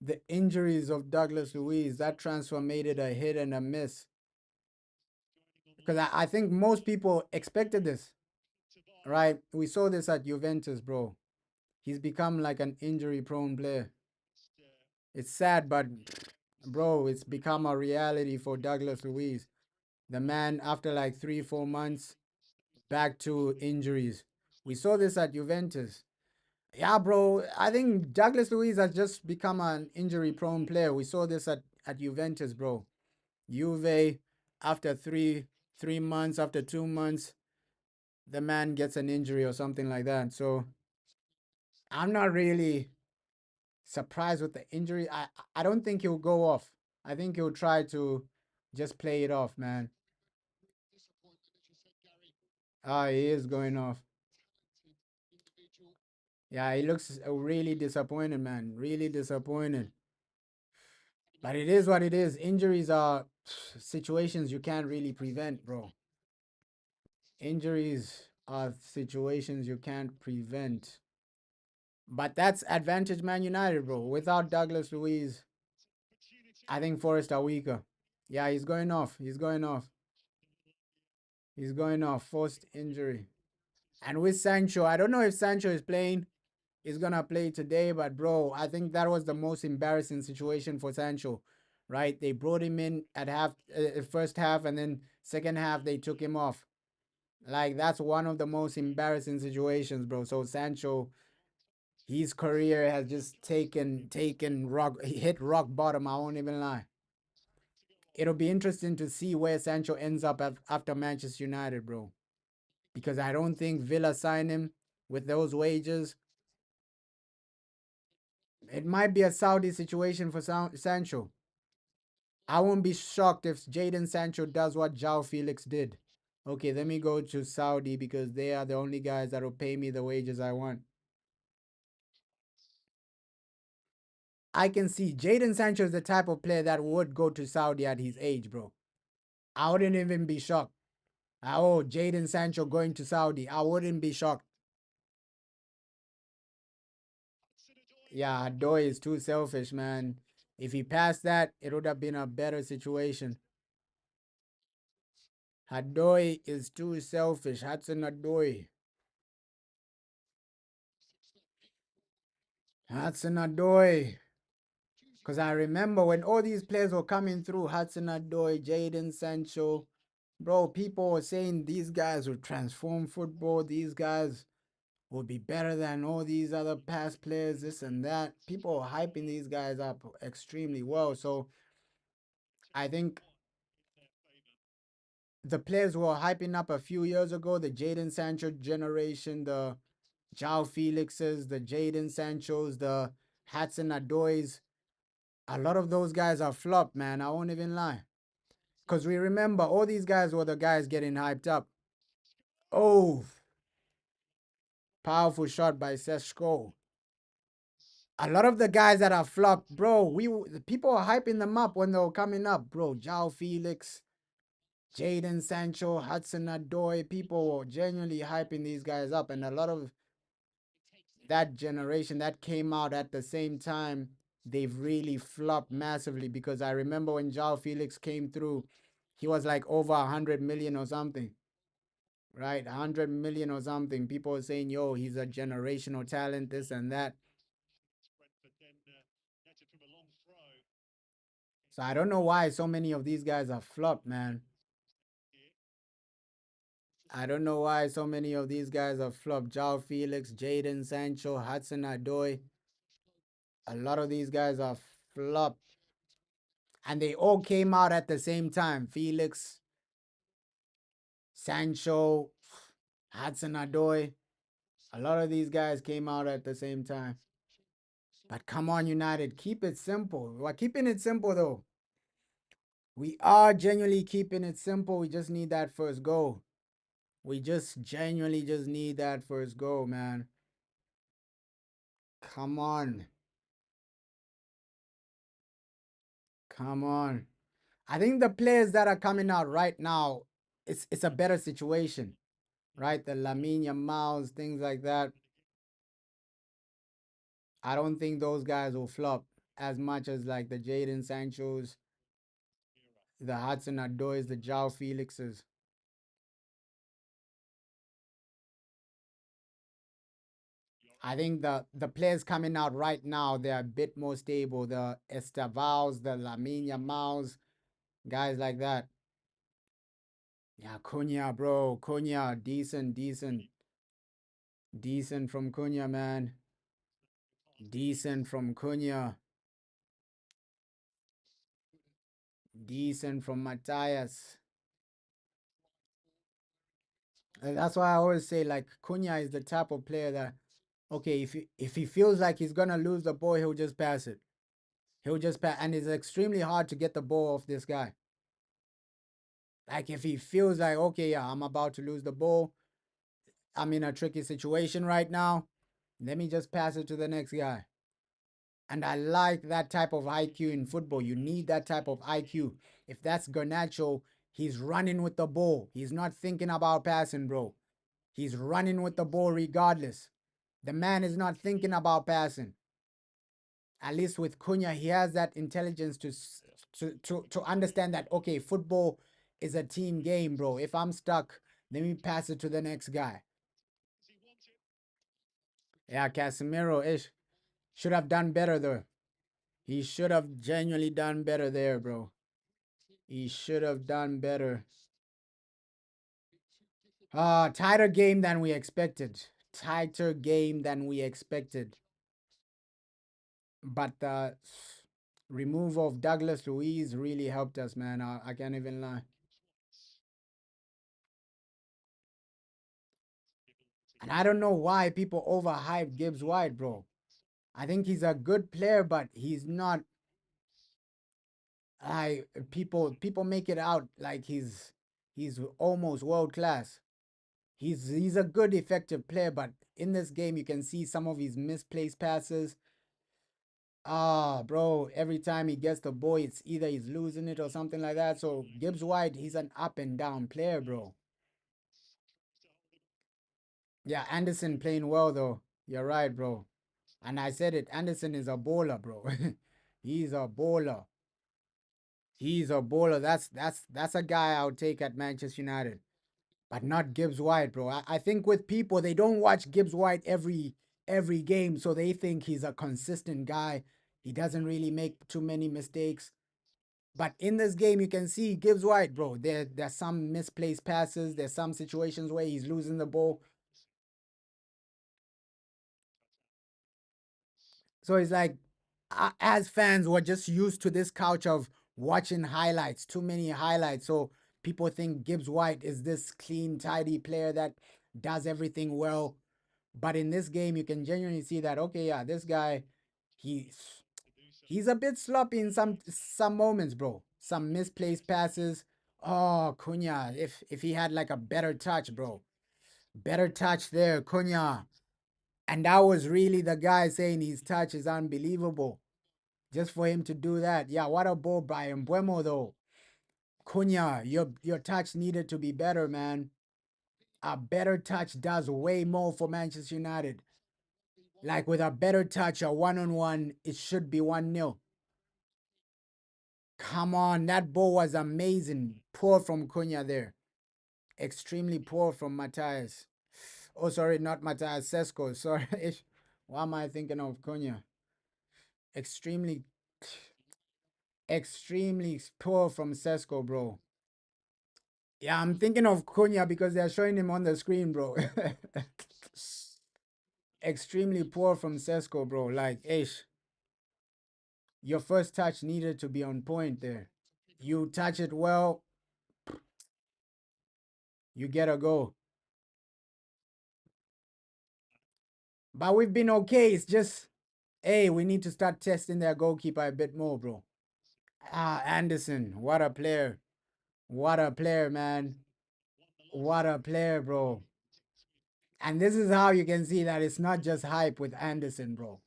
The injuries of Douglas Luiz, that transfer made it a hit and a miss. Because I think most people expected this, right? We saw this at Juventus, bro. He's become like an injury-prone player. It's sad, but bro, it's become a reality for Douglas Luiz. The man, after like 3-4 months, back to injuries. We saw this at Juventus. Yeah, bro. I think Douglas Luiz has just become an injury-prone player. We saw this at Juventus, bro. Juve, after three months, after 2 months, the man gets an injury or something like that. So I'm not really surprised with the injury. I don't think he'll go off. I think he'll try to just play it off, man. Ah, he is going off. Yeah, he looks really disappointed, man. Really disappointed. But it is what it is. Injuries are situations you can't really prevent, bro. Injuries are situations you can't prevent. But that's advantage Man United, bro. Without Douglas Luiz, I think Forest are weaker. Yeah, he's going off. He's going off. He's going off. Forced injury. And with Sancho, I don't know if Sancho is playing. He's gonna play today, but bro, I think that was the most embarrassing situation for Sancho, right? They brought him in at first half, and then second half they took him off. Like that's one of the most embarrassing situations, bro. So Sancho, his career has just hit rock bottom. I won't even lie. It'll be interesting to see where Sancho ends up after Manchester United, bro. Because I don't think Villa signed him with those wages. It might be a Saudi situation for Sancho. I won't be shocked if Jadon Sancho does what João Felix did. Okay, let me go to Saudi because they are the only guys that will pay me the wages I want. I can see Jadon Sancho is the type of player that would go to Saudi at his age, bro. I wouldn't even be shocked. Oh, Jadon Sancho going to Saudi. I wouldn't be shocked. Yeah, Adoy is too selfish, man. If he passed that, it would have been a better situation. Adoy is too selfish. Hudson Adoy. Hudson Adoy. Because I remember when all these players were coming through, Hudson Adoy, Jadon Sancho, bro, people were saying these guys will transform football. These guys will be better than all these other past players, this and that. People are hyping these guys up extremely well. So I think the players who were hyping up a few years ago, the Jadon Sancho generation, the João Felixes, the Jadon Sanchos, the Hudson Adoys, a lot of those guys are flopped, man. I won't even lie. Because we remember all these guys were the guys getting hyped up. Oh, powerful shot by Seshko. A lot of the guys that are flopped, bro, the people are hyping them up when they were coming up, bro. João Felix, Jadon Sancho, Hudson Adoy, people were genuinely hyping these guys up. And a lot of that generation that came out at the same time, they've really flopped massively because I remember when João Felix came through, he was like over 100 million or something. Right? 100 million or something. People are saying, yo, he's a generational talent, this and that. So I don't know why so many of these guys are flopped, man. I don't know why so many of these guys are flopped. João Felix, Jadon Sancho, Hudson Adoy. A lot of these guys are flopped. And they all came out at the same time. Felix, Sancho, Hudson Adoy. A lot of these guys came out at the same time. But come on, United, keep it simple. We're keeping it simple, though. We are genuinely keeping it simple. We just need that first goal. We just genuinely just need that first goal, man. Come on. Come on. I think the players that are coming out right now, it's a better situation, right? The Lamine Yamals, things like that. I don't think those guys will flop as much as like the Jadon Sanchos, the Hudson Adoys, the João Felixes. I think the players coming out right now, they're a bit more stable. The Estavals, the Lamine Yamals, guys like that. Yeah, Cunha, bro. Cunha, decent, decent. Decent from Cunha, man. Decent from Cunha. Decent from Matthias. That's why I always say, like, Cunha is the type of player that, okay, if he feels like he's gonna lose the ball, he'll just pass it. He'll just pass, and it's extremely hard to get the ball off this guy. Like, if he feels like, okay, yeah, I'm about to lose the ball, I'm in a tricky situation right now, let me just pass it to the next guy. And I like that type of IQ in football. You need that type of IQ. If that's Garnacho, He's running with the ball. He's not thinking about passing, bro. He's running with the ball regardless. The man is not thinking about passing. At least with Cunha, he has that intelligence to understand that, okay, football is a team game, bro. If I'm stuck, let me pass it to the next guy. Yeah, Casemiro ish should have done better though. He should have genuinely done better there, bro. He should have done better. Tighter game than we expected. Tighter game than we expected. But the remove of Douglas Luiz really helped us, man. I can't even lie. And I don't know why people overhype Gibbs White, bro. I think he's a good player, but he's not. People make it out like he's almost world class. He's a good effective player, but in this game you can see some of his misplaced passes. Bro, every time he gets the ball, it's either he's losing it or something like that. So Gibbs White, he's an up and down player, bro. Yeah, Anderson playing well though. You're right, bro. And I said it, Anderson is a baller, bro. He's a baller. He's a baller. That's a guy I would take at Manchester United. But not Gibbs White, bro. I think with people, they don't watch Gibbs White every game, so they think he's a consistent guy. He doesn't really make too many mistakes. But in this game, you can see Gibbs White, bro. There's some misplaced passes. There's some situations where he's losing the ball. So it's like, as fans, we're just used to this couch of watching highlights, too many highlights. So people think Gibbs White is this clean, tidy player that does everything well. But in this game, you can genuinely see that, okay, yeah, this guy, he's a bit sloppy in some moments, bro. Some misplaced passes. Oh, Cunha, if he had like a better touch, bro. Better touch there, Cunha. And that was really the guy saying his touch is unbelievable. Just for him to do that. Yeah, what a ball by Mbuemo though. Cunha, your touch needed to be better, man. A better touch does way more for Manchester United. Like with a better touch, a one-on-one, it should be 1-0. Come on, that ball was amazing. Poor from Cunha there. Extremely poor from Matthias. Oh, sorry, not Matthias, Sesko. Sorry. Why am I thinking of Cunha? Extremely, extremely poor from Sesko, bro. Yeah, I'm thinking of Cunha because they're showing him on the screen, bro. Extremely poor from Sesko, bro. Like, ish. Your first touch needed to be on point there. You touch it well, you get a goal. But we've been okay. It's just, hey, we need to start testing their goalkeeper a bit more, bro. Anderson, what a player. What a player, man. What a player, bro. And this is how you can see that it's not just hype with Anderson, bro.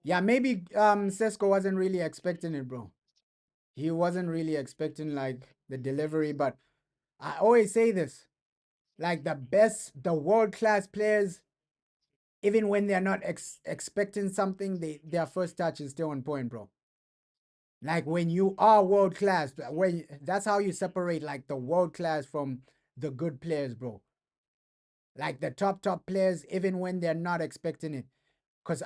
Yeah, maybe Sesko wasn't really expecting it, bro. He wasn't really expecting like the delivery, but I always say this. Like the world class players, even when they're not expecting something, their first touch is still on point, bro. Like when you are world class, when that's how you separate like the world class from the good players, bro. Like the top players, even when they're not expecting it. Cause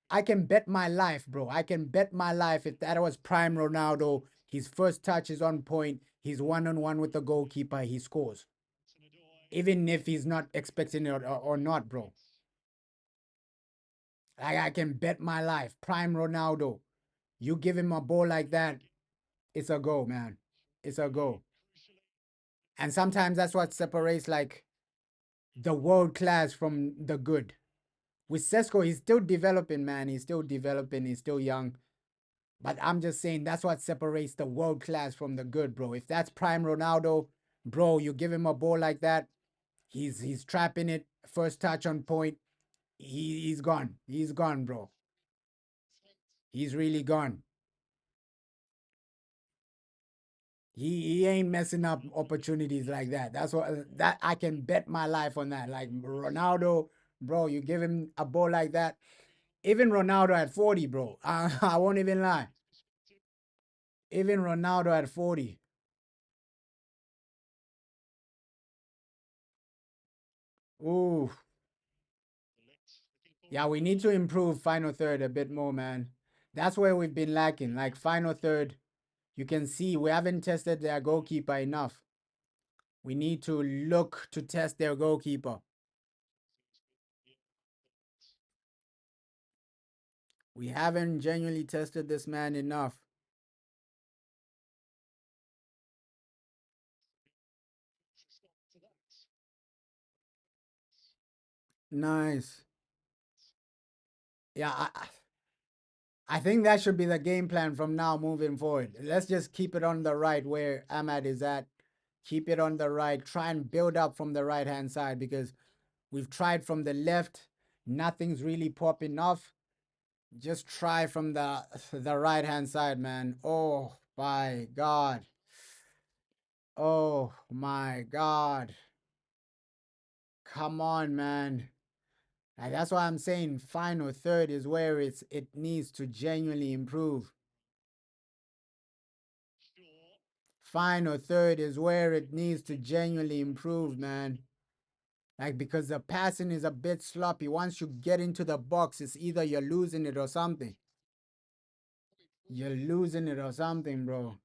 I can bet my life, bro. I can bet my life if that was prime Ronaldo, his first touch is on point, he's one-on-one with the goalkeeper, he scores. Even if he's not expecting it or not, bro. Like I can bet my life. Prime Ronaldo. You give him a ball like that, it's a go, man. It's a go. And sometimes that's what separates like the world class from the good. With Sesko, he's still developing, man. He's still developing. He's still young. But I'm just saying that's what separates the world class from the good, bro. If that's prime Ronaldo, bro, you give him a ball like that, he's trapping it. First touch on point. He's gone. He's gone, bro. He's really gone. He ain't messing up opportunities like that. That's what that I can bet my life on that. Like Ronaldo, bro, you give him a ball like that. Even Ronaldo at 40, bro. I won't even lie. Even Ronaldo at 40. Ooh. Yeah, we need to improve final third a bit more, man. That's where we've been lacking. Like final third, you can see we haven't tested their goalkeeper enough. We need to look to test their goalkeeper. We haven't genuinely tested this man enough. Nice. Yeah, I think that should be the game plan from now moving forward. Let's just keep it on the right where Ahmad is at. Keep it on the right. Try and build up from the right hand side because we've tried from the left. Nothing's really popping off. Just try from the right hand side, man. Oh my God. Oh my God. Come on, man. And that's why I'm saying final third is where it needs to genuinely improve. Final third is where it needs to genuinely improve, man. Like because the passing is a bit sloppy. Once you get into the box, it's either you're losing it or something. You're losing it or something, bro.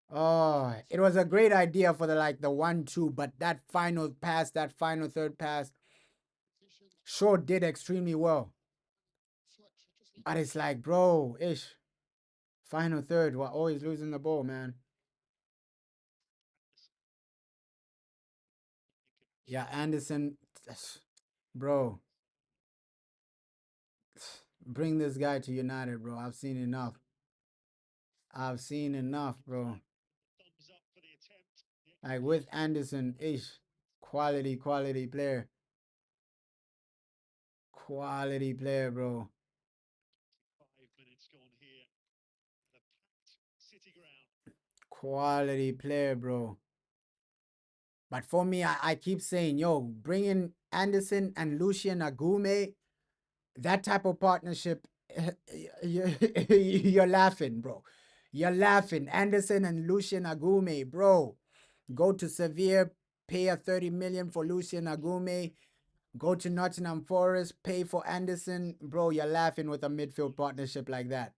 Oh, it was a great idea for the 1-2, but that final pass, that final third pass, sure did extremely well. But it's like, bro, ish. Final third, we're always losing the ball, man. Yeah, Anderson, bro, bring this guy to United, bro. I've seen enough. I've seen enough, bro. Like with Anderson, ish, quality player. Quality player, bro. Quality player, bro. But for me, I keep saying, yo, bringing Anderson and Lucien Agume, that type of partnership, you're laughing, bro. You're laughing. Anderson and Lucien Agume, bro. Go to Sevilla, pay a 30 million for Lucien Agume. Go to Nottingham Forest, pay for Anderson. Bro, you're laughing with a midfield partnership like that.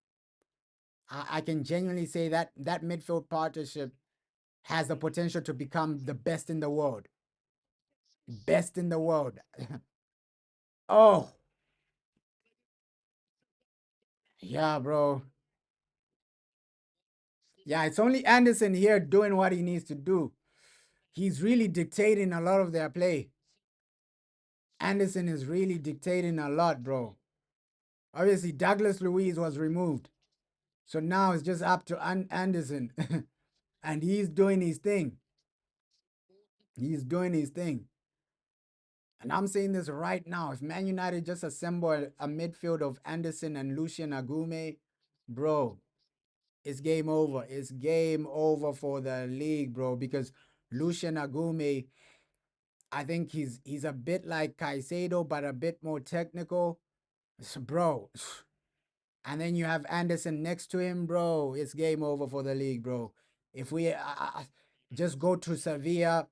I can genuinely say that that midfield partnership has the potential to become the best in the world. Best in the world. Oh, yeah, bro. Yeah, it's only Anderson here doing what he needs to do. He's really dictating a lot of their play. Anderson is really dictating a lot, bro. Obviously, Douglas Luiz was removed. So now it's just up to Anderson. And he's doing his thing. He's doing his thing. And I'm saying this right now. If Man United just assemble a midfield of Anderson and Lucien Agume, bro, it's game over. It's game over for the league, bro. Because Lucien Agume, I think he's a bit like Caicedo, but a bit more technical. So, bro. And then you have Anderson next to him, bro. It's game over for the league, bro. If we just go to Sevilla,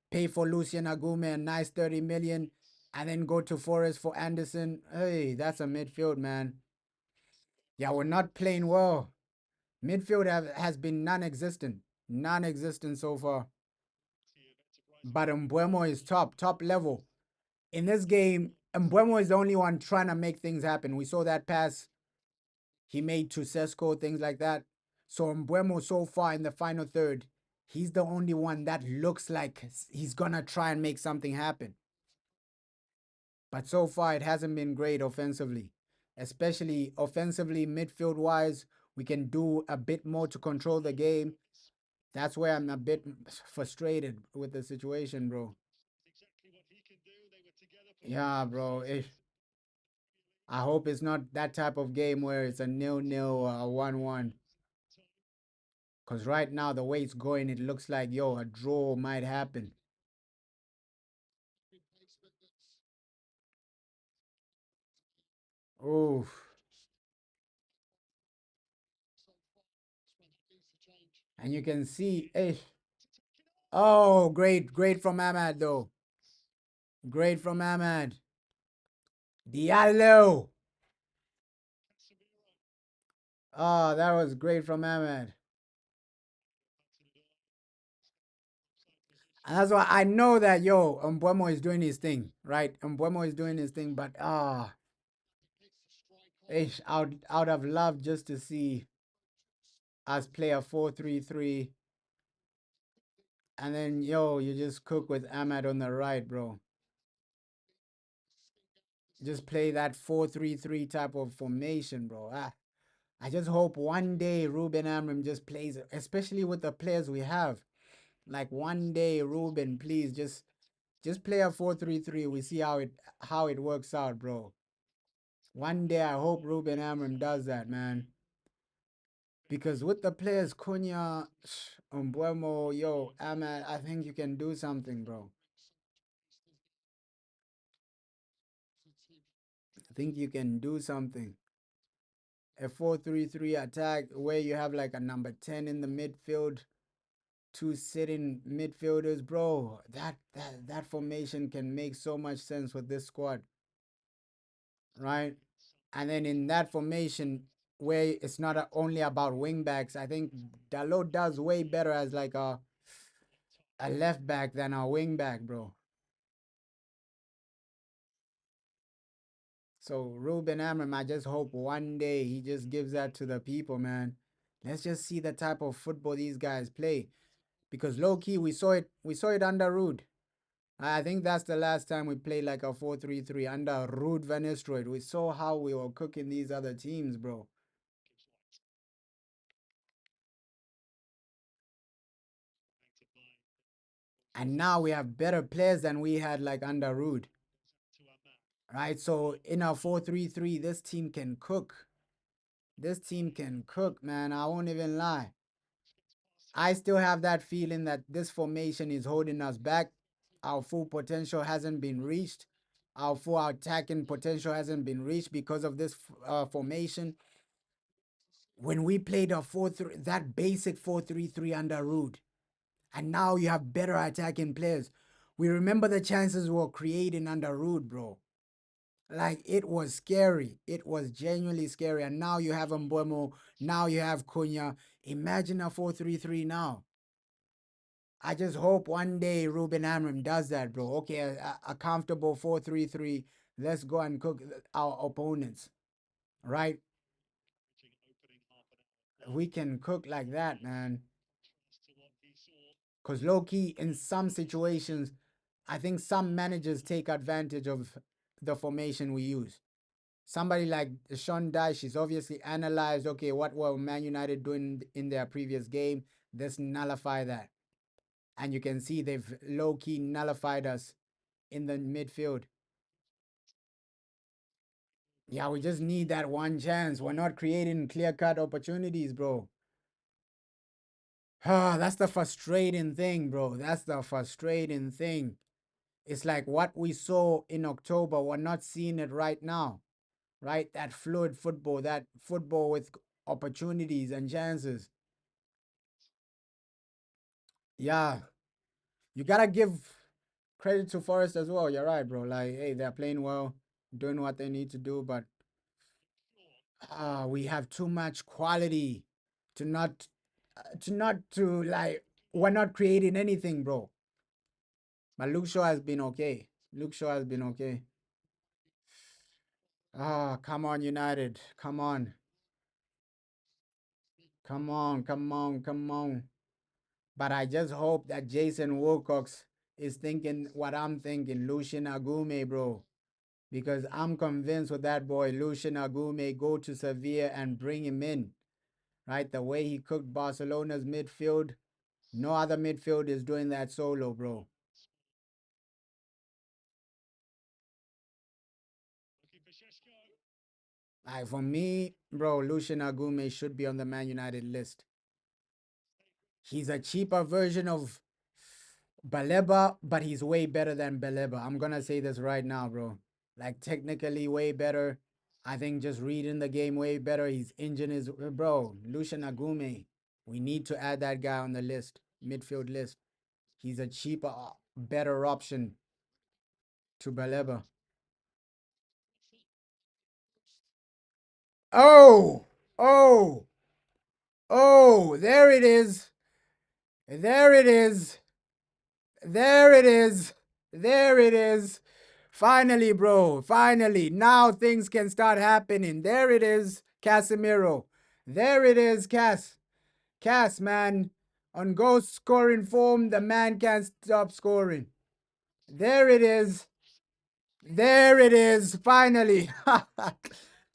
pay for Lucien Agume a nice 30 million, and then go to Forest for Anderson. Hey, that's a midfield, man. Yeah, we're not playing well. Midfield has been non-existent. Non-existent so far. But Mbuemo is top level. In this game, Mbuemo is the only one trying to make things happen. We saw that pass he made to Sesko, things like that. So Mbuemo so far in the final third, he's the only one that looks like he's gonna try and make something happen. But so far, it hasn't been great offensively, especially offensively, midfield wise. We can do a bit more to control the game. That's where I'm a bit frustrated with the situation, bro. Yeah, bro. I hope it's not that type of game where it's a 0-0 or a 1-1. Because right now, the way it's going, it looks like, yo, a draw might happen. Oof. And you can see, oh, great from Ahmad, though. Great from Ahmad. Diallo. Oh, that was great from Ahmad. And that's why I know that, yo, Mbuemo is doing his thing, right? Mbuemo is doing his thing, but, I would have loved just to see us play a 4-3-3. And then, yo, you just cook with Ahmad on the right, bro. Just play that 4-3-3 type of formation, bro. I just hope one day Ruben Amram just plays, especially with the players we have. Like one day, Ruben, please just play a 4-3-3. We see how it works out, bro. One day, I hope Ruben Amram does that, man. Because with the players, Cunha, Umbuemo, yo, Ahmad, I think you can do something, bro. I think you can do something. A 4-3-3 attack where you have like a number 10 in the midfield, two sitting midfielders, bro. That formation can make so much sense with this squad, right? And then in that formation where it's not only about wing backs, I think Dalot does way better as like a left back than a wing back, bro. So Ruben Amram, I just hope one day he just gives that to the people, man. Let's just see the type of football these guys play. Because low key we saw it under Rude. I think that's the last time we played like a 4-3-3 under Rude Van Nistelrooy. We saw how we were cooking these other teams, bro. And now we have better players than we had like under Rude. Right? So in our 4-3-3, this team can cook. This team can cook, man. I won't even lie. I still have that feeling that this formation is holding us back. Our full potential hasn't been reached. Our full attacking potential hasn't been reached because of this formation. When we played a 4-3, that basic 4-3-3 under Rude, and now you have better attacking players. We remember the chances we were creating under Rude, bro. Like, it was scary. It was genuinely scary. And now you have Mbuemo. Now you have Cunha. Imagine a 4-3-3 now. I just hope one day Ruben Amram does that, bro. Okay, a comfortable 4-3-3. Let's go and cook our opponents, right? We can cook like that, man. Because low key, in some situations, I think some managers take advantage of the formation we use. Somebody like Sean Dyche is obviously analyzed, okay, what were Man United doing in their previous game? Let's nullify that. And you can see they've low key nullified us in the midfield. Yeah, we just need that one chance. We're not creating clear cut opportunities, bro. Ah, that's the frustrating thing, bro. That's the frustrating thing. It's like what we saw in October, we're not seeing it right now, right? That fluid football, that football with opportunities and chances. Yeah, you gotta give credit to Forest as well. You're right, bro. Like, hey, they're playing well, doing what they need to do, but we have too much quality to not, to like, we're not creating anything, bro. But Luke Shaw has been okay. Luke Shaw has been okay. Come on, United. Come on. Come on, come on, come on. But I just hope that Jason Wilcox is thinking what I'm thinking, Lucian Agume, bro. Because I'm convinced with that boy, Lucian Agume, go to Sevilla and bring him in. Right? The way he cooked Barcelona's midfield, no other midfield is doing that solo, bro. Like, for me, bro, Lucian Agume should be on the Man United list. He's a cheaper version of Baleba, but he's way better than Baleba. I'm gonna say this right now, bro. Like technically way better. I think just reading the game way better. His engine is bro. Lucian Agume. We need to add that guy on the list, midfield list. He's a cheaper, better option to Baleba. Oh, oh, oh! There it is. There it is. There it is. There it is. Finally, bro. Finally. Now things can start happening. There it is, Casemiro. There it is, Cass. Cass, man. On goal scoring form, the man can't stop scoring. There it is. There it is. Finally.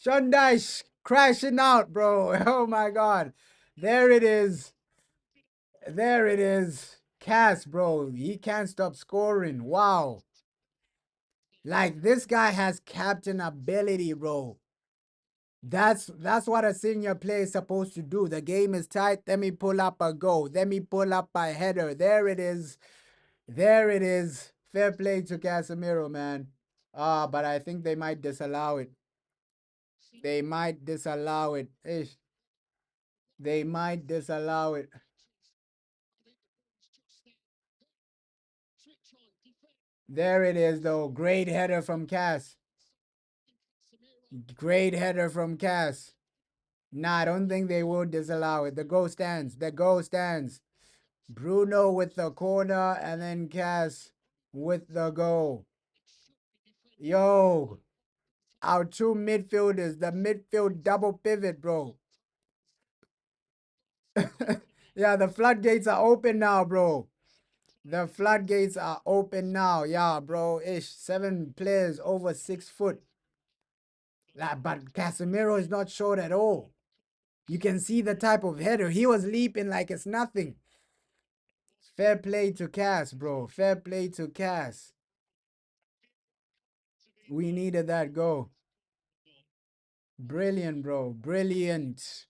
Shondash crashing out, bro. Oh my God. There it is. There it is. Cass, bro. He can't stop scoring. Wow. Like this guy has captain ability, bro. That's what a senior player is supposed to do. The game is tight. Let me pull up a goal. Let me pull up a header. There it is. There it is. Fair play to Casemiro, man. But I think they might disallow it. They might disallow it. Ish. They might disallow it. There it is, though. Great header from Cass. Great header from Cass. Nah, I don't think they will disallow it. The goal stands. The goal stands. Bruno with the corner and then Cass with the goal. Yo, our two midfielders, the midfield double pivot, bro. Yeah, the floodgates are open now, bro. The floodgates are open now. Yeah, bro. Ish. 7 players over 6 foot. But Casemiro is not short at all. You can see the type of header. He was leaping like it's nothing. Fair play to Cass, bro. Fair play to Cass. We needed that goal. Brilliant, bro. Brilliant.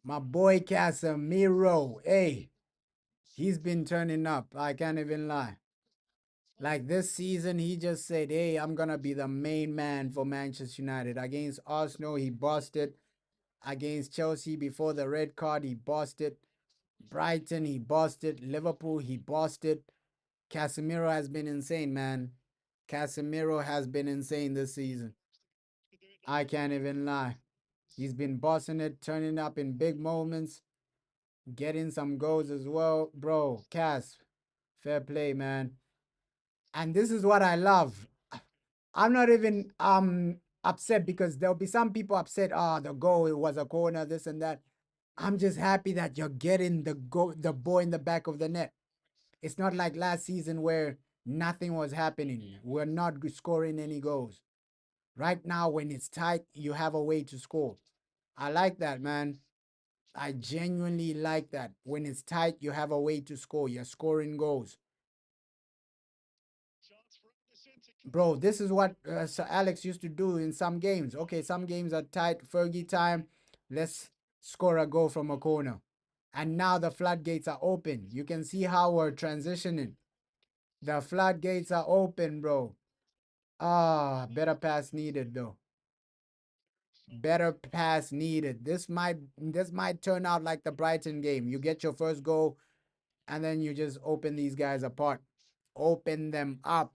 My boy Casemiro. Hey, he's been turning up. I can't even lie. Like this season, he just said, hey, I'm going to be the main man for Manchester United. Against Arsenal, he busted. Against Chelsea before the red card, he busted. Brighton, he busted. Liverpool, he busted. Casemiro has been insane, man. Casemiro has been insane this season. I can't even lie. He's been bossing it, turning up in big moments, getting some goals as well. Bro, Cas, fair play, man. And this is what I love. I'm not even upset because there'll be some people upset, the goal, it was a corner, this and that. I'm just happy that you're getting the ball in the back of the net. It's not like last season where nothing was happening. We're not scoring any goals. Right now, when it's tight, you have a way to score. I like that, man. I genuinely like that. When it's tight, you have a way to score. You're scoring goals. Bro, this is what Sir Alex used to do in some games. Okay, some games are tight. Fergie time. Let's score a goal from a corner. And now the floodgates are open. You can see how we're transitioning. The floodgates are open, bro. Better pass needed, though. Better pass needed. This might turn out like the Brighton game. You get your first goal, and then you just open these guys apart. Open them up.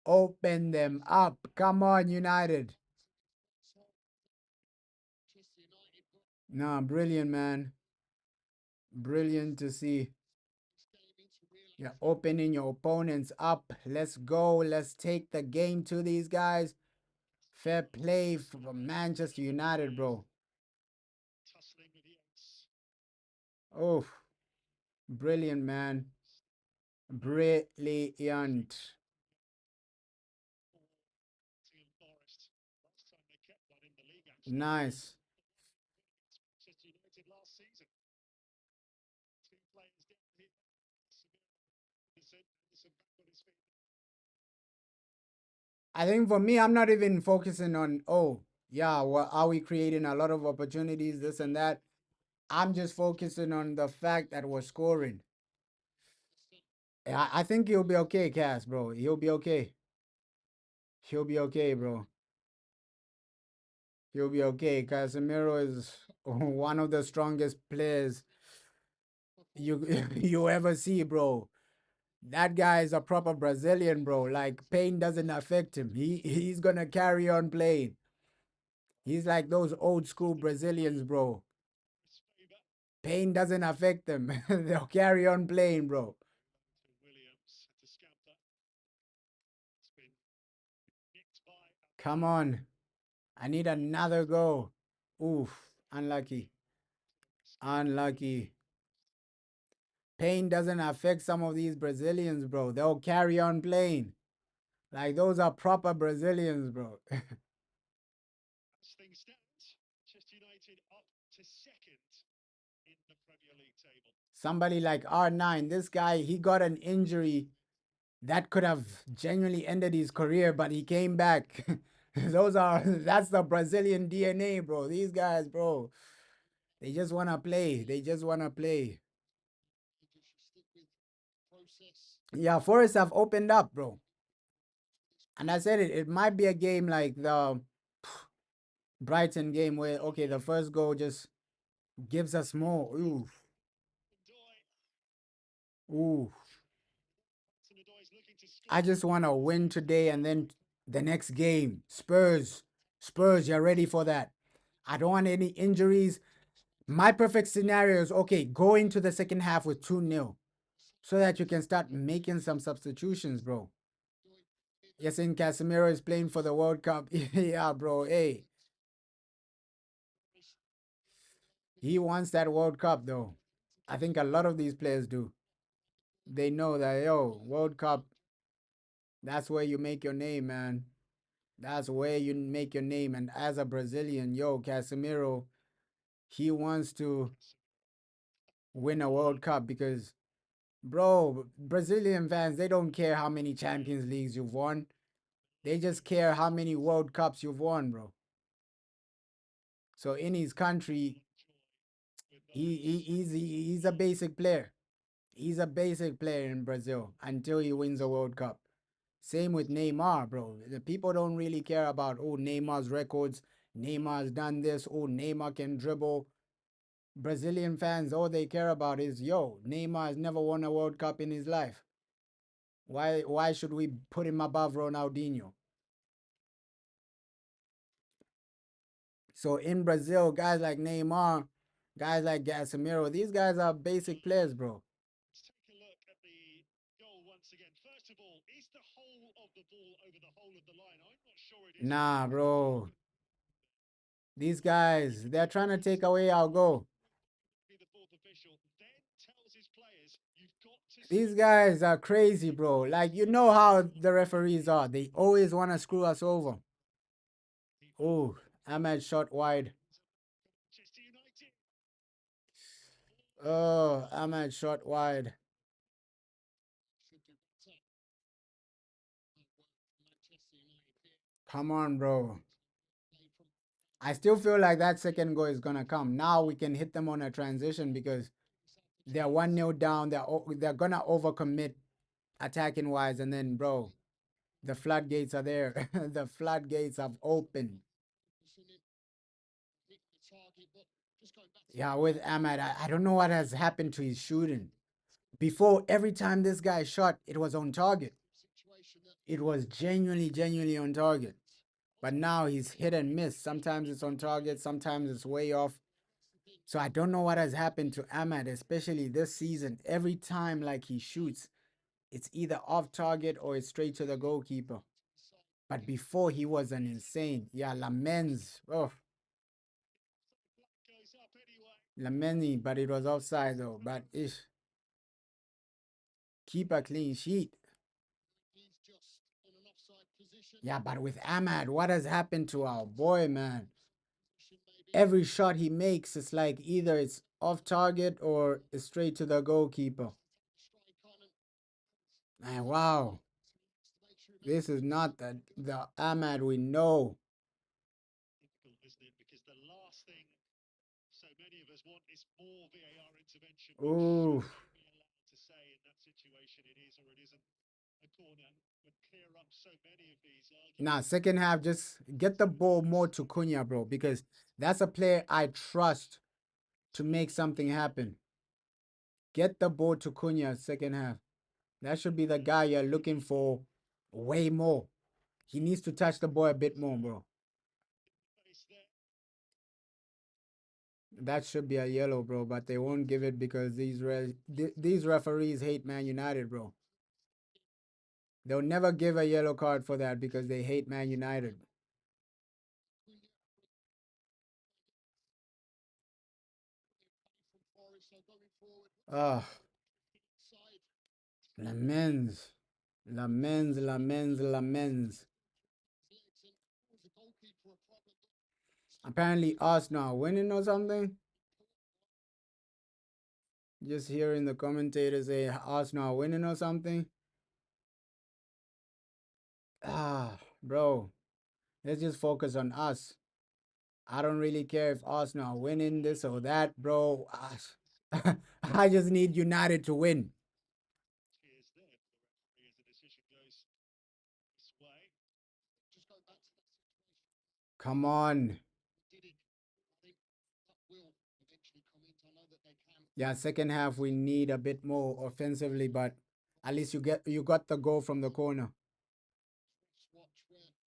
Open them up. Come on, United. Nah, brilliant, man. Brilliant to see. You're opening your opponents up. Let's go. Let's take the game to these guys. Fair play for Manchester United, bro. Oh, brilliant, man. Brilliant. Nice. I think for me, I'm not even focusing on, yeah, well, are we creating a lot of opportunities, this and that? I'm just focusing on the fact that we're scoring. I think he'll be okay, Cass, bro. He'll be okay. He'll be okay, bro. He'll be okay. Casemiro is one of the strongest players you you ever see, bro. That guy is a proper Brazilian, bro. Like pain doesn't affect him. He's gonna carry on playing. He's like those old school Brazilians, bro. Pain doesn't affect them. They'll carry on playing, bro. Come on. I need another goal. Oof. Unlucky. Unlucky. Pain doesn't affect some of these Brazilians, bro. They'll carry on playing. Like those are proper Brazilians, bro. Somebody like R9, this guy, he got an injury that could have genuinely ended his career, but he came back. That's the Brazilian DNA, bro. These guys, bro, they just want to play. They just want to play. Yeah, Forest have opened up, bro. And I said it might be a game like the Brighton game where, okay, the first goal just gives us more. Ooh. Ooh. I just want to win today and then the next game. Spurs. Spurs, you're ready for that. I don't want any injuries. My perfect scenario is, okay, go into the second half with 2-0 so that you can start making some substitutions, bro. Yes, in Casemiro is playing for the World Cup. Yeah, bro. Hey, he wants that World Cup, though. I think a lot of these players do. They know that, yo, World Cup, that's where you make your name, man. That's where you make your name. And as a Brazilian, yo, Casemiro, he wants to win a World Cup because, bro, Brazilian fans, they don't care how many Champions Leagues you've won. They just care how many World Cups you've won, bro. So in his country, he's a basic player. He's a basic player in Brazil until he wins a World Cup. Same with Neymar, bro. The people don't really care about, oh, Neymar's records. Neymar's done this. Oh, Neymar can dribble. Brazilian fans, all they care about is, yo, Neymar has never won a World Cup in his life. Why should we put him above Ronaldinho? So in Brazil, guys like Neymar, guys like Casemiro, these guys are basic players, bro. Nah, bro. These guys, they're trying to take away our goal. These guys are crazy, bro. Like, you know how the referees are. They always want to screw us over. Oh, Ahmed shot wide. Oh, Ahmed shot wide. Come on, bro. I still feel like that second goal is going to come. Now we can hit them on a transition because they're 1-0 down. They're going to overcommit attacking wise. And then, bro, the floodgates are there. The floodgates have opened. Yeah, with Ahmad, I don't know what has happened to his shooting. Before, every time this guy shot, it was on target. It was genuinely on target. But now he's hit and miss. Sometimes it's on target, sometimes it's way off. So I don't know what has happened to Ahmad, especially this season. Every time like he shoots, it's either off target or it's straight to the goalkeeper. But before he was an insane. Yeah, Lamens. Oh, Lameni, but it was offside though. But ish. Keep a clean sheet. Yeah, but with Ahmad, what has happened to our boy, man? Every shot he makes, it's like either it's off target or it's straight to the goalkeeper. Man, wow. This is not the Ahmad we know. Ooh. Nah, second half, just get the ball more to Cunha, bro, because that's a player I trust to make something happen. Get the ball to Cunha second half. That should be the guy you're looking for way more. He needs to touch the ball a bit more, bro. That should be a yellow, bro, but they won't give it because these referees hate Man United, bro. They'll never give a yellow card for that because they hate Man United. Ah, Lamens. Lamens, Lamens, Lamens. Apparently Arsenal are winning or something. Just hearing the commentators say Arsenal are winning or something. Ah, bro. Let's just focus on us. I don't really care if Arsenal are winning this or that, bro. I just need United to win. Come on. Yeah, second half we need a bit more offensively, but at least you got the goal from the corner.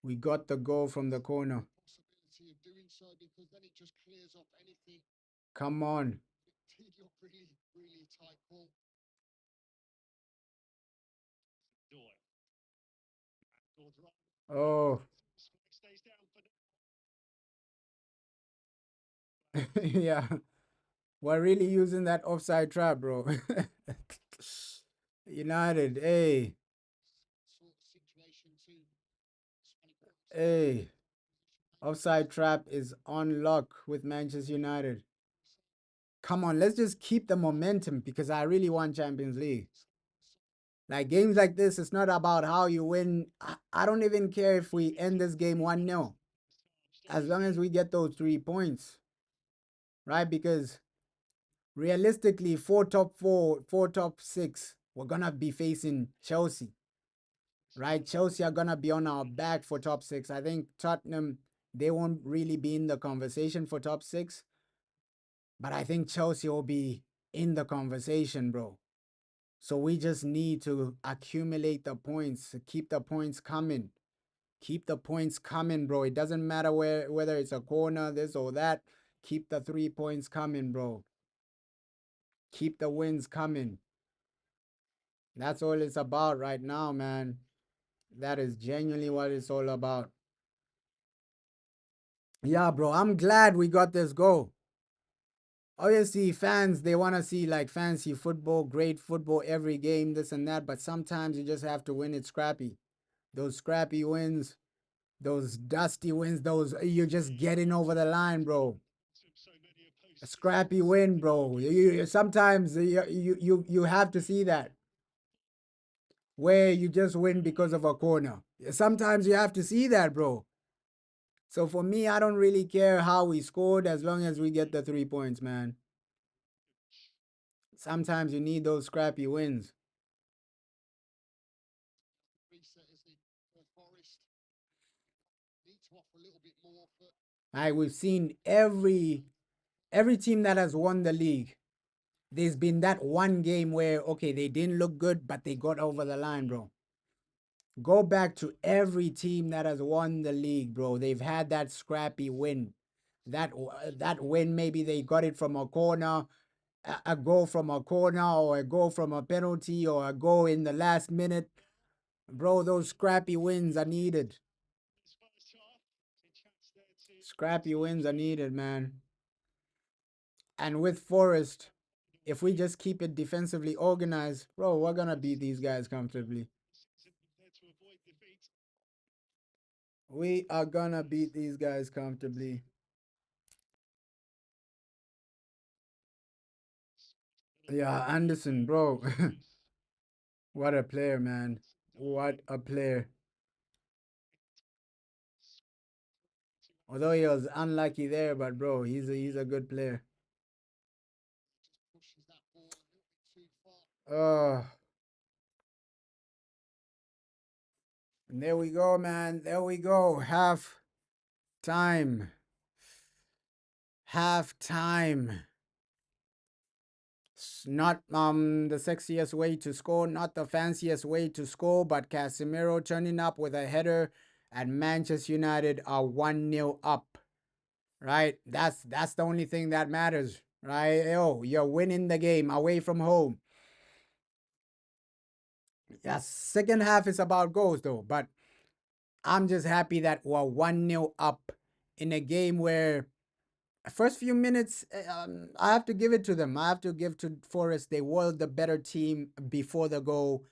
We got the goal from the corner. Come on. Oh. Yeah. We're really using that offside trap, bro. United, hey. Hey. Offside trap is on lock with Manchester United. Come on, let's just keep the momentum because I really want Champions League. Like games like this, it's not about how you win. I don't even care if we end this game 1-0. As long as we get those 3 points. Right? Because realistically, four top four, four top six, we're gonna be facing Chelsea. Right? Chelsea are gonna be on our back for top six. I think Tottenham, they won't really be in the conversation for top six. But I think Chelsea will be in the conversation, bro. So we just need to accumulate the points, keep the points coming. Keep the points coming, bro. It doesn't matter whether it's a corner, this or that. Keep the 3 points coming, bro. Keep the wins coming. That's all it's about right now, man. That is genuinely what it's all about. Yeah, bro. I'm glad we got this goal. Obviously, fans, they want to see like fancy football, great football every game, this and that. But sometimes you just have to win it scrappy. Those scrappy wins, those dusty wins, those you're just getting over the line, bro. A scrappy win, bro. Sometimes you have to see that where you just win because of a corner. Sometimes you have to see that, bro. So for me, I don't really care how we scored as long as we get the 3 points, man. Sometimes you need those scrappy wins. We've seen every team that has won the league. There's been that one game where okay, they didn't look good, but they got over the line, bro. Go back to every team that has won the league, bro. They've had that scrappy win. That win, maybe they got it from a corner, a goal from a corner, or a goal from a penalty, or a goal in the last minute. Bro, those scrappy wins are needed. Scrappy wins are needed, man. And with Forest, if we just keep it defensively organized, bro, we're gonna beat these guys comfortably. We are gonna beat these guys comfortably. Yeah, Anderson, bro. What a player, man. What a player. Although he was unlucky there, but bro, he's a good player. There we go, man. There we go. Half time. Half time. Not the sexiest way to score, not the fanciest way to score, but Casemiro turning up with a header, and Manchester United are 1-0 up. Right? That's the only thing that matters, right? Yo, you're winning the game away from home. Yeah, second half is about goals though, but I'm just happy that we're 1-0 up in a game where first few minutes, I have to give it to them. I have to give to Forest. They were the better team before the goal.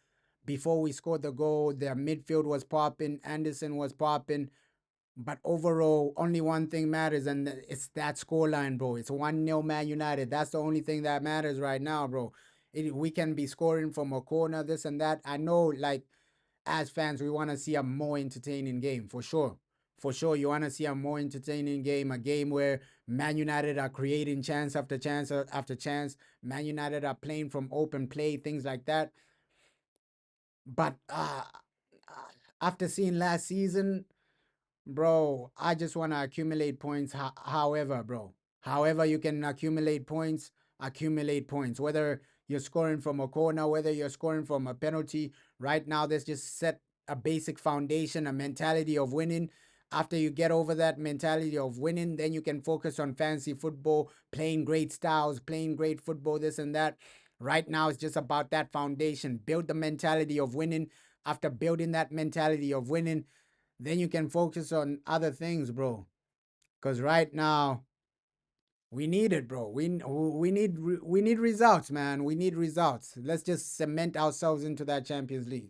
Before we scored the goal, their midfield was popping. Anderson was popping. But overall, only one thing matters, and it's that scoreline, bro. It's 1-0 Man United. That's the only thing that matters right now, bro. We can be scoring from a corner, this and that. I know, like, as fans, we want to see a more entertaining game, for sure. For sure, you want to see a more entertaining game, a game where Man United are creating chance after chance after chance. Man United are playing from open play, things like that. But after seeing last season, bro, I just want to accumulate points. However, bro, however you can accumulate points, accumulate points. Whether you're scoring from a corner, whether you're scoring from a penalty. Right now, let's just set a basic foundation, a mentality of winning. After you get over that mentality of winning, then you can focus on fancy football, playing great styles, playing great football, this and that. Right now, it's just about that foundation. Build the mentality of winning. After building that mentality of winning, then you can focus on other things, bro. Because right now, we need it, bro. We need results, man. We need results. Let's just cement ourselves into that Champions League,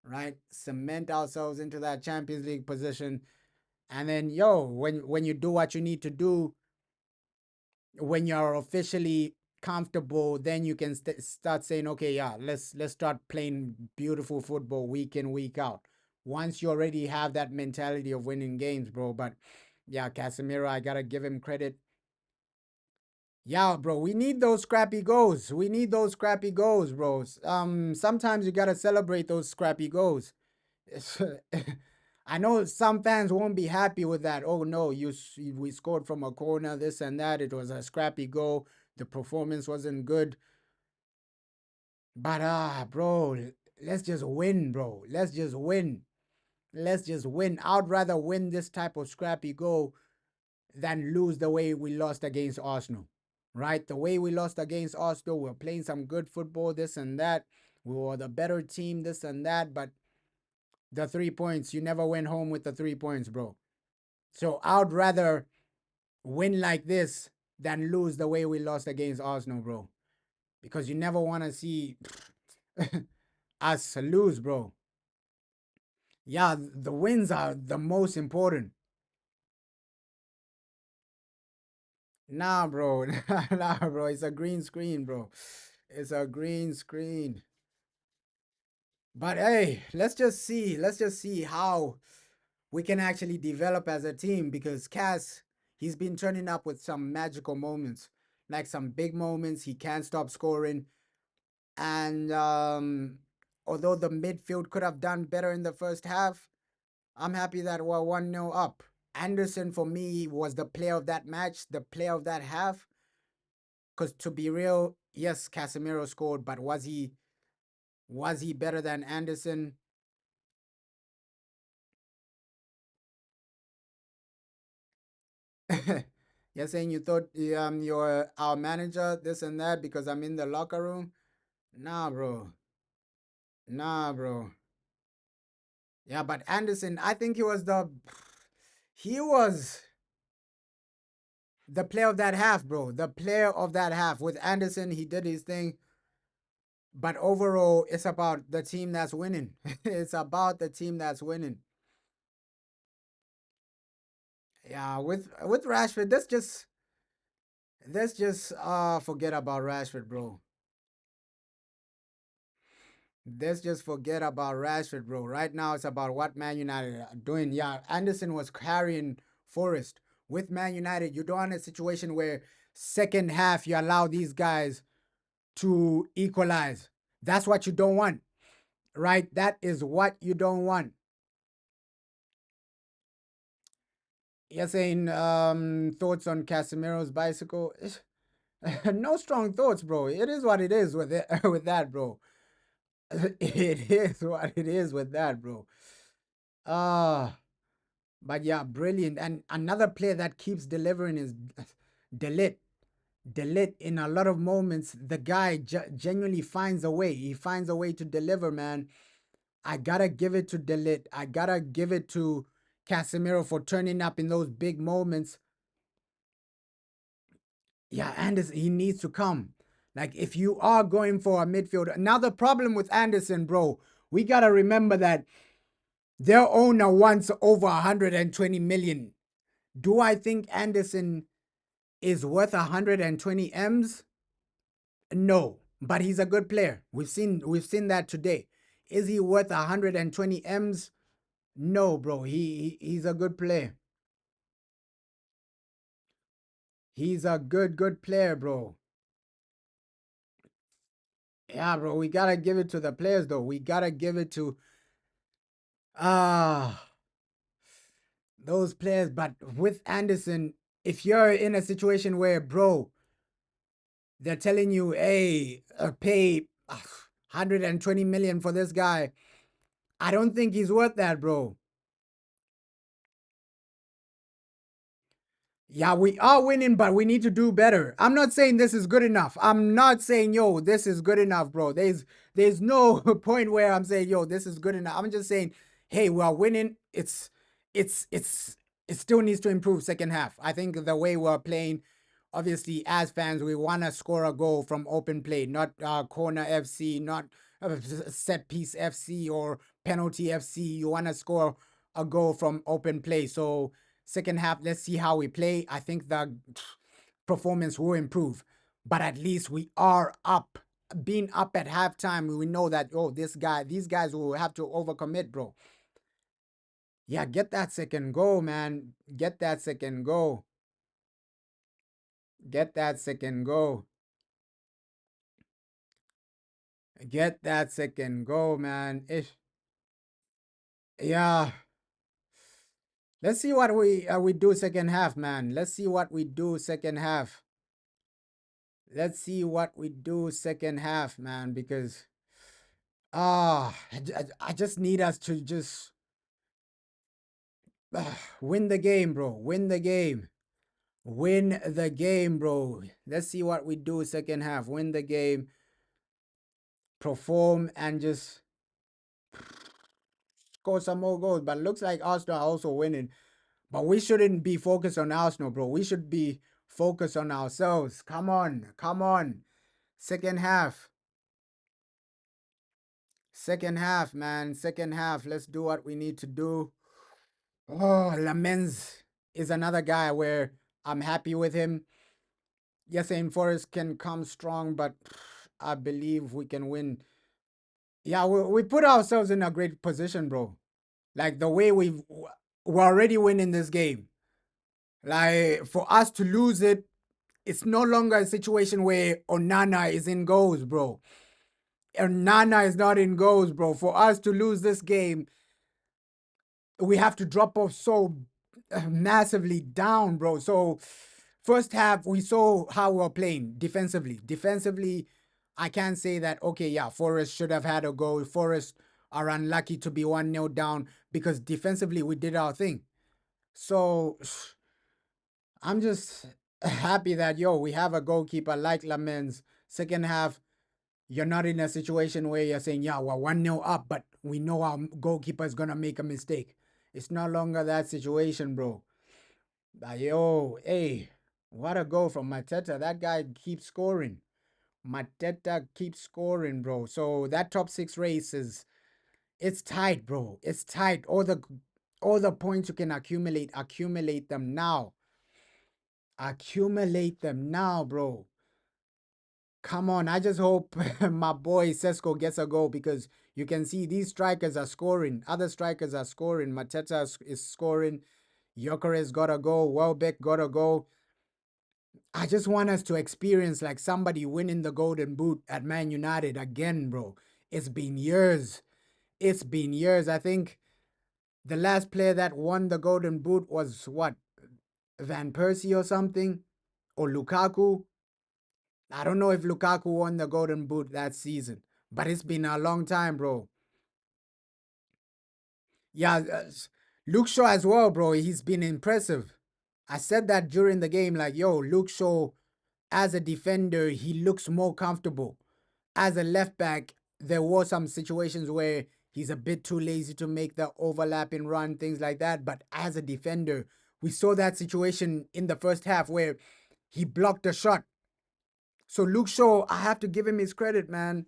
right? Cement ourselves into that Champions League position, and then, yo, when you do what you need to do, when you're officially comfortable, then you can start saying, okay, yeah, let's start playing beautiful football week in, week out. Once you already have that mentality of winning games, bro. But yeah, Casemiro, I gotta give him credit. Yeah, bro, we need those scrappy goals. We need those scrappy goals, bros. Sometimes you gotta celebrate those scrappy goals. I know some fans won't be happy with that. Oh no, we scored from a corner, this and that. It was a scrappy goal. The performance wasn't good. But bro, let's just win, bro. Let's just win. Let's just win. I'd rather win this type of scrappy goal than lose the way we lost against Arsenal. Right? The way we lost against Arsenal, we're playing some good football, this and that. We were the better team, this and that, but the 3 points, you never went home with the 3 points, bro. So I'd rather win like this than lose the way we lost against Arsenal, bro. Because you never want to see us lose, bro. Yeah, the wins are the most important. Nah, bro. Nah, bro. It's a green screen, bro. It's a green screen. But hey, let's just see. Let's just see how we can actually develop as a team, because Cass, he's been turning up with some magical moments, like some big moments. He can't stop scoring. And although the midfield could have done better in the first half, I'm happy that we're 1-0 up. Anderson, for me, was the player of that match, the player of that half. Because to be real, yes, Casemiro scored, but was he better than Anderson? You're saying you thought you're our manager, this and that, because I'm in the locker room? Nah, bro. Nah, bro. Yeah, but Anderson, I think he was the player of that half, bro. The player of that half. With Anderson, he did his thing. But overall, it's about the team that's winning. It's about the team that's winning. Yeah, with Rashford, let's just forget about Rashford, bro. Let's just forget about Rashford, bro. Right now, it's about what Man United are doing. Yeah, Anderson was carrying Forest. With Man United, you don't want a situation where second half you allow these guys to equalize. That's what you don't want, right? That is what you don't want. You're saying thoughts on Casemiro's bicycle? No strong thoughts, bro. It is what it is with it with that, bro. It is what it is with that, bro. But yeah, brilliant. And another player that keeps delivering is Delit. Delit, in a lot of moments, the guy genuinely finds a way. He finds a way to deliver, man. I gotta give it to Delit. I gotta give it to Casemiro for turning up in those big moments. Yeah, Anderson, he needs to come. Like, if you are going for a midfielder. Now, the problem with Anderson, bro, we gotta remember that their owner wants over 120 million. Do I think Anderson is worth 120 M's? No, but he's a good player. We've seen that today. Is he worth 120 M's? No, bro. He's a good player. He's a good player, bro. Yeah, bro. We gotta give it to the players, though. We gotta give it to those players. But with Anderson, if you're in a situation where, bro, they're telling you, hey, pay 120 million for this guy, I don't think he's worth that, bro. Yeah, we are winning, but we need to do better. I'm not saying this is good enough. I'm not saying, yo, this is good enough, bro. There's no point where I'm saying, yo, this is good enough. I'm just saying, hey, we are winning. It still needs to improve second half. I think the way we're playing, obviously, as fans, we want to score a goal from open play, not corner FC, not set piece FC or penalty FC. You want to score a goal from open play. So second half, let's see how we play. I think the performance will improve, but at least we are up. Being up at halftime, we know that, oh, these guys will have to overcommit, bro. Yeah, get that second goal, man. Get that second goal. Get that second goal. Get that second goal, man. Yeah. Let's see what we do second half, man. Let's see what we do second half. Let's see what we do second half, man, because I just need us to just win the game, bro. Win the game. Win the game, bro. Let's see what we do second half. Win the game. Perform and just score some more goals. But looks like Arsenal are also winning. But we shouldn't be focused on Arsenal, bro. We should be focused on ourselves. Come on. Come on. Second half. Second half, man. Second half. Let's do what we need to do. Oh, Lamens is another guy where I'm happy with him. Yes, saying Forest can come strong, but I believe we can win. Yeah, we put ourselves in a great position, bro. Like the way we're already winning this game. Like for us to lose it, it's no longer a situation where Onana is in goals, bro. Onana is not in goals, bro. For us to lose this game, we have to drop off so massively down, bro. So first half, we saw how we're playing defensively. Defensively, I can't say that, okay, yeah, Forest should have had a goal. Forest are unlucky to be 1-0 down because defensively we did our thing. So I'm just happy that, yo, we have a goalkeeper like Lamens. Second half, you're not in a situation where you're saying, yeah, we're 1-0 up, but we know our goalkeeper is going to make a mistake. It's no longer that situation, bro. But yo, hey, what a goal from Mateta. That guy keeps scoring. Mateta keeps scoring, bro. So that top six race it's tight, bro. It's tight. All the points you can accumulate them now. Accumulate them now, bro. Come on, I just hope my boy Sesko gets a goal because you can see these strikers are scoring. Other strikers are scoring. Mateta is scoring. Gyökeres got a goal. Welbeck got a goal. I just want us to experience like somebody winning the Golden Boot at Man United again, bro. It's been years. It's been years. I think the last player that won the Golden Boot was what? Van Persie or something? Or Lukaku? I don't know if Lukaku won the Golden Boot that season, but it's been a long time, bro. Yeah, Luke Shaw as well, bro. He's been impressive. I said that during the game, like, yo, Luke Shaw, as a defender, he looks more comfortable. As a left back, there were some situations where he's a bit too lazy to make the overlapping run, things like that. But as a defender, we saw that situation in the first half where he blocked a shot. So Luke Shaw, I have to give him his credit, man.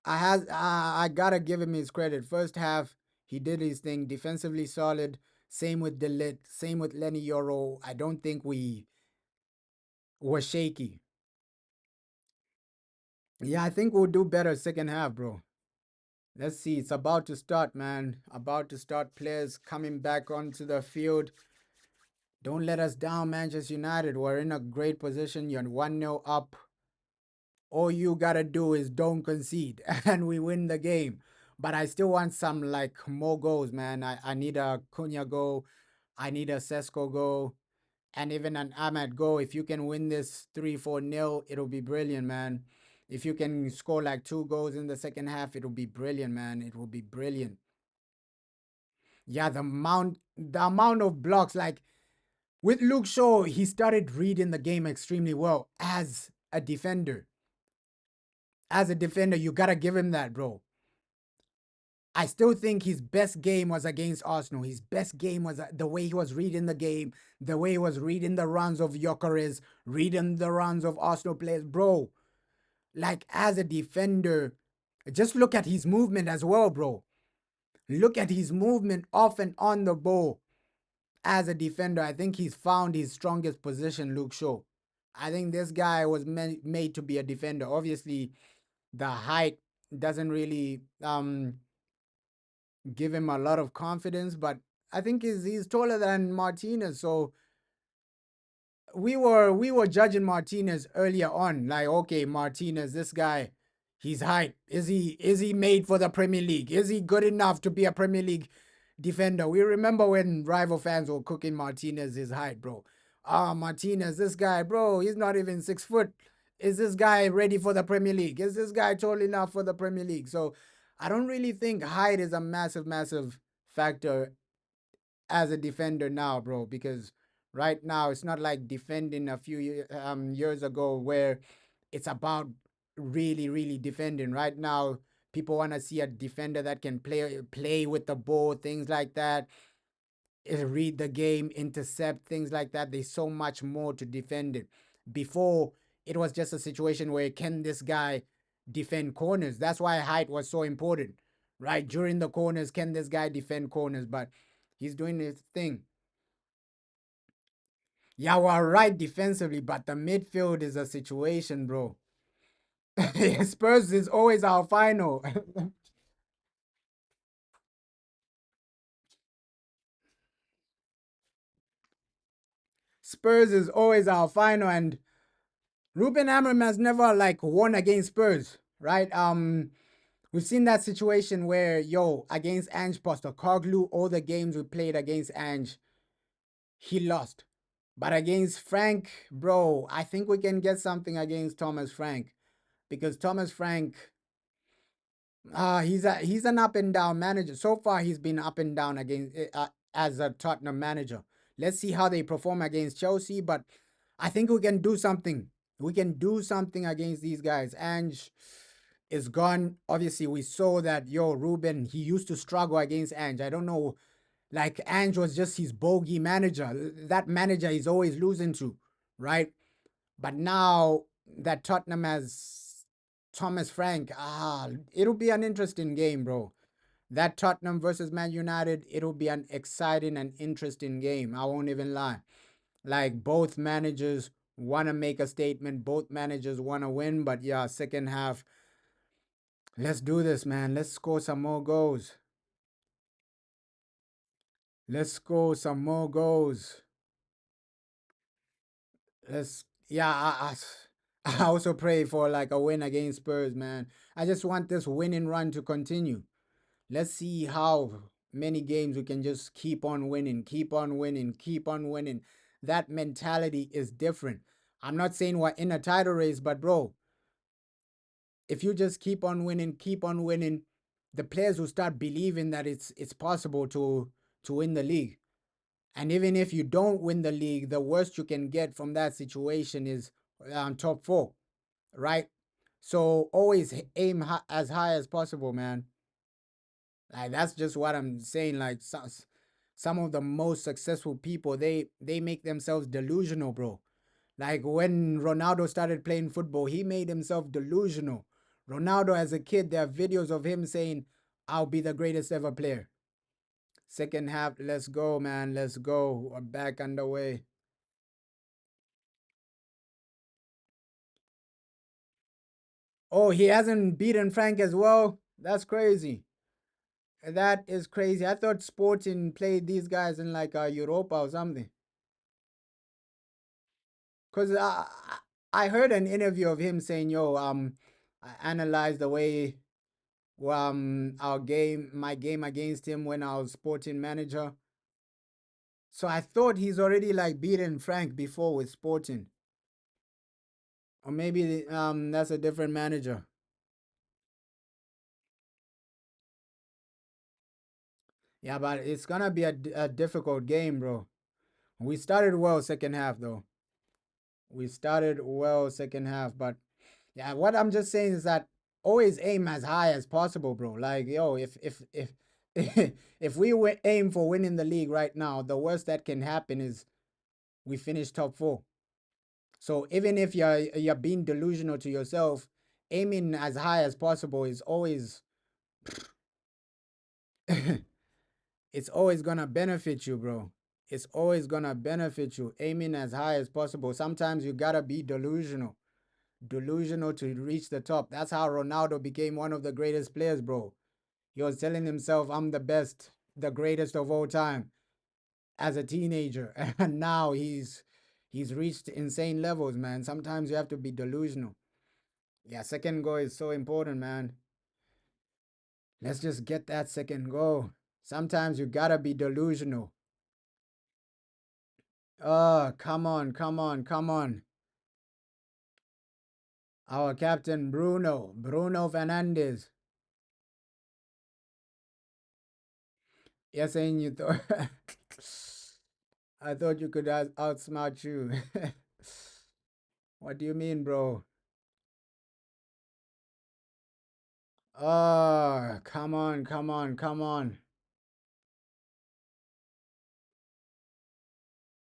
I gotta give him his credit. First half, he did his thing, defensively solid. Same with Delit, same with Lenny Yoro. I don't think we were shaky. Yeah, I think we'll do better second half, bro. Let's see. It's about to start, man. About to start. Players coming back onto the field. Don't let us down, Manchester United. We're in a great position. You're 1-0 up. All you gotta do is don't concede, and we win the game. But I still want some like more goals, man. I need a Cunha goal. I need a Sesko goal. And even an Ahmad goal. If you can win this 3-4-0, it'll be brilliant, man. If you can score like 2 goals in the second half, it'll be brilliant, man. It will be brilliant. Yeah, the amount of blocks, like with Luke Shaw, he started reading the game extremely well as a defender. As a defender, you gotta give him that, bro. I still think his best game was against Arsenal. His best game was the way he was reading the game, the way he was reading the runs of Gyökeres, reading the runs of Arsenal players, bro. Like as a defender, just look at his movement as well, bro. Look at his movement off and on the ball. As a defender, I think he's found his strongest position, Luke Shaw. I think this guy was made to be a defender. Obviously, the height doesn't really give him a lot of confidence, but I think he's taller than Martinez, so we were judging Martinez earlier on, like, okay, Martinez, this guy, his height, is he made for the Premier League? Is he good enough to be a Premier League defender? We remember when rival fans were cooking Martinez his height, bro. Martinez, this guy, bro, he's not even 6 foot. Is this guy ready for the Premier League? Is this guy tall enough for the Premier League? So I don't really think height is a massive factor as a defender now, bro, because right now it's not like defending a few years ago where it's about really defending. Right now, people want to see a defender that can play with the ball, things like that, read the game, intercept, things like that. There's so much more to defend it. Before, it was just a situation where can this guy defend corners? That's why height was so important, right? During the corners, can this guy defend corners? But he's doing his thing. Yeah, we're right defensively, but the midfield is a situation, bro. Spurs is always our final. Spurs is always our final, and Ruben Amorim has never like won against Spurs, right? We've seen that situation where against Ange Postecoglou, all the games we played against Ange, he lost. But against Frank, bro, I think we can get something against Thomas Frank, because Thomas Frank, he's an up and down manager. So far, he's been up and down against as a Tottenham manager. Let's see how they perform against Chelsea, but I think we can do something. We can do something against these guys. Ange is gone. Obviously, we saw that Ruben, he used to struggle against Ange. I don't know, like Ange was just his bogey manager. That manager is always losing to, right? But now that Tottenham has Thomas Frank, it'll be an interesting game, bro. That Tottenham versus Man United, it'll be an exciting and interesting game. I won't even lie. Like both managers want to make a statement, both managers want to win, but yeah, second half, let's do this, man. Let's score some more goals. Let's score some more goals. Yeah, I also pray for like a win against Spurs, man. I just want this winning run to continue. Let's see how many games we can just keep on winning, keep on winning, keep on winning. That mentality is different. I'm not saying we're in a title race, but bro, if you just keep on winning, the players will start believing that it's possible to win the league. And even if you don't win the league, the worst you can get from that situation is top 4, right? So always aim as high as possible, man. Like that's just what I'm saying. Like some of the most successful people, they make themselves delusional, bro. Like when Ronaldo started playing football, he made himself delusional. Ronaldo, as a kid, there are videos of him saying, "I'll be the greatest ever player." Second half, let's go, man. Let's go. We're back underway. Oh, he hasn't beaten Frank as well. That's crazy. That is crazy. I thought Sporting played these guys in like Europa or something. Cause I heard an interview of him saying, "Yo, I analyzed the way my game against him when I was Sporting manager. So I thought he's already like beaten Frank before with Sporting, or maybe that's a different manager." Yeah, but it's gonna be a difficult game, bro. We started well second half though. We started well second half, but yeah, what I'm just saying is that always aim as high as possible, bro. Like, yo, if if we aim for winning the league right now, the worst that can happen is we finish top 4. So even if you're being delusional to yourself, aiming as high as possible is always it's always gonna benefit you, bro. It's always gonna benefit you. Aiming as high as possible. Sometimes you gotta be delusional to reach the top. That's how Ronaldo became one of the greatest players, bro. He was telling himself, "I'm the best, the greatest of all time," as a teenager, and now he's reached insane levels, man. Sometimes you have to be delusional. Yeah, second goal is so important, man. Let's just get that second goal. Sometimes you gotta be delusional. Oh, come on, come on, come on. Our captain Bruno Fernandes. Yes, saying you thought I thought you could outsmart you. What do you mean, bro? Oh, come on, come on, come on.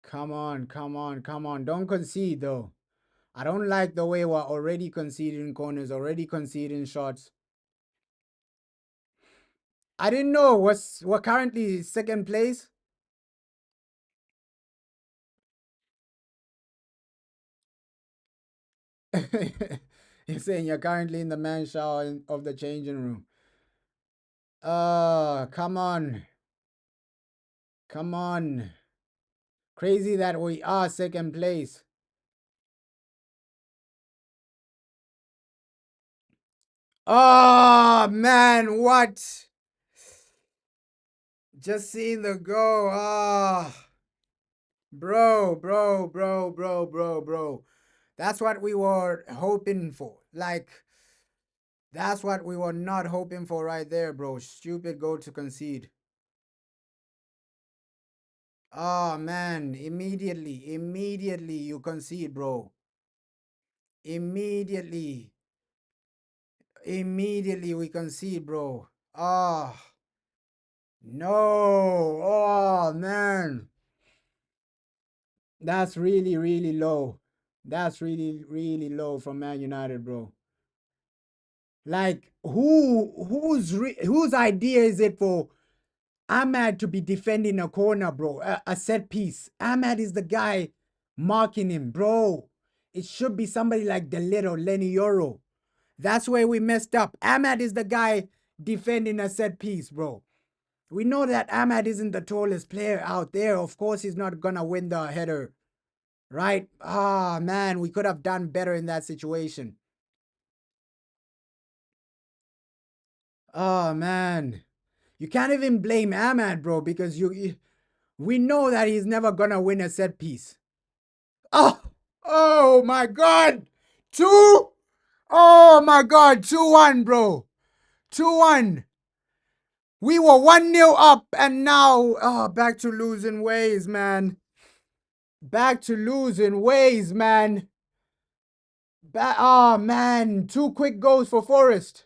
Come on, come on, come on. Don't concede, though. I don't like the way we're already conceding corners, already conceding shots. I didn't know we're currently second place. You're saying you're currently in the men's shower of the changing room. Come on. Come on. Crazy that we are second place. Oh, man, what? Just seeing the goal. Ah. Bro. That's what we were hoping for. Like, that's what we were not hoping for right there, bro. Stupid goal to concede. Oh, man. Immediately you concede, bro. Immediately we concede, bro. Oh, no. Oh, man. That's really low. That's really low from Man United, bro. Like whose idea is it for Ahmad to be defending a corner, bro? A set piece. Ahmad is the guy marking him, bro. It should be somebody like Delito, Lenny Yoro. That's where we messed up. Ahmad is the guy defending a set piece, bro. We know that Ahmad isn't the tallest player out there. Of course, he's not gonna win the header. Right? Ah, man, we could have done better in that situation. Oh, man. You can't even blame Ahmad, bro, because we know that he's never gonna win a set piece. Oh my God. 2. Oh my God. 2-1, bro. 2-1. We were 1-0 up and now, back to losing ways, man. Back to losing ways, man. Oh, man. 2 quick goals for Forest.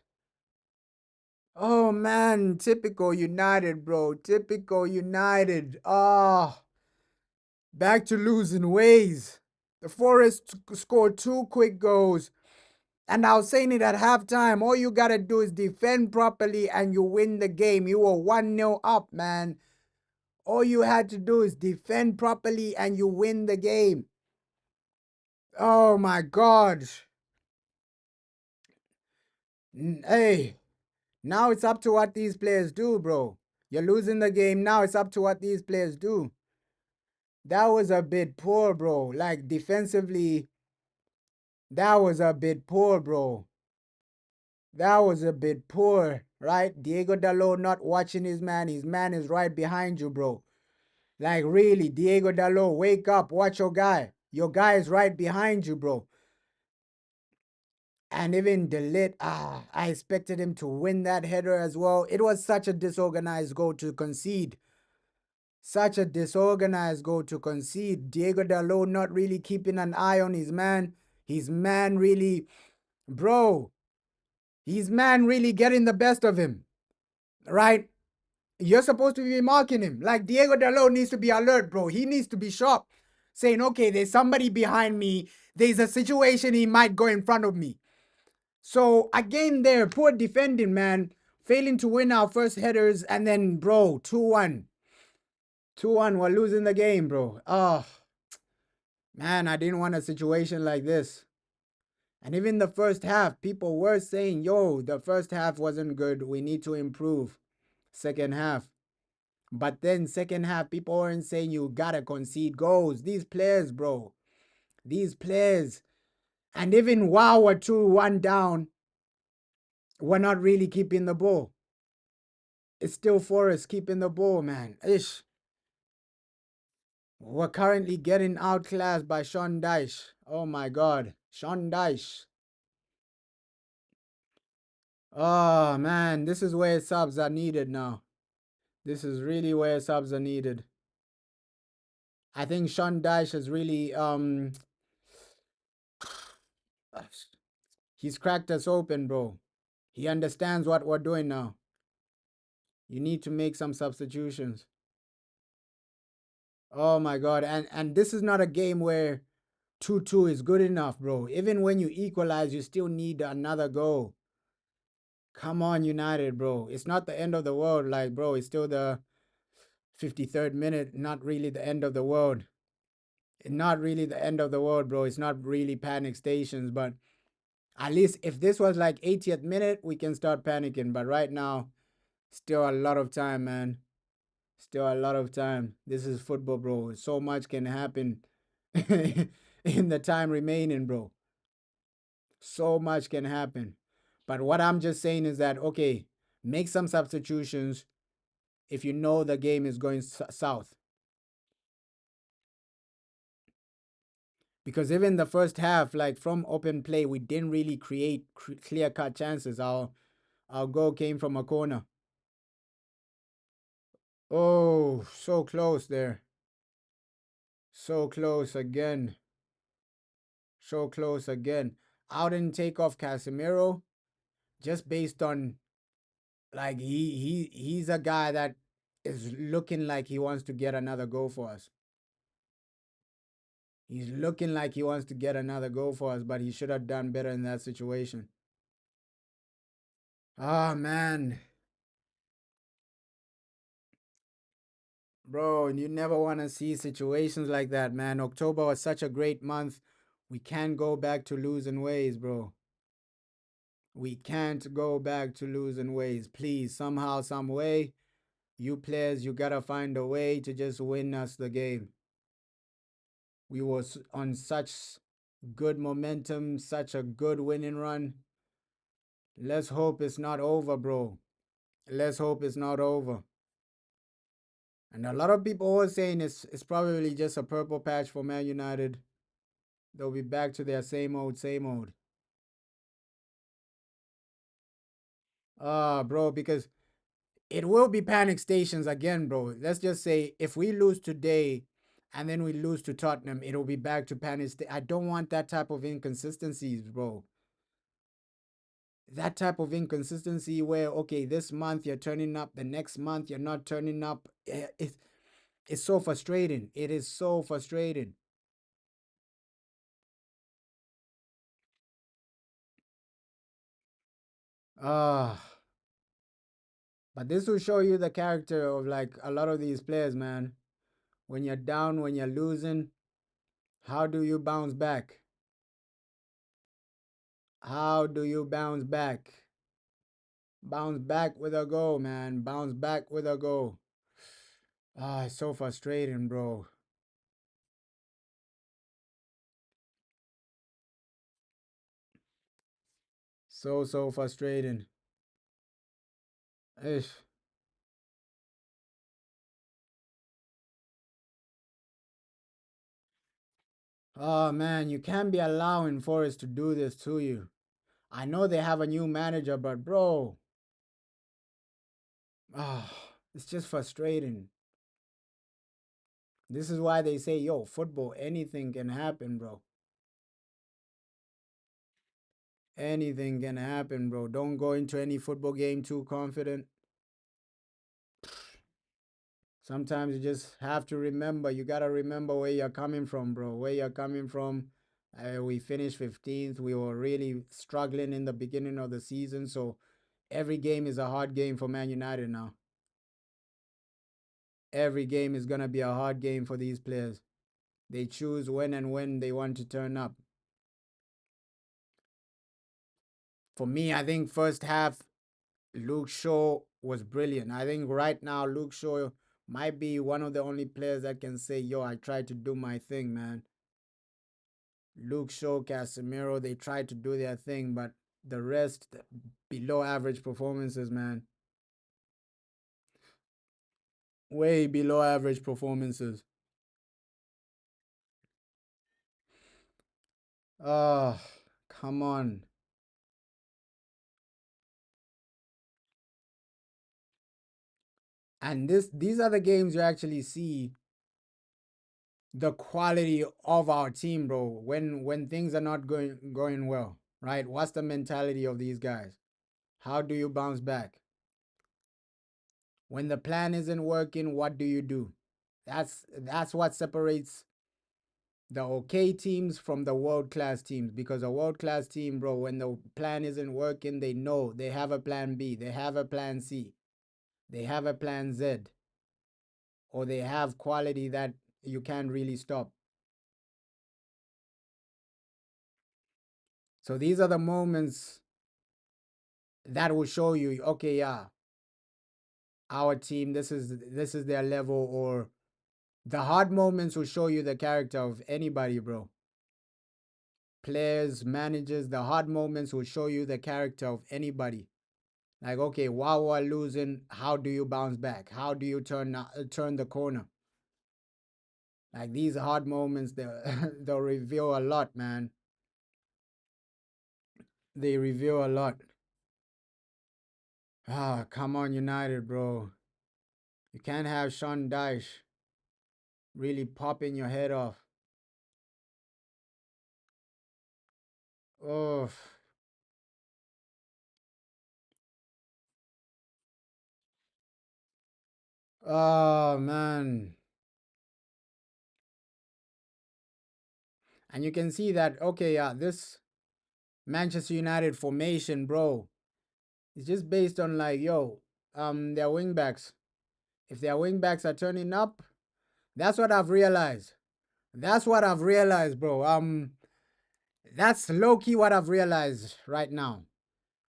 Oh, man. Typical United, bro. Typical United. Back to losing ways. The Forest scored 2 quick goals. And I was saying it at halftime. All you got to do is defend properly and you win the game. You were 1-0 up, man. All you had to do is defend properly and you win the game. Oh, my God. Hey, now it's up to what these players do, bro. You're losing the game. Now it's up to what these players do. That was a bit poor, bro. Like, defensively, that was a bit poor, bro. That was a bit poor, right? Diego Dalot not watching his man. His man is right behind you, bro. Like, really, Diego Dalot, wake up. Watch your guy. Your guy is right behind you, bro. And even Delit, I expected him to win that header as well. It was such a disorganized goal to concede. Such a disorganized goal to concede. Diego Dalot not really keeping an eye on his man. His man really, bro, his man really getting the best of him, right? You're supposed to be marking him. Like, Diego Dalot needs to be alert, bro. He needs to be sharp. Saying, okay, there's somebody behind me. There's a situation he might go in front of me. So, again there, poor defending, man. Failing to win our first headers. And then, bro, 2-1. 2-1, we're losing the game, bro. Oh, man, I didn't want a situation like this. And even the first half, people were saying, yo, the first half wasn't good. We need to improve. Second half. But then second half, people weren't saying you gotta concede goals. These players, bro. These players. And even while we're 2-1 down, we're not really keeping the ball. It's still Forest keeping the ball, man. Ish. We're currently getting outclassed by Sean Dyche. Oh my God. Sean Dyche. Oh man, this is where subs are needed now. This is really where subs are needed. I think Sean Dyche has really he's cracked us open, bro. He understands what we're doing now. You need to make some substitutions. Oh my God. And this is not a game where 2-2 is good enough, bro. Even when you equalize, you still need another goal. Come on, United, bro. It's not the end of the world. Like, bro, it's still the 53rd minute. Not really the end of the world. Not really the end of the world, bro. It's not really panic stations, but at least if this was like 80th minute, we can start panicking. But right now, still a lot of time, man. Still a lot of time. This is football, bro. So much can happen in the time remaining, bro. So much can happen. But what I'm just saying is that, okay, make some substitutions if you know the game is going south. Because even the first half, like from open play, we didn't really create clear-cut chances. Our goal came from a corner. Oh, so close there. So close again. So close again. I didn't take off Casemiro just based on like he's a guy that is looking like he wants to get another goal for us. He's looking like he wants to get another goal for us, but he should have done better in that situation. Oh man. Bro, you never want to see situations like that, man. October was such a great month. We can't go back to losing ways, bro. We can't go back to losing ways. Please, somehow, some way, you players, you gotta find a way to just win us the game. We was on such good momentum, such a good winning run. Let's hope it's not over, bro. Let's hope it's not over. And a lot of people are saying it's probably just a purple patch for Man United. They'll be back to their same old, same old. Bro, because it will be panic stations again, bro. Let's just say if we lose today and then we lose to Tottenham, it'll be back to panic. I don't want that type of inconsistencies, bro. That type of inconsistency where, okay, this month you're turning up, the next month you're not turning up. It's so frustrating. It is so frustrating. Ah. But this will show you the character of like a lot of these players, man. When you're down, when you're losing, how do you bounce back? How do you bounce back? Bounce back with a goal, man. Bounce back with a goal. It's so frustrating, bro. So frustrating. Ish. Oh, man, you can't be allowing Forest to do this to you. I know they have a new manager, but bro, it's just frustrating. This is why they say, yo, football, anything can happen, bro. Anything can happen, bro. Don't go into any football game too confident. Sometimes you just have to remember. You got to remember where you're coming from, bro. Where you're coming from. We finished 15th. We were really struggling in the beginning of the season. So every game is a hard game for Man United now. Every game is going to be a hard game for these players. They choose when and when they want to turn up. For me, I think first half, Luke Shaw was brilliant. I think right now, Luke Shaw might be one of the only players that can say, yo, I tried to do my thing, man. Luke Shaw, Casemiro, they tried to do their thing, but the rest, below average performances, man. Way below average performances. Oh, come on. And these are the games you actually see the quality of our team, bro. When things are not going well, right? What's the mentality of these guys? How do you bounce back? When the plan isn't working, what do you do? That's what separates the okay teams from the world class teams. Because a world class team, bro, when the plan isn't working, they know they have a plan B, they have a plan C, they have a plan Z, or they have quality that you can't really stop. So these are the moments that will show you, okay, yeah, our team, this is their level, or the hard moments will show you the character of anybody, bro. Players, managers, the hard moments will show you the character of anybody. Like, okay, while we're losing, how do you bounce back? How do you turn the corner? Like these hard moments, they'll reveal a lot, man. They reveal a lot. Come on, United, bro. You can't have Sean Dyche really popping your head off. Oh, oh man. And you can see that, okay, yeah, this Manchester United formation, bro, is just based on like, yo, their wingbacks. If their wingbacks are turning up, that's what I've realized. That's what I've realized, bro. That's low key what I've realized right now.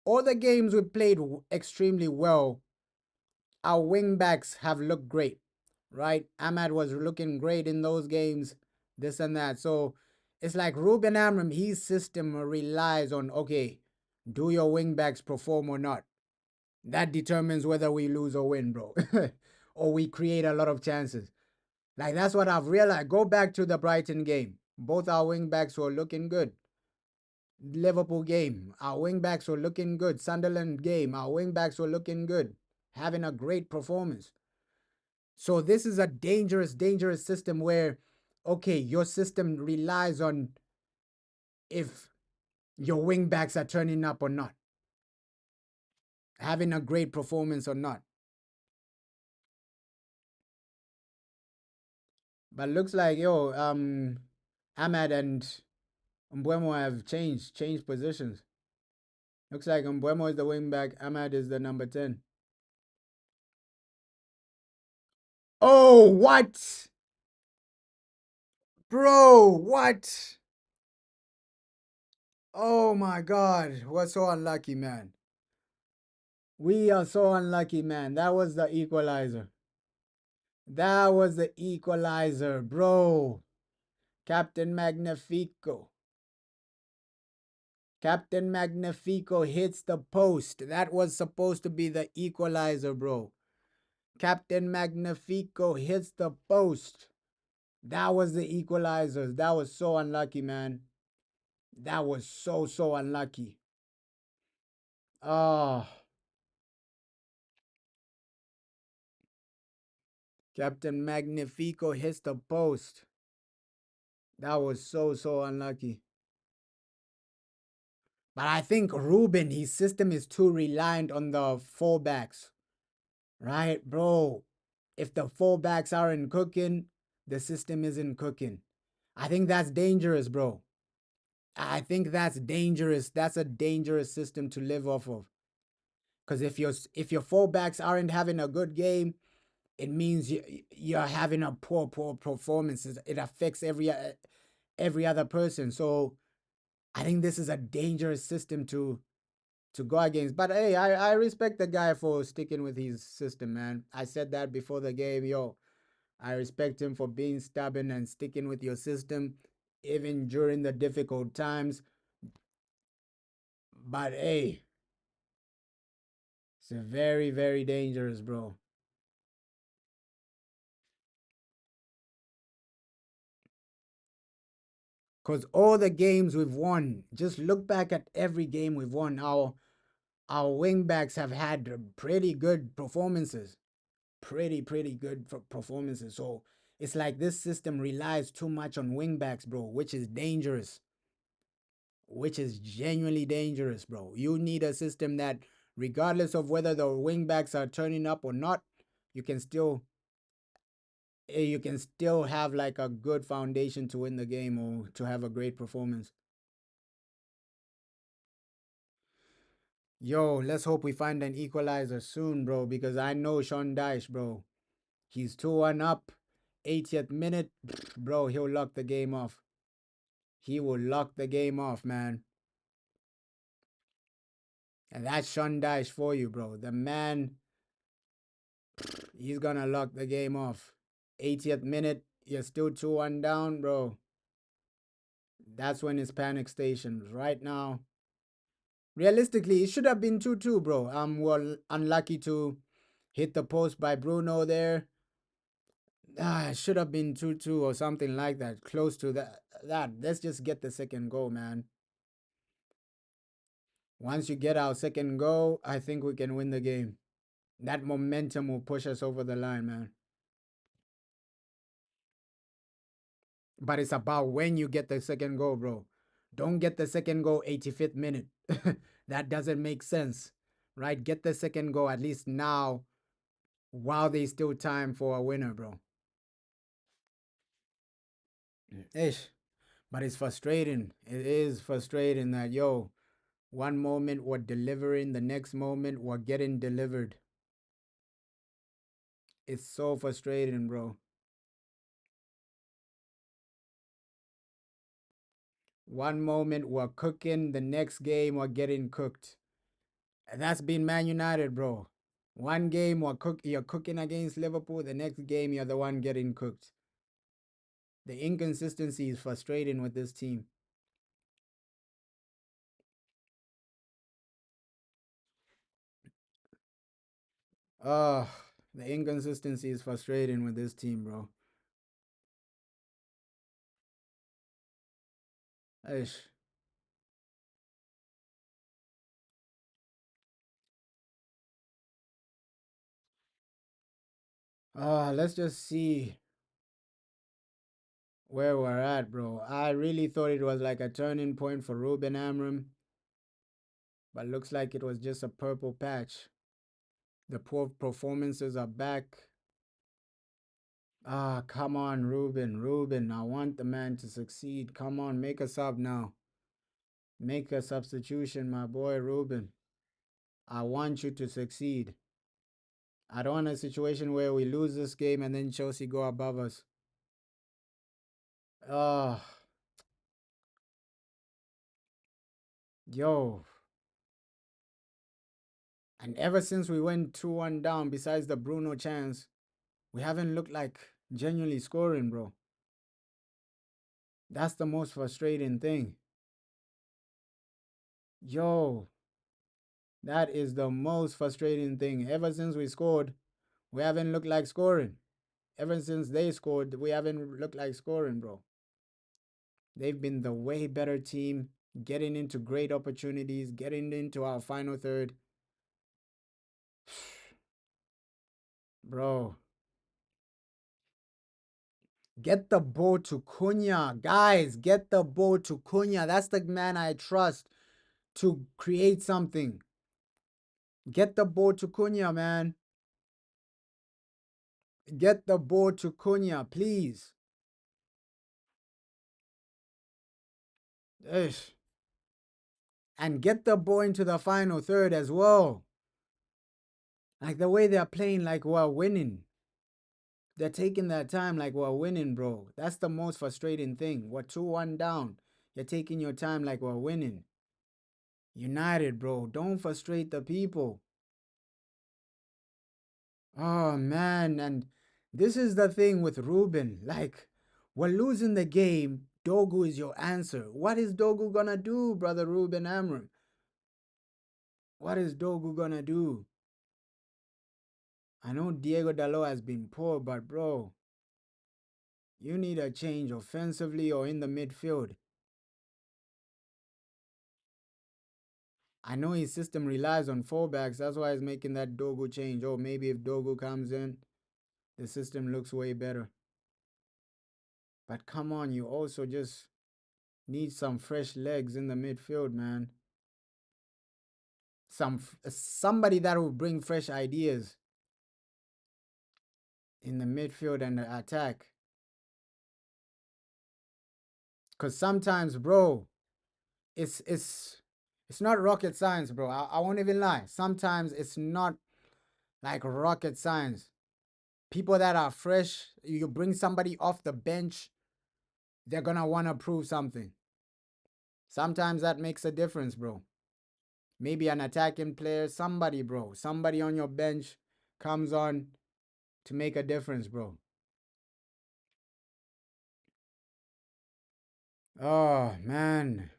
All the games we played extremely well, our wingbacks have looked great, right? Ahmad was looking great in those games. this and that. So it's like Ruben Amram, his system relies on, okay, do your wing backs perform or not? That determines whether we lose or win, bro. Or we create a lot of chances. Like that's what I've realized. Go back to the Brighton game. Both our wing backs were looking good. Liverpool game, our wing backs were looking good. Sunderland game, our wing backs were looking good. Having a great performance. So this is a dangerous, dangerous system where, okay, your system relies on if your wing backs are turning up or not, having a great performance or not. But looks like Ahmad and Mbuemo have changed positions. Looks like Mbuemo is the wing back, Ahmad is the number 10. Oh, what? Bro, what? Oh my God, we're so unlucky, man. We are so unlucky, man. That was the equalizer. That was the equalizer, bro. Captain Magnifico. Captain Magnifico hits the post. That was supposed to be the equalizer, bro. Captain Magnifico hits the post. That was the equalizer. That was so unlucky, man. That was so unlucky. Oh. Captain Magnifico hits the post. That was so unlucky. But I think Ruben, his system is too reliant on the fullbacks. Right, bro? If the fullbacks aren't cooking, the system isn't cooking. I think that's dangerous, bro. I think that's dangerous. That's a dangerous system to live off of. Because if your fullbacks aren't having a good game, it means you're having a poor performance. It affects every other person. So I think this is a dangerous system to go against. But hey, I respect the guy for sticking with his system, man. I said that before the game, yo. I respect him for being stubborn and sticking with your system, even during the difficult times. But hey, it's a very dangerous, bro. Because all the games we've won, just look back at every game we've won. Our wingbacks have had pretty good performances. Pretty good performances. So it's like this system relies too much on wingbacks, bro, which is dangerous. Which is genuinely dangerous, bro. You need a system that, regardless of whether the wingbacks are turning up or not, you can still have like a good foundation to win the game or to have a great performance. Yo, let's hope we find an equalizer soon, bro, because I know Sean Dyche, bro. He's 2-1 up, 80th minute, bro, he'll lock the game off. He will lock the game off, man. And that's Sean Dyche for you, bro. The man, he's gonna lock the game off. 80th minute, you're still 2-1 down, bro. That's when it's panic stations. Right now, realistically, it should have been 2-2, bro. Well, unlucky to hit the post by Bruno there. It should have been 2-2 or something like that. Close to that. Let's just get the second goal, man. Once you get our second goal, I think we can win the game. That momentum will push us over the line, man. But it's about when you get the second goal, bro. Don't get the second goal 85th minute. That doesn't make sense, right? Get the second goal at least now while there's still time for a winner, bro. Ish. But it's frustrating. It is frustrating that, yo, one moment we're delivering, the next moment we're getting delivered. It's so frustrating, bro. One moment we're cooking, the next game we're getting cooked. And that's been Man United, bro. One game you're cooking against Liverpool, the next game you're the one getting cooked. The inconsistency is frustrating with this team. Oh, the inconsistency is frustrating with this team, bro. Ish. Let's just see where we're at, bro. I really thought it was like a turning point for Ruben Amram, but looks like it was just a purple patch. The poor performances are back. Come on, Ruben. Ruben, I want the man to succeed. Come on, make a sub now. Make a substitution, my boy, Ruben. I want you to succeed. I don't want a situation where we lose this game and then Chelsea go above us. Oh, yo. And ever since we went 2-1 down, besides the Bruno chance, we haven't looked like genuinely scoring, bro. That's the most frustrating thing. Yo, that is the most frustrating thing. Ever since we scored, we haven't looked like scoring. Ever since they scored, we haven't looked like scoring, bro. They've been the way better team, getting into great opportunities, getting into our final third. Bro, get the ball to Cunha. Guys, get the ball to Cunha. That's the man I trust to create something. Get the ball to Cunha, man. Get the ball to Cunha, please. Ish. And get the ball into the final third as well. Like the way they're playing, like we're winning. They're taking their time like we're winning, bro. That's the most frustrating thing. We're 2-1 down. You're taking your time like we're winning. United, bro. Don't frustrate the people. Oh, man. And this is the thing with Ruben. Like, we're losing the game. Dogu is your answer. What is Dogu gonna do, brother Ruben Amram? What is Dogu gonna do? I know Diego Dalot has been poor, but bro, you need a change offensively or in the midfield. I know his system relies on fullbacks. That's why he's making that Dogu change. Oh, maybe if Dogu comes in, the system looks way better. But come on, you also just need some fresh legs in the midfield, man. Somebody that will bring fresh ideas in the midfield and the attack. Cause sometimes, bro, it's not rocket science, bro. I won't even lie. Sometimes it's not like rocket science. People that are fresh, you bring somebody off the bench, they're gonna wanna prove something. Sometimes that makes a difference, bro. Maybe an attacking player, somebody, bro. Somebody on your bench comes on to make a difference, bro. Oh, man.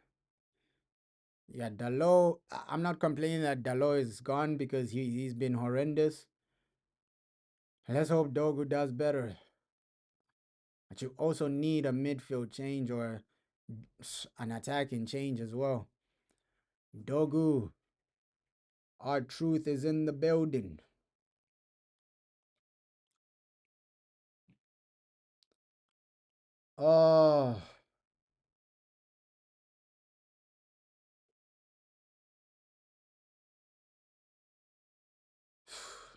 Yeah, Dalot, I'm not complaining that Dalot is gone because he's been horrendous. Let's hope Dogu does better. But you also need a midfield change or an attacking change as well. Dogu, our truth is in the building. Oh,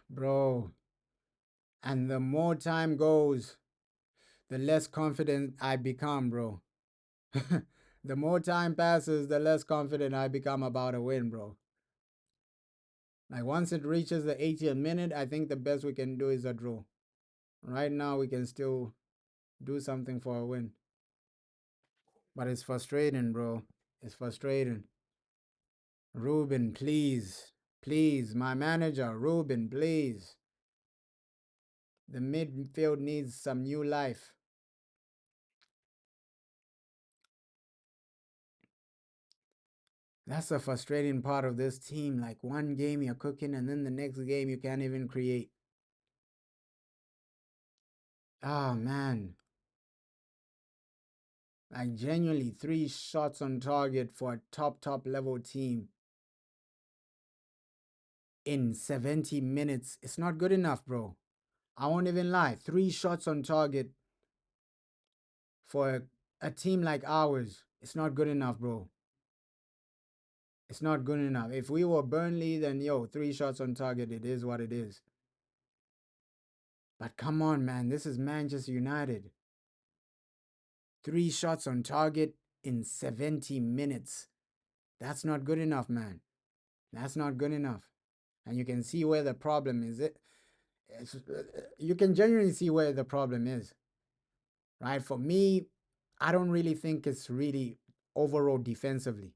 bro. And the more time goes, the less confident I become, bro. The more time passes, the less confident I become about a win, bro. Like once it reaches the 80th minute, I think the best we can do is a draw. Right now, we can still do something for a win. But it's frustrating, bro. It's frustrating. Ruben, please. Please, my manager, Ruben, please. The midfield needs some new life. That's the frustrating part of this team. Like one game you're cooking and then the next game you can't even create. Oh, man. Like genuinely 3 shots on target for a top level team in 70 minutes. It's not good enough, bro. I won't even lie. 3 shots on target for a team like ours. It's not good enough, bro. It's not good enough. If we were Burnley, then yo, 3 shots on target. It is what it is. But come on, man. This is Manchester United. 3 shots on target in 70 minutes. That's not good enough, man. That's not good enough. And you can see where the problem is. You can genuinely see where the problem is. Right? For me, I don't really think it's really overall defensively.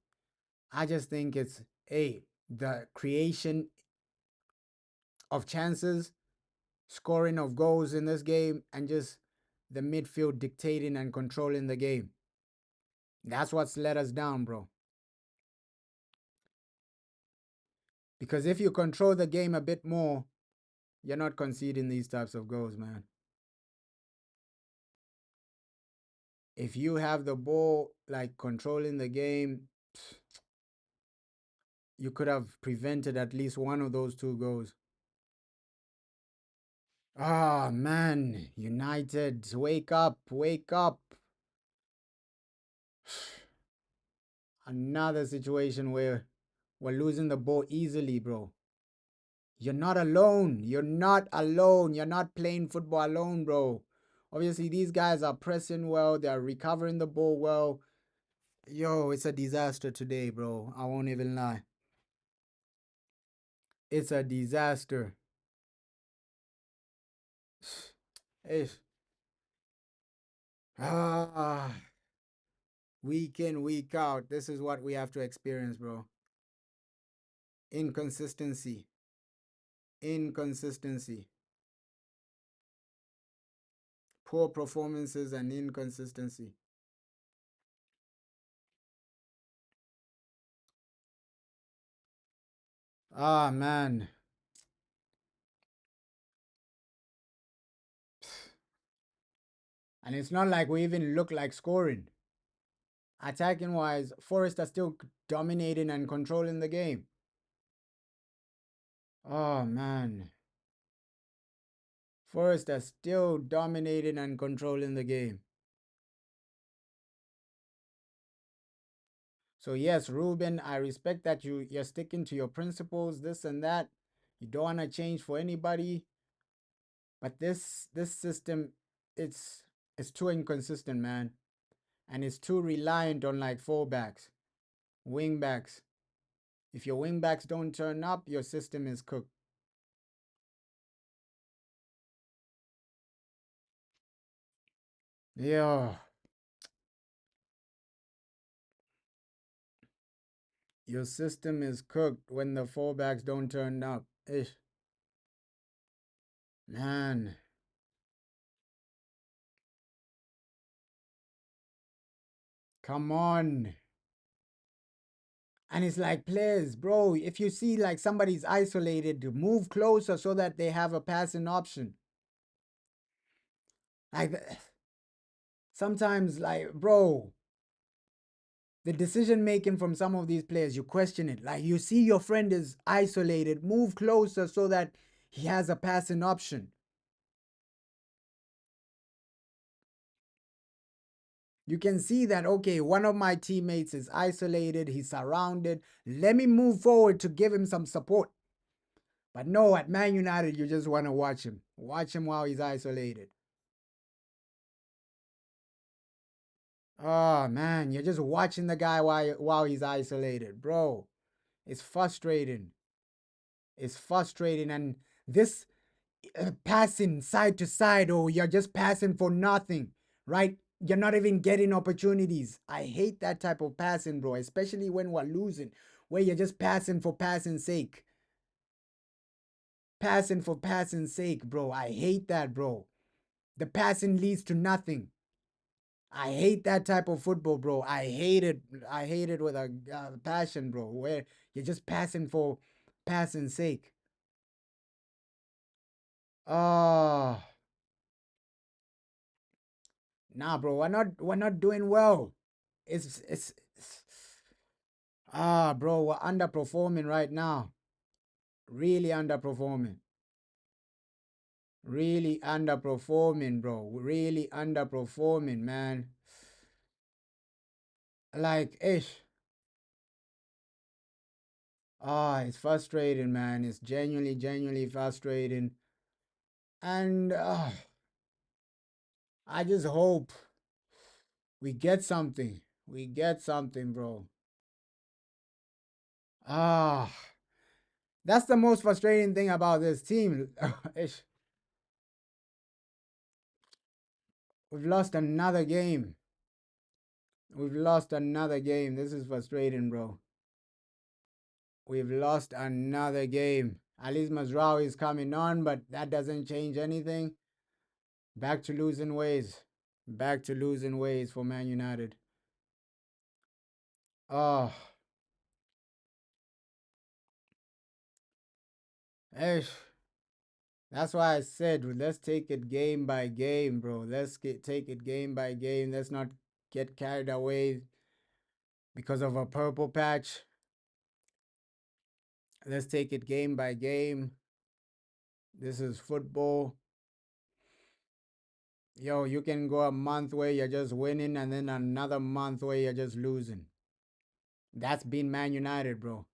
I just think it's the creation of chances, scoring of goals in this game, and just the midfield dictating and controlling the game. That's what's let us down, bro. Because if you control the game a bit more, you're not conceding these types of goals, man. If you have the ball, like controlling the game, you could have prevented at least one of those 2 goals. Ah, man. United, wake up, wake up. Another situation where we're losing the ball easily, bro. You're not alone. You're not alone. You're not playing football alone, bro. Obviously, these guys are pressing well. They're recovering the ball well. Yo, it's a disaster today, bro. I won't even lie. It's a disaster. Ish. Week in, week out. This is what we have to experience, bro. Inconsistency. Inconsistency. Poor performances and inconsistency. Ah, man. And it's not like we even look like scoring. Attacking wise, Forest are still dominating and controlling the game. Oh, man. Forest are still dominating and controlling the game. So yes, Ruben, I respect that you're sticking to your principles, this and that. You don't want to change for anybody. But this system, it's too inconsistent, man. And it's too reliant on like fullbacks, wingbacks. If your wingbacks don't turn up, your system is cooked. Yeah. Your system is cooked when the fullbacks don't turn up. Ish. Man. Come on. And it's like, players, bro, if you see like somebody's isolated, move closer so that they have a passing option. Like, sometimes, like, bro, the decision making from some of these players, you question it. Like, you see your friend is isolated, move closer so that he has a passing option. You can see that, okay, one of my teammates is isolated, he's surrounded. Let me move forward to give him some support. But no, at Man United, you just want to watch him. Watch him while he's isolated. Oh, man, you're just watching the guy while he's isolated. Bro, it's frustrating. It's frustrating. And this passing side to side, or you're just passing for nothing, right? You're not even getting opportunities. I hate that type of passing, bro, especially when we're losing, where you're just passing for passing sake. Passing for passing sake, bro. I hate that, bro. The passing leads to nothing. I hate that type of football, bro. I hate it. I hate it with a passion, bro. Where you're just passing for passing sake. Oh, nah, bro. We're not doing well. It's bro. We're underperforming right now. Really underperforming. Really underperforming, bro. Really underperforming, man. Like, ish. It's frustrating, man. It's genuinely frustrating. And I just hope we get something. We get something, bro. Ah, that's the most frustrating thing about this team. Ish. We've lost another game. We've lost another game. This is frustrating, bro. We've lost another game. At least Mazraoui is coming on, but that doesn't change anything. Back to losing ways. Back to losing ways for Man United. Oh, ish. That's why I said let's take it game by game, bro. Take it game by game. Let's not get carried away because of a purple patch. Let's take it game by game. This is football. Yo, you can go a month where you're just winning and then another month where you're just losing. That's been Man United, bro.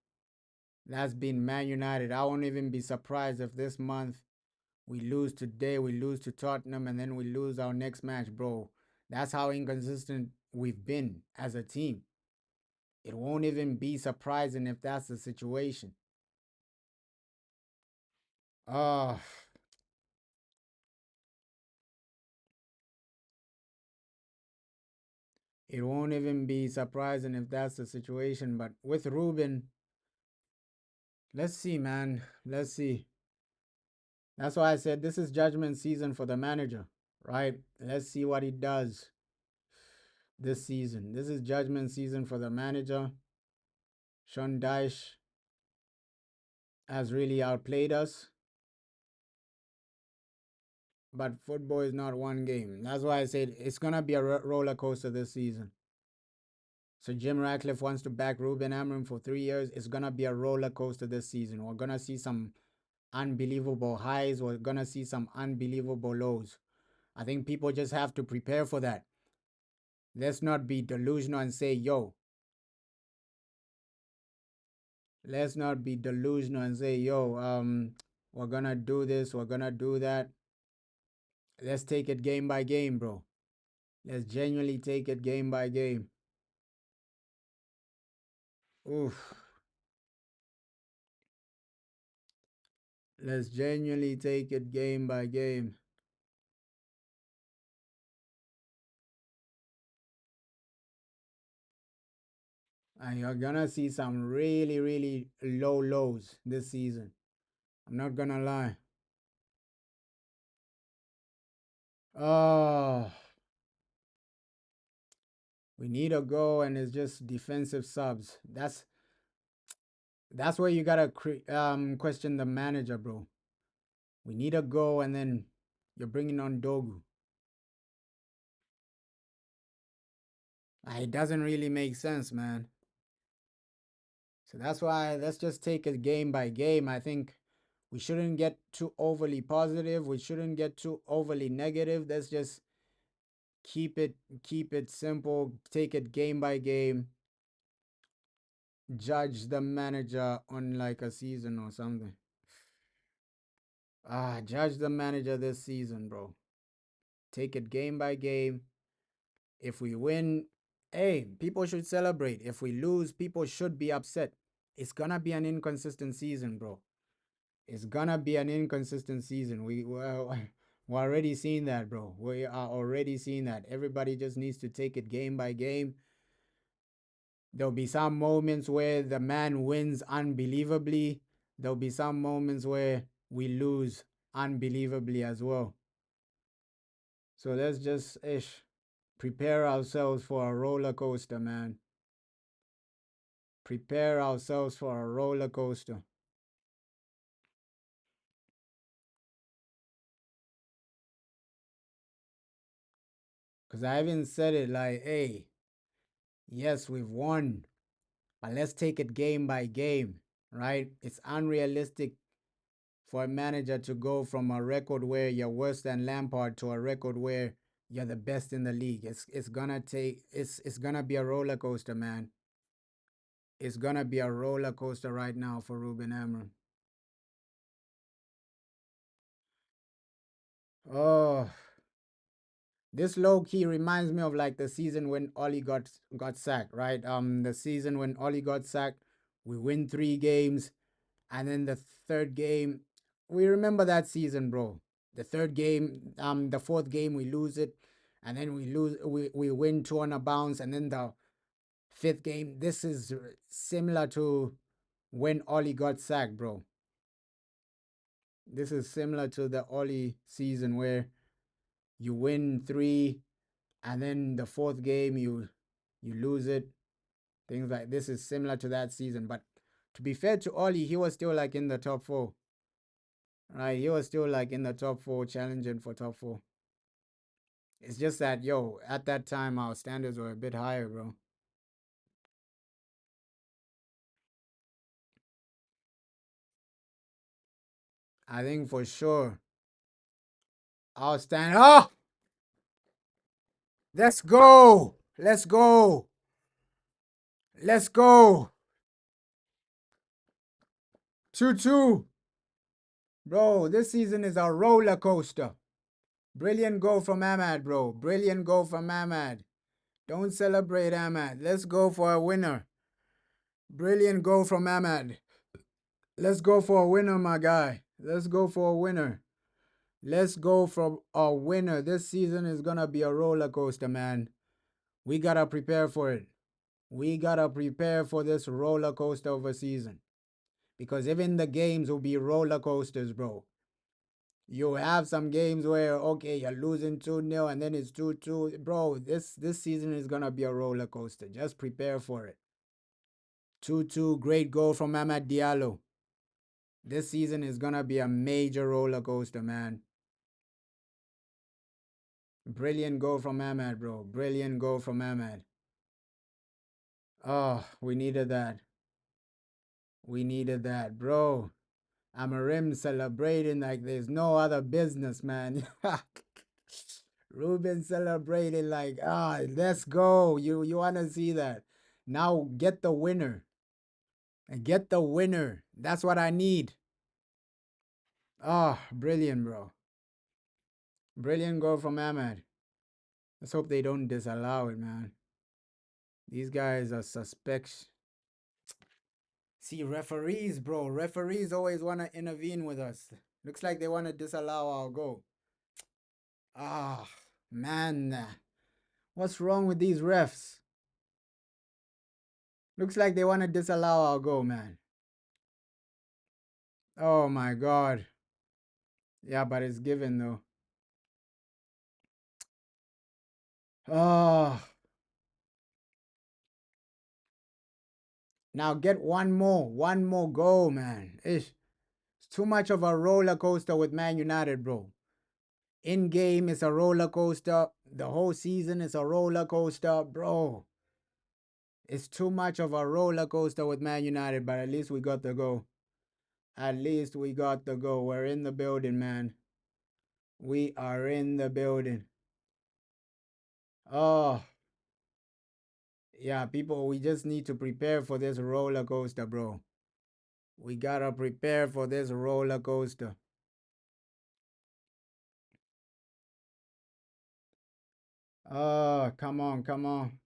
That's been Man United. I won't even be surprised if this month we lose today, we lose to Tottenham, and then we lose our next match, bro. That's how inconsistent we've been as a team. It won't even be surprising if that's the situation. Oh, it won't even be surprising if that's the situation. But with Ruben, let's see, man. Let's see. That's why I said this is judgment season for the manager, right? Let's see what he does this season. This is judgment season for the manager. Sean Dyche has really outplayed us. But football is not one game. That's why I said it's going to be a roller coaster this season. So Jim Ratcliffe wants to back Ruben Amorim for 3 years. It's going to be a roller coaster this season. We're going to see some unbelievable highs. We're going to see some unbelievable lows. I think people just have to prepare for that. Let's not be delusional and say, yo. Let's not be delusional and say, yo, we're going to do this. We're going to do that. Let's take it game by game, bro. Let's genuinely take it game by game. Oof. Let's genuinely take it game by game. And you're gonna see some really low lows this season. I'm not gonna lie. Oh, we need a goal, and it's just defensive subs. That's where you gotta question the manager, bro. We need a goal, and then you're bringing on Dogu. It doesn't really make sense, man. So that's why let's just take it game by game. I think we shouldn't get too overly positive. We shouldn't get too overly negative. Let's just keep it simple. Take it game by game. Judge the manager on like a season or something. Judge the manager this season, bro. Take it game by game. If we win, hey, people should celebrate. If we lose, people should be upset. It's gonna be an inconsistent season, bro. It's gonna be an inconsistent season. We're already seeing that, bro. We are already seeing that. Everybody just needs to take it game by game. There'll be some moments where the man wins unbelievably. There'll be some moments where we lose unbelievably as well. So let's just Prepare ourselves for a roller coaster, man. Prepare ourselves for a roller coaster. Because I even said it like, hey, yes, we've won, but let's take it game by game, right? It's unrealistic for a manager to go from a record where you're worse than Lampard to a record where you're the best in the league. It's gonna be a roller coaster, man. It's gonna be a roller coaster right now for Ruben Amorim. Oh, this low key reminds me of like the season when Oli got sacked, right? The season when Oli got sacked, we win 3 games, and then the third game, we remember that season, bro. The third game, the fourth game, we lose it, and then we win 2 on a bounce, and then the fifth game. This is similar to when Oli got sacked, bro. This is similar to the Oli season where you win 3, and then the fourth game you lose it. Things like this is similar to that season. But to be fair to Oli, he was still like in the top 4. Right? He was still like in the top 4, challenging for top 4. It's just that, yo, at that time our standards were a bit higher, bro. I think for sure our stand. Oh, let's go. Let's go. Let's go. 2-2. Bro, this season is a roller coaster. Brilliant goal from Ahmad, bro. Brilliant goal from Ahmad. Don't celebrate Ahmad. Let's go for a winner. Brilliant goal from Ahmad. Let's go for a winner, my guy. Let's go for a winner. Let's go for a winner. This season is going to be a roller coaster, man. We got to prepare for it. We got to prepare for this roller coaster of a season. Because even the games will be roller coasters, bro. You have some games where, okay, you're losing 2-0 and then it's 2-2. Bro, this season is going to be a roller coaster. Just prepare for it. 2-2, great goal from Amad Diallo. This season is going to be a major roller coaster, man. Brilliant goal from Ahmad, bro. Brilliant goal from Ahmad. Oh, we needed that. We needed that, bro. Amorim celebrating like there's no other business, man. Ruben celebrating like, let's go. You want to see that. Now get the winner. Get the winner. That's what I need. Oh, brilliant, bro. Brilliant goal from Ahmad. Let's hope they don't disallow it, man. These guys are suspects. See, referees, bro. Referees always want to intervene with us. Looks like they want to disallow our goal. Ah, man. What's wrong with these refs? Looks like they want to disallow our goal, man. Oh, my God. Yeah, but it's given, though. Oh. Now get one more goal, man. It's too much of a roller coaster with Man United, bro. In game, it's a roller coaster. The whole season is a roller coaster, bro. It's too much of a roller coaster with Man United, but at least we got the goal. At least we got the goal. We're in the building, man. We are in the building. Oh. Yeah, people, we just need to prepare for this roller coaster, bro. We gotta prepare for this roller coaster. Oh, come on, come on.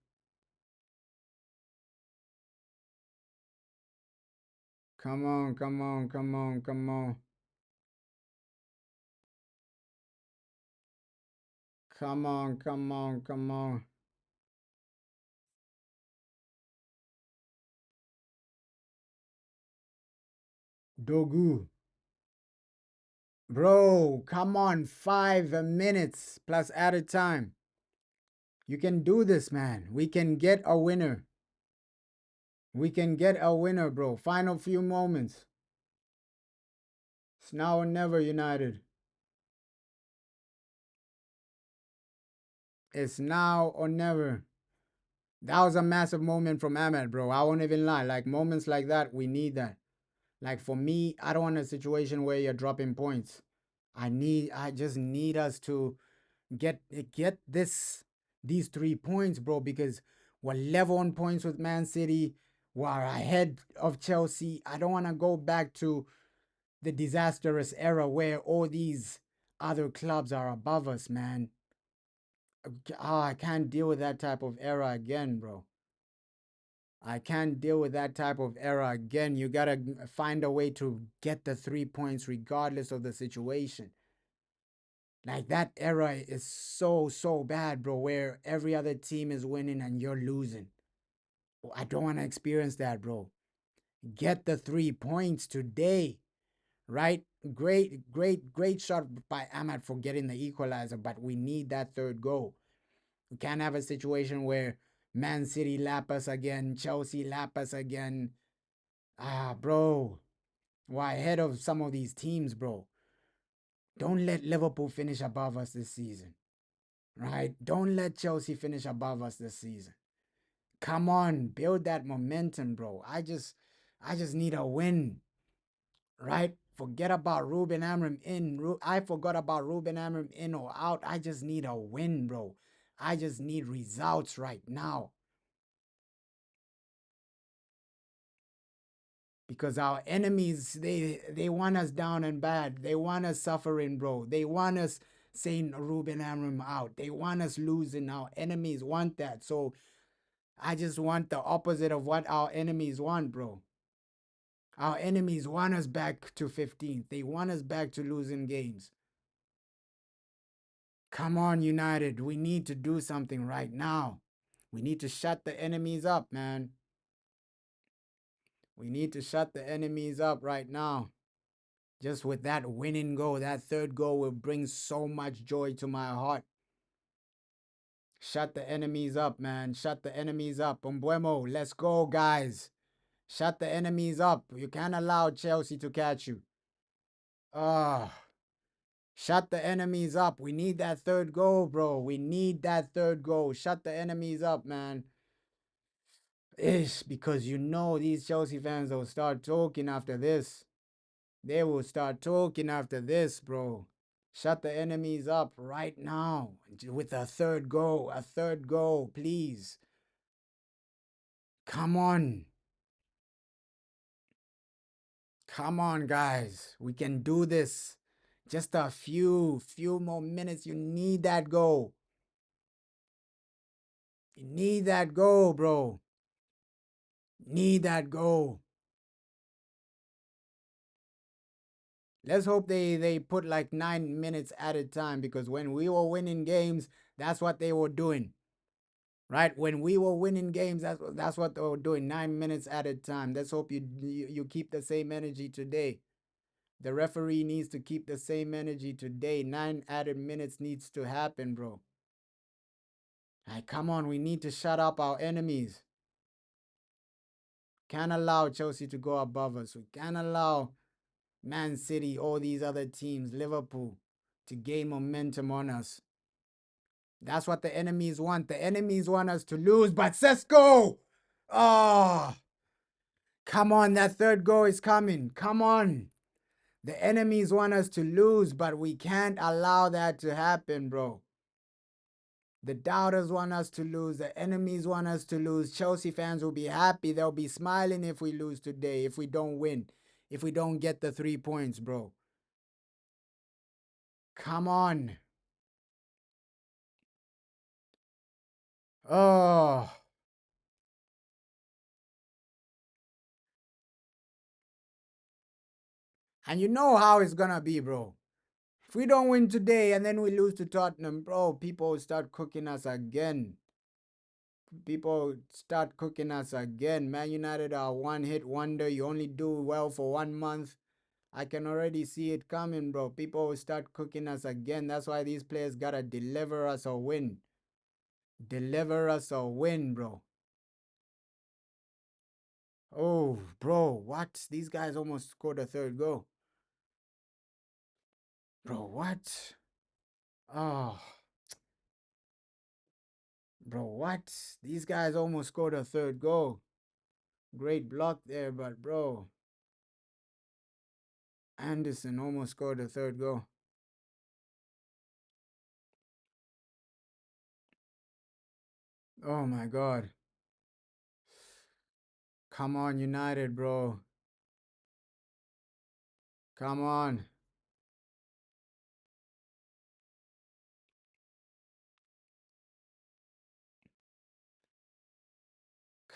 Come on, come on, come on, come on. Come on, come on, come on. Dogu. Bro, come on, 5 minutes plus added time. You can do this, man. We can get a winner. We can get a winner, bro. Final few moments. It's now or never, United. It's now or never. That was a massive moment from Ahmed, bro. I won't even lie. Like, moments like that, we need that. Like, for me, I don't want a situation where you're dropping points. I just need us to get these 3 points, bro, because we're level on points with Man City. We're ahead of Chelsea. I don't want to go back to the disastrous era where all these other clubs are above us, man. Oh, I can't deal with that type of era again, bro. I can't deal with that type of era again. You gotta find a way to get the 3 points regardless of the situation. Like, that era is so bad, bro, where every other team is winning and you're losing. I don't want to experience that, bro. Get the 3 points today, right? Great shot by Ahmad for getting the equalizer, but we need that third goal. We can't have a situation where Man City lap us again, Chelsea lap us again. Bro, we're ahead of some of these teams, bro. Don't let Liverpool finish above us this season, right? Don't let Chelsea finish above us this season. Come on, build that momentum, bro. I just need a win, right? Forget about Ruben Amram in. I forgot about Ruben Amram in or out. I just need a win, bro. I just need results right now. Because our enemies, they want us down and bad. They want us suffering, bro. They want us saying Ruben Amram out. They want us losing. Our enemies want that. So I just want the opposite of what our enemies want, bro. Our enemies want us back to 15th. They want us back to losing games. Come on, United. We need to do something right now. We need to shut the enemies up, man. We need to shut the enemies up right now. Just with that winning goal, that third goal will bring so much joy to my heart. Shut the enemies up, man. Shut the enemies up. Umbuemo, let's go, guys. Shut the enemies up. You can't allow Chelsea to catch you. Shut the enemies up. We need that third goal, bro. We need that third goal. Shut the enemies up, man. Because you know these Chelsea fans will start talking after this. They will start talking after this, bro. Shut the enemies up right now with a third goal, please. Come on. Come on, guys. We can do this. Just a few more minutes. You need that goal. You need that goal, bro. Need that goal. Let's hope they put like 9 minutes at a time, because when we were winning games, that's what they were doing. Right? When we were winning games, that's what they were doing. 9 minutes at a time. Let's hope you keep the same energy today. The referee needs to keep the same energy today. 9 added minutes needs to happen, bro. Come on, we need to shut up our enemies. Can't allow Chelsea to go above us. We can't allow Man City, all these other teams, Liverpool, to gain momentum on us. That's what the enemies want. The enemies want us to lose, but Sesko! Oh, come on, that third goal is coming. Come on. The enemies want us to lose, but we can't allow that to happen, bro. The doubters want us to lose. The enemies want us to lose. Chelsea fans will be happy. They'll be smiling if we lose today, if we don't win, if we don't get the 3 points, bro. Come on. Oh. And you know how it's gonna be, bro. If we don't win today and then we lose to Tottenham, bro, people will start cooking us again. People start cooking us again. Man United are one-hit wonder. You only do well for 1 month. I can already see it coming, bro. People will start cooking us again. That's why these players gotta deliver us a win. Deliver us a win, bro. Oh, bro, what? These guys almost scored a third goal. Bro, what? Oh, bro, what? These guys almost scored a third goal. Great block there, but bro, Anderson almost scored a third goal. Oh my God. Come on, United, bro. Come on.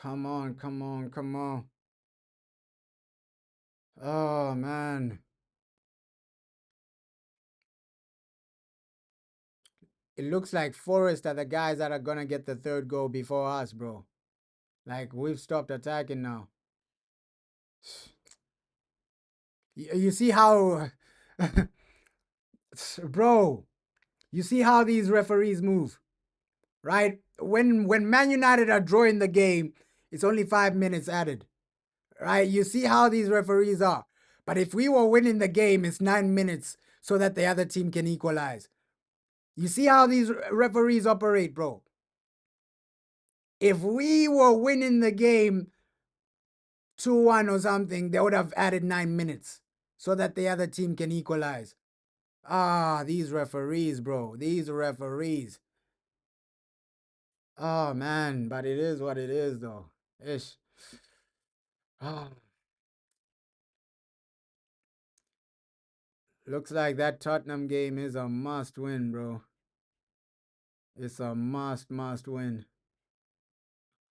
Come on, come on, come on. Oh, man. It looks like Forest are the guys that are going to get the third goal before us, bro. Like, we've stopped attacking now. You see how... bro, you see how these referees move, right? When Man United are drawing the game, it's only 5 minutes added, right? You see how these referees are. But if we were winning the game, it's 9 minutes so that the other team can equalize. You see how these referees operate, bro. If we were winning the game 2-1 or something, they would have added 9 minutes so that the other team can equalize. Ah, these referees, bro. These referees. Oh, man. But it is what it is, though. Ish. Ah. Looks like that Tottenham game is a must win, bro. It's a must win.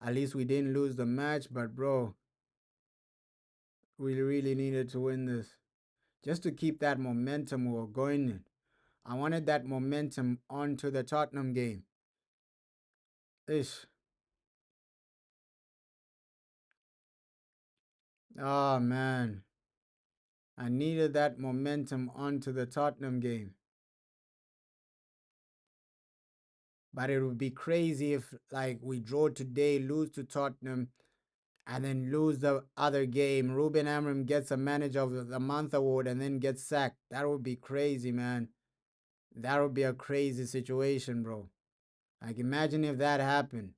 At least we didn't lose the match, but bro, we really needed to win this. Just to keep that momentum we were going in. I wanted that momentum onto the Tottenham game. Ish. Oh, man. I needed that momentum onto the Tottenham game. But it would be crazy if, like, we draw today, lose to Tottenham, and then lose the other game. Ruben Amorim gets a Manager of the Month award and then gets sacked. That would be crazy, man. That would be a crazy situation, bro. Like, imagine if that happened.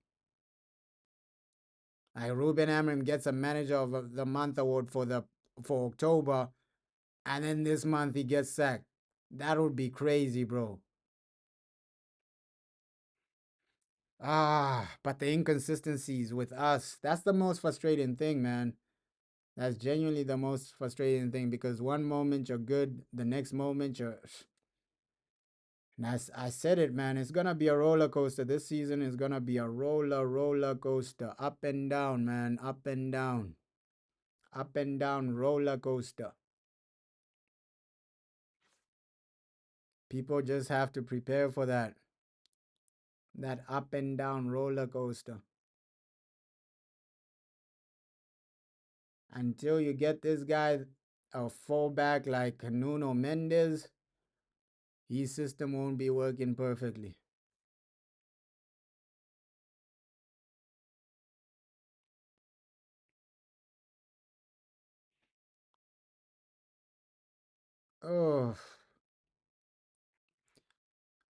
Like, Ruben Amorim gets a Manager of the Month award for October, and then this month he gets sacked. That would be crazy, bro. Ah, but the inconsistencies with us, that's the most frustrating thing, man. That's genuinely the most frustrating thing because one moment you're good, the next moment you're. And I said it, man. It's gonna be a roller coaster. This season is gonna be a roller coaster. Up and down, man. Up and down. Up and down roller coaster. People just have to prepare for that. That up and down roller coaster. Until you get this guy a fullback like Nuno Mendes, his system won't be working perfectly. Oh,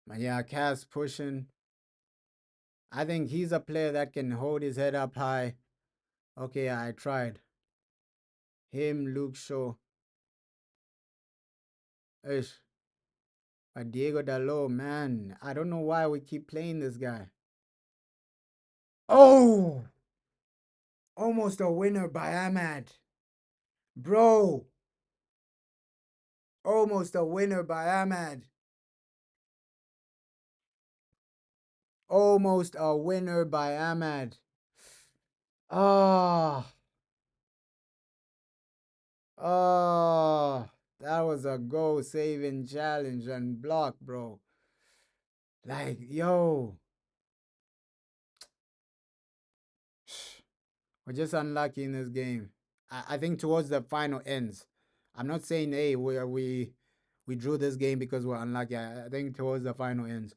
but yeah, Cass pushing. I think he's a player that can hold his head up high. Okay, I tried. Him, Luke Shaw. Ish. Diego Dalot, man. I don't know why we keep playing this guy. Oh! Almost a winner by Ahmad. Bro. Almost a winner by Ahmad. Almost a winner by Ahmad. Ah. Oh, that was a goal saving challenge and block, bro. Like, yo. We're just unlucky in this game. I think towards the final ends. I'm not saying, hey, we drew this game because we're unlucky. I think towards the final ends.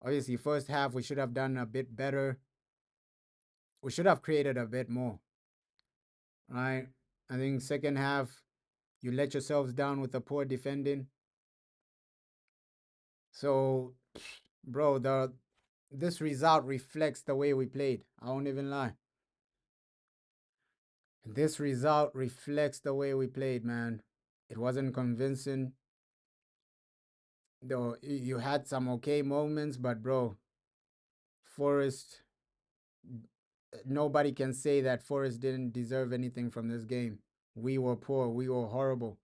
Obviously, first half, we should have done a bit better. We should have created a bit more, right? I think second half, you let yourselves down with the poor defending. So, bro, this result reflects the way we played. I won't even lie. This result reflects the way we played, man. It wasn't convincing. Though you had some okay moments, but bro, Forest, nobody can say that Forest didn't deserve anything from this game. We were poor. We were horrible.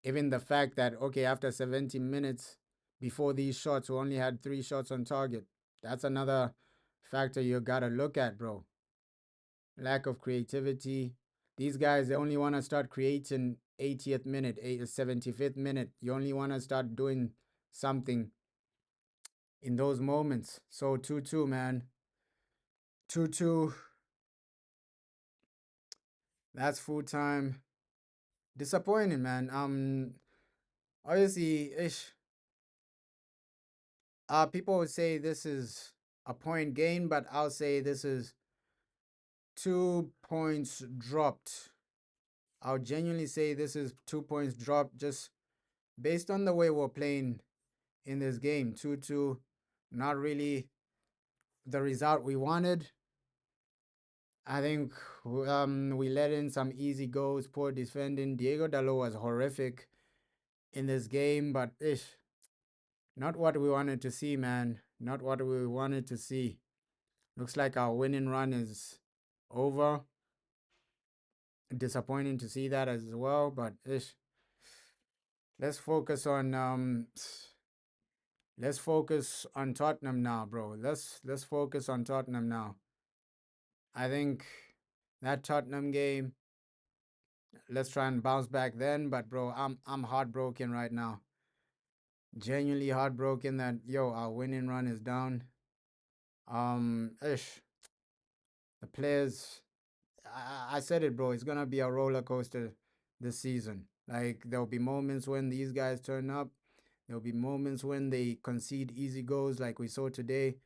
Even the fact that, okay, after 70 minutes before these shots, we only had 3 shots on target. That's another factor you gotta look at, bro. Lack of creativity. These guys, they only want to start creating 80th minute, 75th minute. You only want to start doing something in those moments. So 2-2, man. 2-2. That's full time. Disappointing, man. Obviously, people would say this is a point gain, but I'll say this is 2 points dropped. I'll genuinely say this is 2 points dropped just based on the way we're playing in this game. 2-2, not really the result we wanted. I think we let in some easy goals, poor defending. Diego Dalot was horrific in this game, but not what we wanted to see, man. Not what we wanted to see. Looks like our winning run is over. Disappointing to see that as well, but let's focus on Tottenham now, bro. Let's focus on Tottenham now. I think that Tottenham game, let's try and bounce back then, but bro, I'm heartbroken right now. Genuinely heartbroken that our winning run is down. The players, I said it, bro. It's gonna be a roller coaster this season. Like there'll be moments when these guys turn up. There'll be moments when they concede easy goals, like we saw today.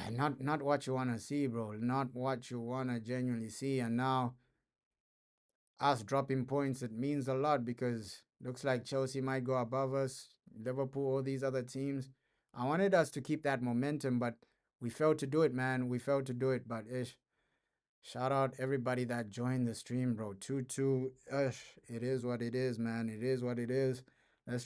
Not what you wanna see, bro. Not what you wanna genuinely see. And now, us dropping points, it means a lot because looks like Chelsea might go above us, Liverpool, all these other teams. I wanted us to keep that momentum, but we failed to do it, man. We failed to do it, but shout out everybody that joined the stream, bro. 2-2. It is what it is, man. It is what it is. Let's